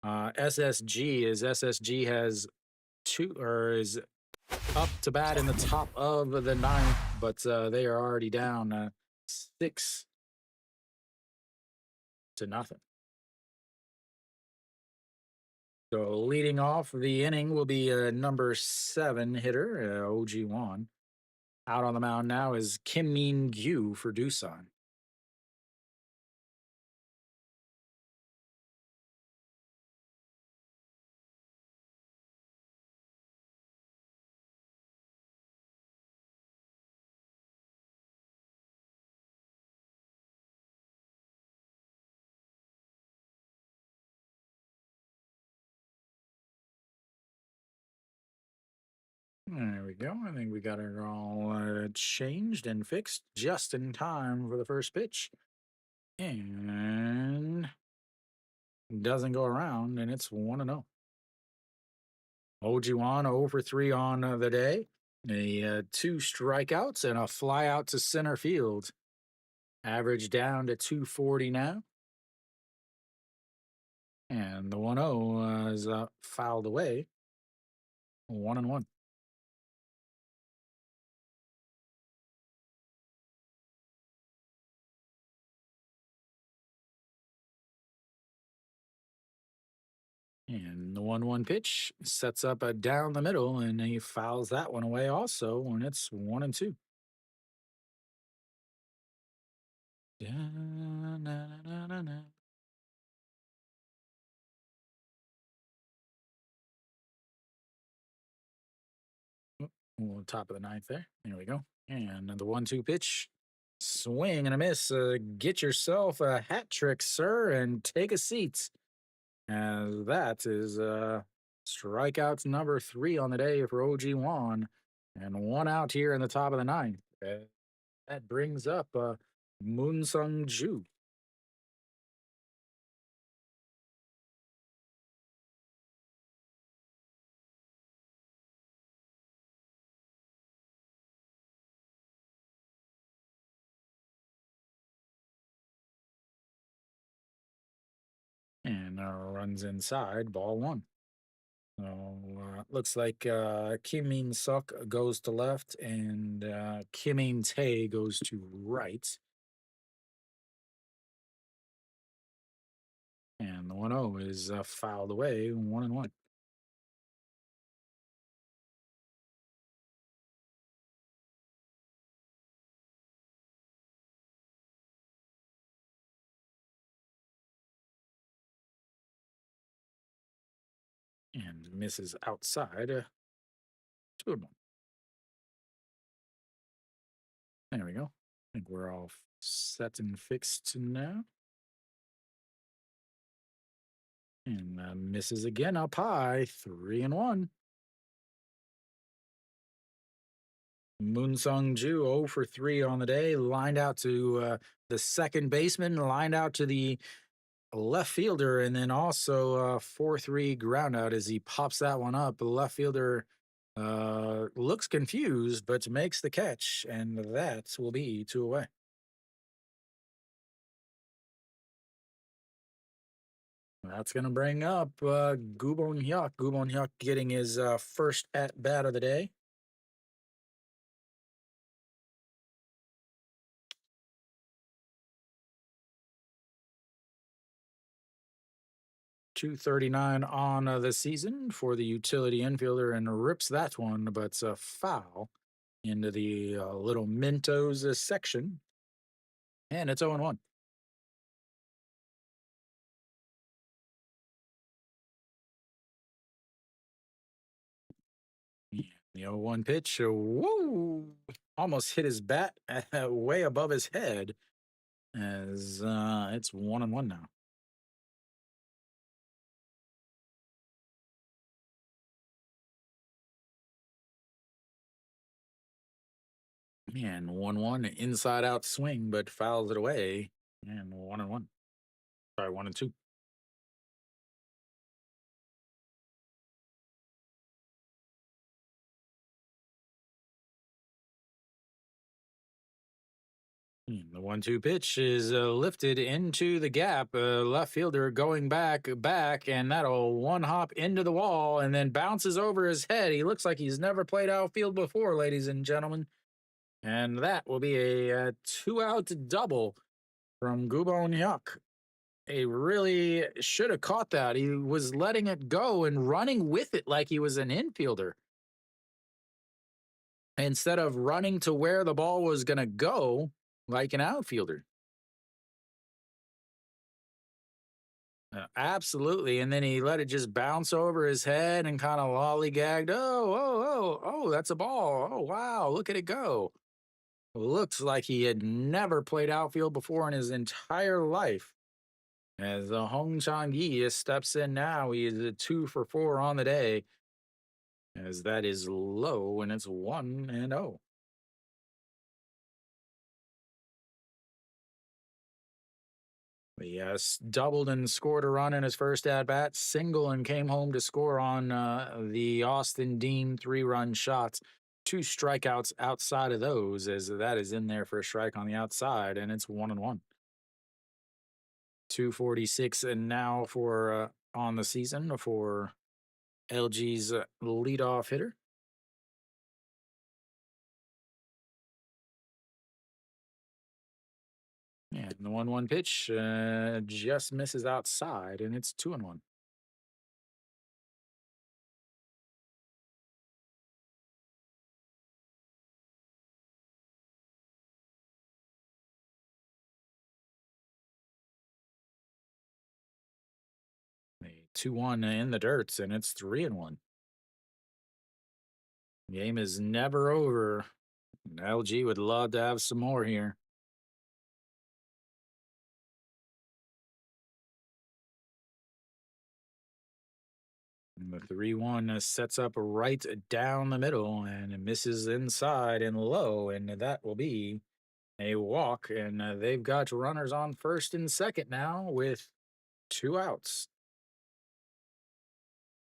SSG as SSG has two or is up to bat in the top of the ninth, but they are already down 6-0. So leading off the inning will be a number 7 hitter, OG1. Out on the mound now is Kim Min Gyu for Doosan. There we go. I think we got it all changed and fixed just in time for the first pitch. And doesn't go around, and it's 1-0. Ojuan 0 for 3 on the day. Two strikeouts and a fly out to center field. Average down to 240 now. And the 1-0 is fouled away. 1-1. And the 1-1 pitch sets up a down the middle, and he fouls that one away also when it's 1-2. Da-na-na-na-na. Top of the ninth there. There we go. And the 1-2 pitch. Swing and a miss. Get yourself a hat trick, sir, and take a seat. As that is strikeouts number 3 on the day for OG Juan. And one out here in the top of the ninth. That brings up Moon Sung Ju. And runs inside, ball 1. So looks like Kim Min Suk goes to left and Kim In Tae goes to right. And the 1-0 is fouled away, 1-1. And misses outside. 2-1. There we go. I think we're all set and fixed now. And misses again up high, 3-1. Moon Sung Ju 0 for 3 on the day, lined out to the second baseman, lined out to the left fielder, and then also 4-3 ground out as he pops that one up. The left fielder looks confused, but makes the catch, and that will be 2 away. That's going to bring up Gubon Hyuk. Gubon Hyuk getting his first at bat of the day. .239 on the season for the utility infielder and rips that one, but it's a foul into the little Mentos section. And it's 0-1. The 0-1 pitch, woo! Almost hit his bat way above his head. as it's 1-1 now. Man, 1-1 inside out swing, but fouls it away. And 1-1. Sorry, 1-2. The 1-2 pitch is lifted into the gap. Left fielder going back, and that'll one hop into the wall and then bounces over his head. He looks like he's never played outfield before, ladies and gentlemen. And that will be a two out double from Gubon Yuck. He really should have caught that. He was letting it go and running with it like he was an infielder instead of running to where the ball was going to go like an outfielder. Absolutely. And then he let it just bounce over his head and kind of lollygagged. That's a ball. Oh, wow. Look at it go. Looks like he had never played outfield before in his entire life. As the Hong Chang Yi steps in now, he is a 2 for 4 on the day, as that is low and it's 1-0. Yes, doubled and scored a run in his first at bat, single and came home to score on the Austin Dean 3 run shots. 2 strikeouts outside of those, as that is in there for a strike on the outside, and it's 1-1. 246 and now for on the season for LG's leadoff hitter. And the 1-1 pitch just misses outside, and it's 2-1. A 2-1 in the dirt, and it's 3-1. Game is never over. LG would love to have some more here. And the 3-1 sets up right down the middle and it misses inside and low, and that will be a walk. And they've got runners on first and second now with 2 outs.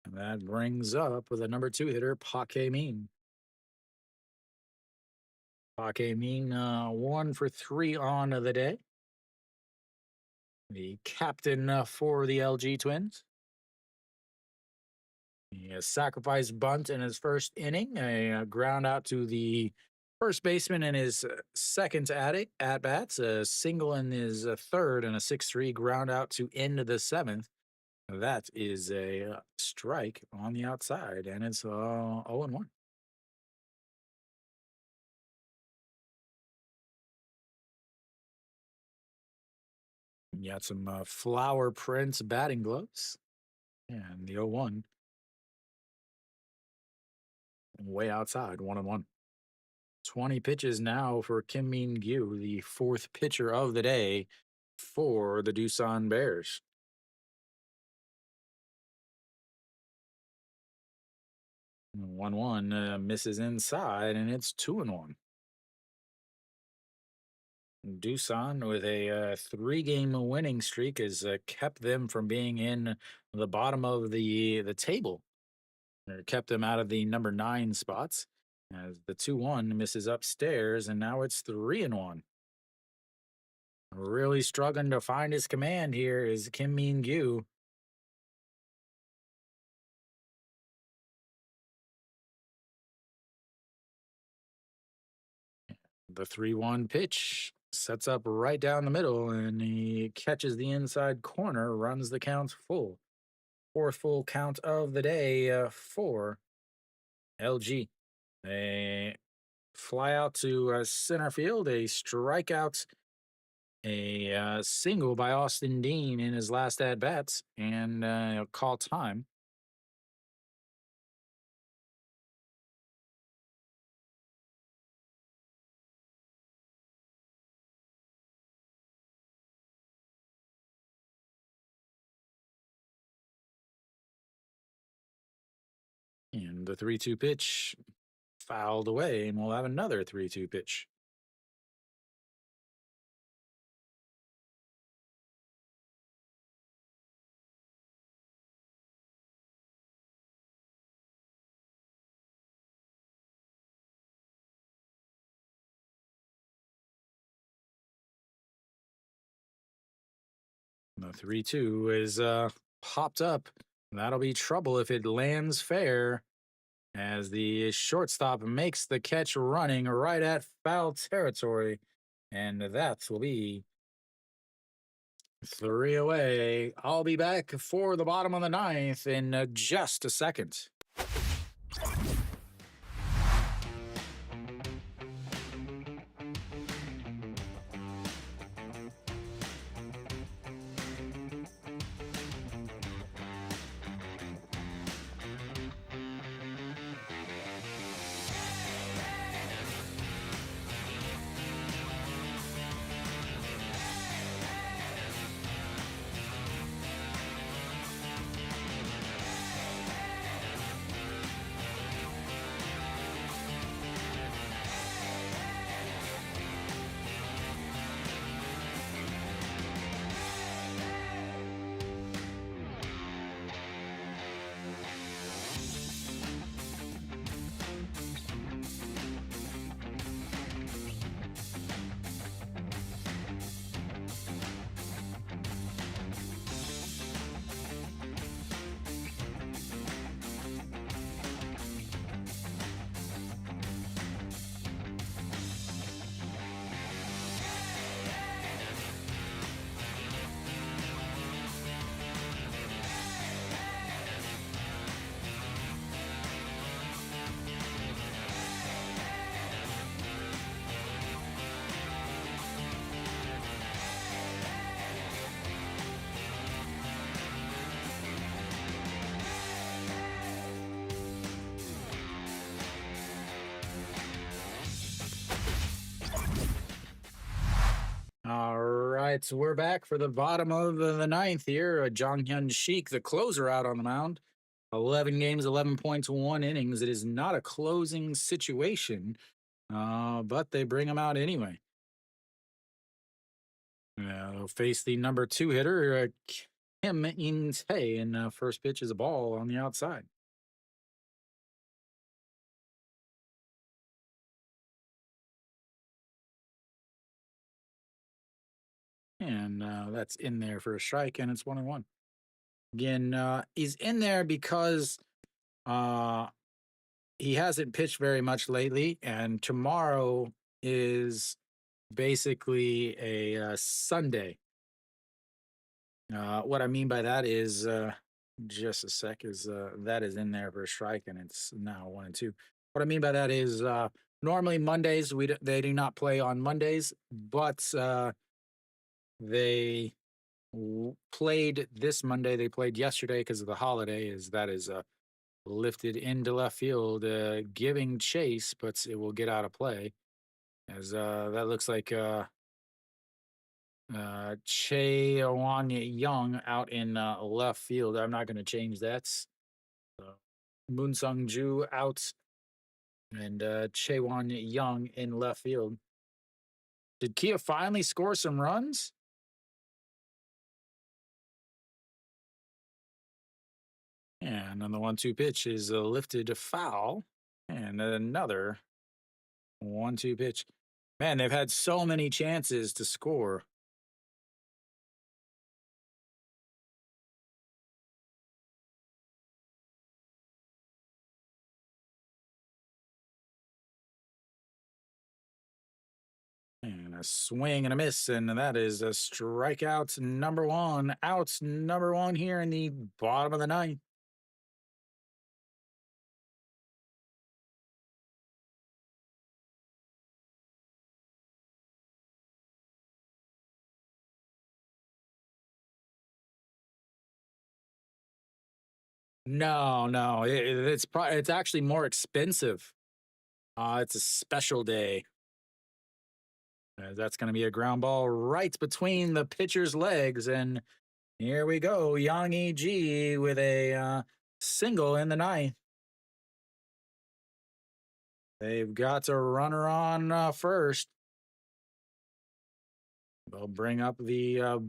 And that brings up the number 2 hitter, Paque Mean. Paque Mean, 1 for 3 on the day. The captain for the LG Twins. He has sacrificed bunt in his first inning, a ground out to the first baseman in his second at bats, a single in his third, and a 6-3 ground out to end the seventh. That is a strike on the outside, and it's 0-1. You got some flower prints batting gloves, and the 0-1 way outside, 1-1. 20 pitches now for Kim Min Gyu, the fourth pitcher of the day for the Doosan Bears. 1-1 misses inside, and it's 2-1. Doosan with a 3-game winning streak has kept them from being in the bottom of the table. Or kept them out of the number 9 spots. As the 2-1 misses upstairs, and now it's 3-1. Really struggling to find his command here is Kim Min Gyu. The 3-1 pitch sets up right down the middle, and he catches the inside corner, runs the count full. Fourth full count of the day for LG. A fly out to center field, a strikeout, a single by Austin Dean in his last at bats, and call time. And the 3-2 pitch fouled away, and we'll have another 3-2 pitch. The 3-2 is popped up. That'll be trouble if it lands fair, as the shortstop makes the catch running right at foul territory. And that will be 3 away. I'll be back for the bottom of the ninth in just a second. All right, so we're back for the bottom of the ninth here. Jong Hyun Sheik, the closer, out on the mound. 11 games, 11 points, 1 innings. It is not a closing situation, but they bring him out anyway. They'll face the number 2 hitter, Kim In-tae, and first pitch is a ball on the outside. And that's in there for a strike, and it's 1-1. Again, he's in there because uh, he hasn't pitched very much lately, and tomorrow is basically a Sunday. What I mean by that is, just a sec, is that is in there for a strike, and it's now 1-2. What I mean by that is, normally Mondays they do not play on Mondays, but they played this Monday. They played yesterday because of the holiday. That is lifted into left field, giving chase, but it will get out of play. As that looks like Chae Wan Young out in left field. I'm not going to change that. Moon Sung Ju out, and Chae Wan Young in left field. Did Kia finally score some runs? And on the 1-2 pitch is lifted to foul. And another 1-2 pitch. Man, they've had so many chances to score. And a swing and a miss, and that is a strikeout number 1. Out number 1 here in the bottom of the ninth. No, it's actually more expensive. It's a special day. That's going to be a ground ball right between the pitcher's legs, and here we go, Yang E.G. with a single in the ninth. They've got a runner on first. They'll bring up the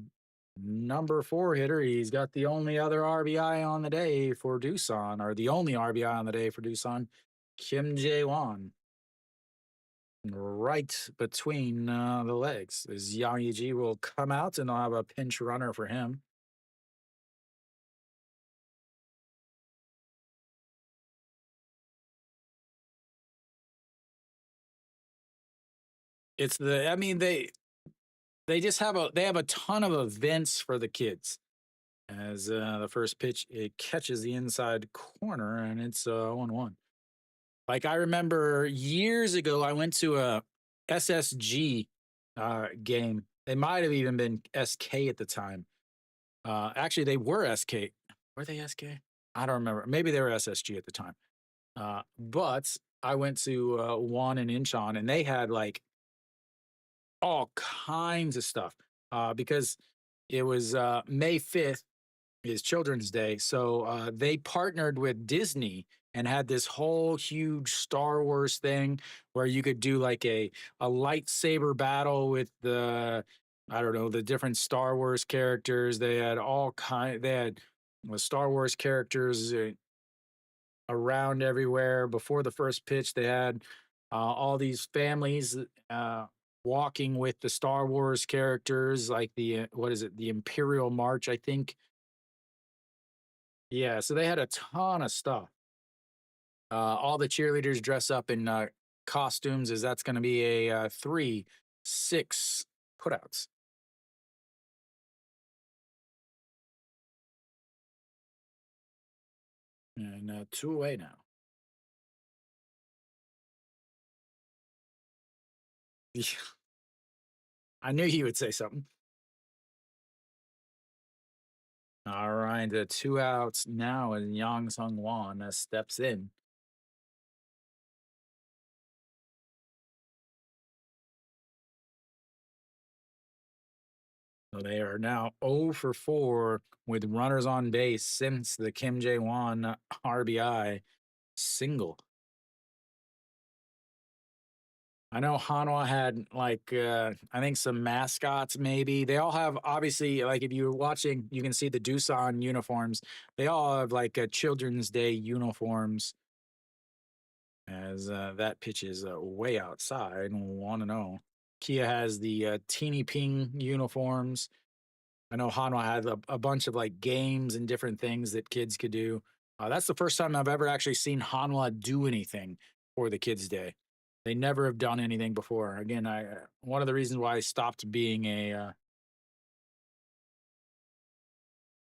number four hitter. He's got the only other RBI on the day for Doosan, or the only RBI on the day for Doosan, Kim Jae Won. Right between the legs. As Yang Yiji will come out and I'll have a pinch runner for him. It's the I mean they just have a ton of events for the kids. As the first pitch, it catches the inside corner and it's 1-1. Like I remember years ago, I went to a SSG game. They might have even been SK at the time. Actually, they were SK. Were they SK? I don't remember. Maybe they were SSG at the time. But I went to one in Incheon, and they had like all kinds of stuff because it was May 5th is Children's Day. So they partnered with Disney and had this whole huge Star Wars thing where you could do like a lightsaber battle with the I don't know the different Star Wars characters. They had all kind. They had Star Wars characters around everywhere. Before the first pitch, they had all these families walking with the Star Wars characters, like the what is it, the Imperial March, I think. Yeah, so they had a ton of stuff. All the cheerleaders dress up in costumes, as that's going to be a 3-6 putouts. And two away now. I knew you would say something. All right, two outs now, and Yang Sung Wan steps in. So they are now 0 for 4 with runners on base since the Kim Jae Won RBI single. I know Hanwha had like I think some mascots maybe. They all have obviously like if you're watching, you can see the Doosan uniforms. They all have like Children's Day uniforms. As that pitch is way outside, 1-0. Kia has the teeny ping uniforms. I know Hanwha had a bunch of like games and different things that kids could do. That's the first time I've ever actually seen Hanwha do anything for the Kids Day. They never have done anything before. Again, I one of the reasons why I stopped being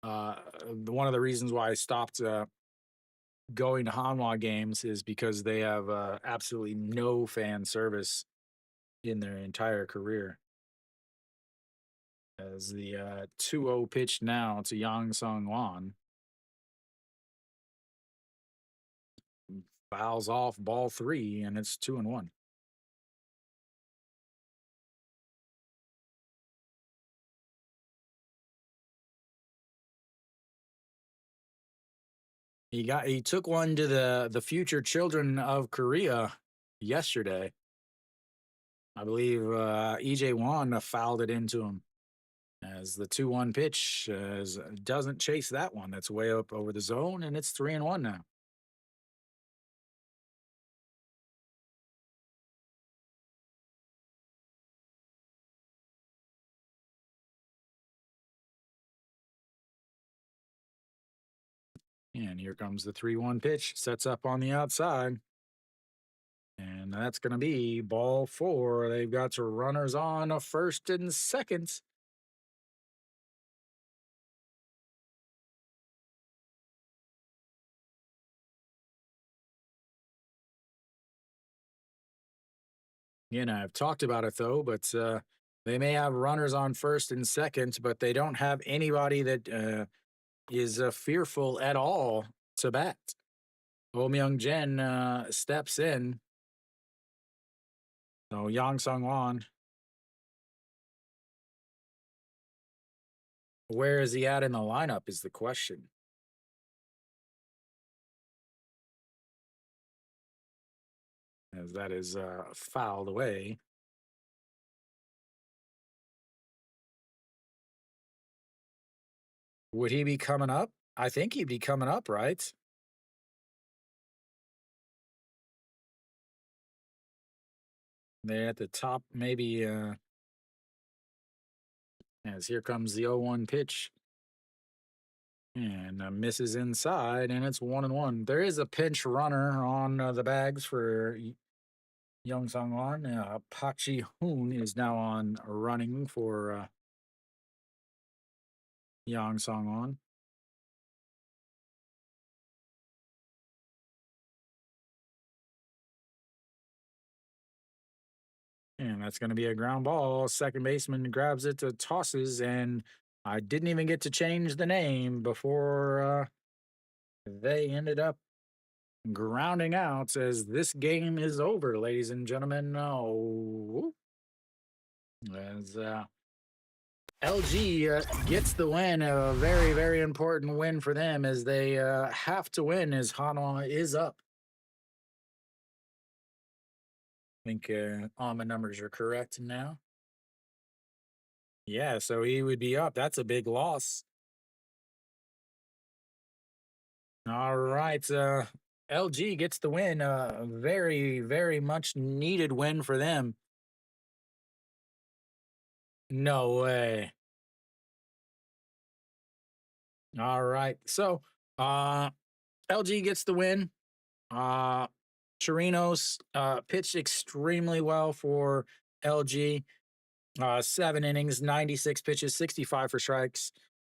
one of the reasons why I stopped going to Hanwha games is because they have absolutely no fan service in their entire career. As the 2-0 pitch now to Yang Sung Wan. Fouls off ball three, and it's 2-1. He took one to the future children of Korea yesterday. I believe EJ Wan fouled it into him as the 2-1 pitch doesn't chase that one. That's way up over the zone, and it's 3-1 now. And here comes the 3-1 pitch. Sets up on the outside. And that's going to be ball four. They've got runners on a first and second. Again, I've talked about it though, but they may have runners on first and second, but they don't have anybody that is fearful at all to bat. Oh Myung Jin steps in. So Yang Sung Wan, where is he at in the lineup is the question. as that is fouled away. Would he be coming up? I think he'd be coming up, right? There at the top, maybe as here comes the 0-1 pitch. And misses inside, and it's 1-1. There is a pinch runner on the bags for Young Sung Wan. Pachi Hoon is now on running for Yang Song On. And that's going to be a ground ball. Second baseman grabs it, to tosses, and I didn't even get to change the name before they ended up grounding out as this game is over, ladies and gentlemen. Oh, as LG gets the win, a very, very important win for them as they have to win as Hanwha is up. I think all my numbers are correct now. Yeah, so he would be up. That's a big loss. All right. LG gets the win. A very, very much needed win for them. No way. All right. So LG gets the win. Chirinos pitched extremely well for LG. 7 innings, 96 pitches, 65 for strikes,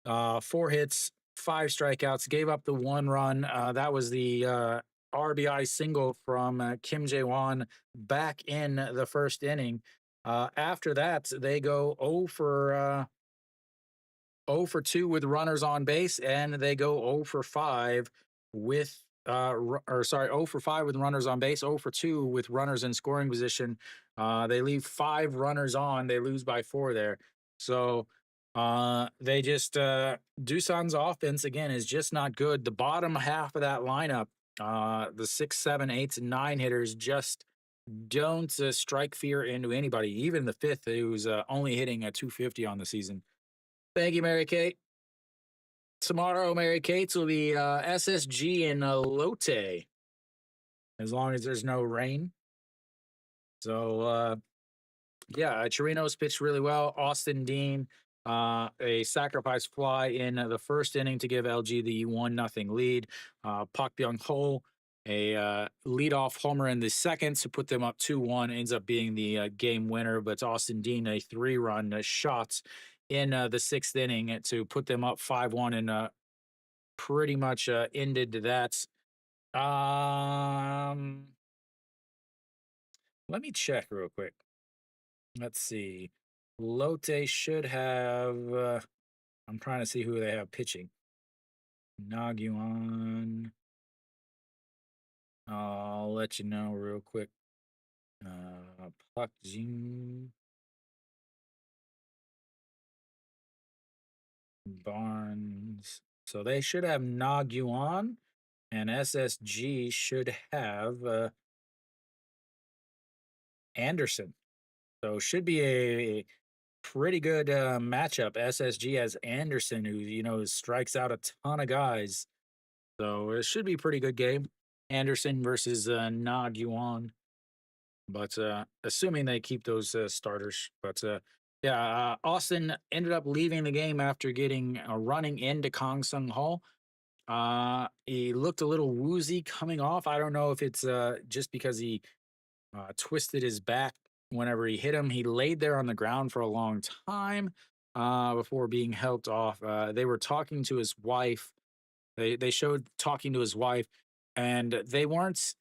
4 hits, 5 strikeouts, gave up the 1 run. That was the RBI single from Kim Jae-won back in the first inning. After that, they go 0 for 2 with runners on base, and they go 0 for 5 with or sorry, 0 for 5 with runners on base, 0 for 2 with runners in scoring position. They leave 5 runners on. They lose by 4 there. So they just Doosan's offense again is just not good. The bottom half of that lineup, the 6, 7, 8, and 9 hitters just don't strike fear into anybody. Even the fifth, who's only hitting a 250 on the season. Thank you, Mary Kate. Tomorrow, Mary Kate's will be SSG in Lotte, as long as there's no rain. So, yeah, Chirinos pitched really well. Austin Dean, a sacrifice fly in the first inning to give LG the 1-0 lead. Pak Byung Ho, a leadoff homer in the second to put them up 2-1, ends up being the game winner. But Austin Dean, a 3-run shot in the sixth inning to put them up 5-1 and pretty much ended that. Um, Let me check real quick. Let's see. Lotte should have. I'm trying to see who they have pitching. Nagyuan. I'll let you know real quick. Park Jin Barnes. So they should have Nagyuan, and SSG should have Anderson. So should be a pretty good matchup. SSG has Anderson, who strikes out a ton of guys. So it should be a pretty good game. Anderson versus Nad Yuan. But assuming they keep those starters. But yeah, Austin ended up leaving the game after getting running into Kong Sung Ho. He looked a little woozy coming off. I don't know if it's just because he twisted his back whenever he hit him. He laid there on the ground for a long time before being helped off. They were talking to his wife. They showed talking to his wife, and they weren't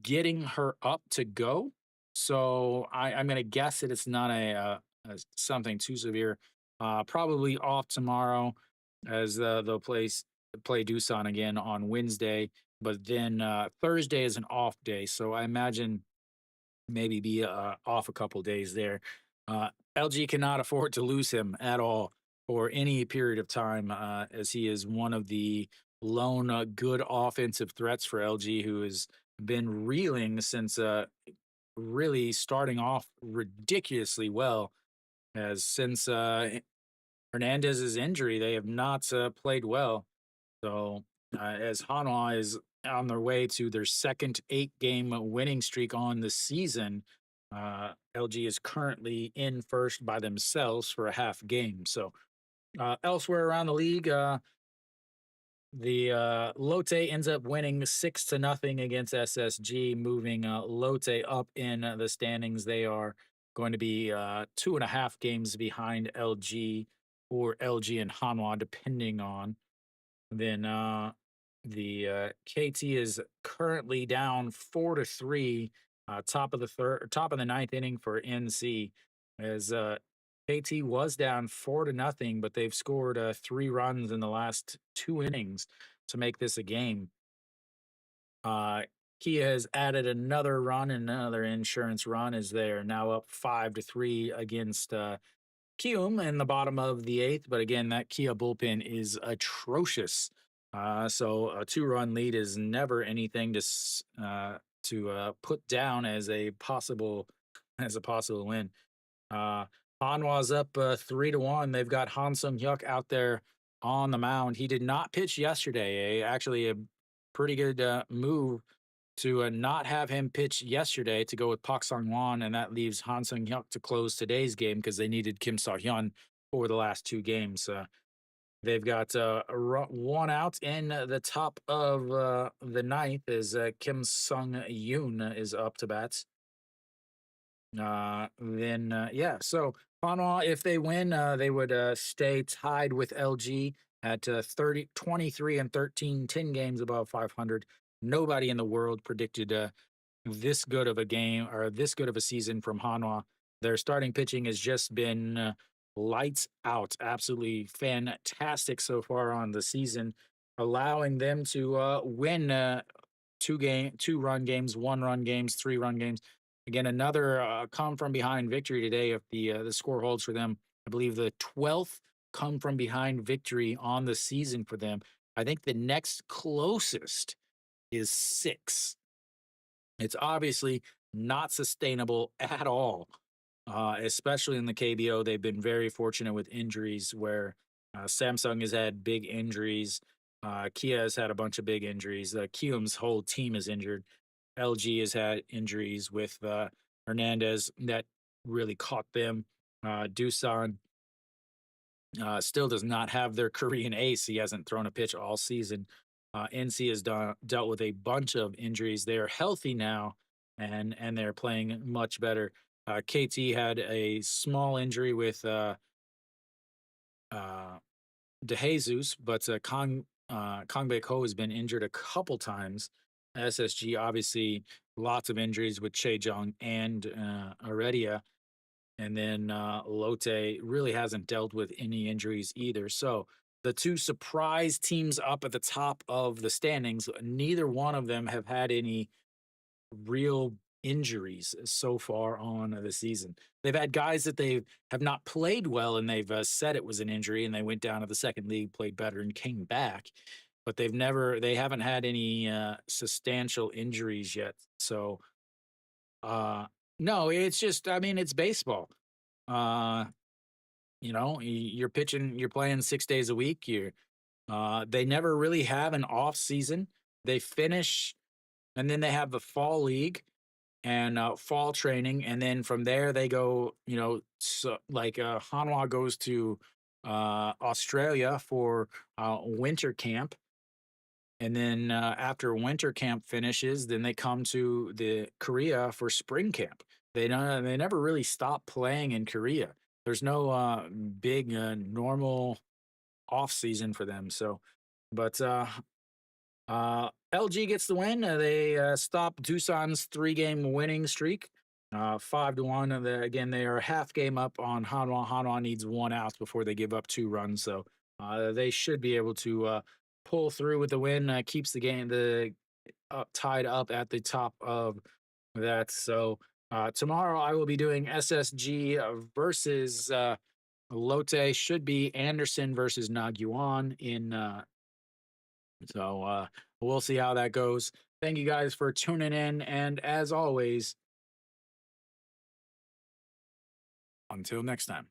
getting her up to go. So I'm going to guess that it's not a something too severe. Probably off tomorrow, as they'll play Doosan again on Wednesday. But then Thursday is an off day, so I imagine maybe be off a couple days there. LG cannot afford to lose him at all for any period of time, as he is one of the lone good offensive threats for LG, who is been reeling since really starting off ridiculously well. As since Hernandez's injury, they have not played well. So as Hanwha is on their way to their second 8 game winning streak on the season, LG is currently in first by themselves for a half game. So elsewhere around the league, the Lotte ends up winning 6-0 against SSG, moving Lotte up in the standings. They are going to be 2.5 games behind LG, or LG and Hanwha, depending on. Then the KT is currently down 4-3, top of the ninth inning for NC, as KT was down 4-0, but they've scored 3 runs in the last 2 innings to make this a game. Uh, Kia has added another run and another insurance run, as they are now up 5-3 against Kium in the bottom of the eighth. But again, that Kia bullpen is atrocious. So a 2-run lead is never anything to put down as a possible win. Hanwha's up 3-1. They've got Han Sung Hyuk out there on the mound. He did not pitch yesterday. Actually, a pretty good move to not have him pitch yesterday, to go with Pak Sung Won, and that leaves Han Sung Hyuk to close today's game because they needed Kim Saw Hyun for the last 2 games. They've got one out in the top of the ninth, as Kim Sung Yoon is up to bat. Yeah, so Hanwha, if they win, they would stay tied with LG at 23 and 13, 10 games above 500. Nobody in the world predicted this good of a game, or this good of a season from Hanwha. Their starting pitching has just been lights out, absolutely fantastic so far on the season, allowing them to win 2-run games, 1-run games, 3-run games. Again, another come from behind victory today. If the score holds for them, I believe the 12th come from behind victory on the season for them. I think the next closest is 6. It's obviously not sustainable at all, especially in the KBO. They've been very fortunate with injuries, where Samsung has had big injuries. Kia has had a bunch of big injuries. Kium's whole team is injured. LG has had injuries with Hernandez that really caught them. Doosan still does not have their Korean ace. He hasn't thrown a pitch all season. NC has dealt with a bunch of injuries. They are healthy now, and they're playing much better. KT had a small injury with DeJesus, but Kong Baek Ho has been injured a couple times. SSG, obviously, lots of injuries with Che Jung and Heredia. And then Lotte really hasn't dealt with any injuries either. So the two surprise teams up at the top of the standings, neither one of them have had any real injuries so far on the season. They've had guys that they have not played well, and they've said it was an injury, and they went down to the second league, played better, and came back. But they haven't had any substantial injuries yet. So no, it's just, I mean, it's baseball. Uh, you're pitching, you're playing 6 days a week. They never really have an off season. They finish, and then they have the fall league and fall training, and then from there they go. So like Hanwha goes to Australia for winter camp, and then after winter camp finishes, then they come to the Korea for spring camp. They never really stop playing in Korea. There's no big normal off season for them. So, but LG gets the win. They stop Doosan's 3-game winning streak, 5-1. Again, they are half game up on Hanwha. Hanwha needs 1 out before they give up 2 runs. So they should be able to pull through with the win. Keeps the game tied up at the top of that. So tomorrow I will be doing SSG versus Lotte. Should be Anderson versus Nagyuan in So we'll see how that goes. Thank you guys for tuning in. And as always, until next time.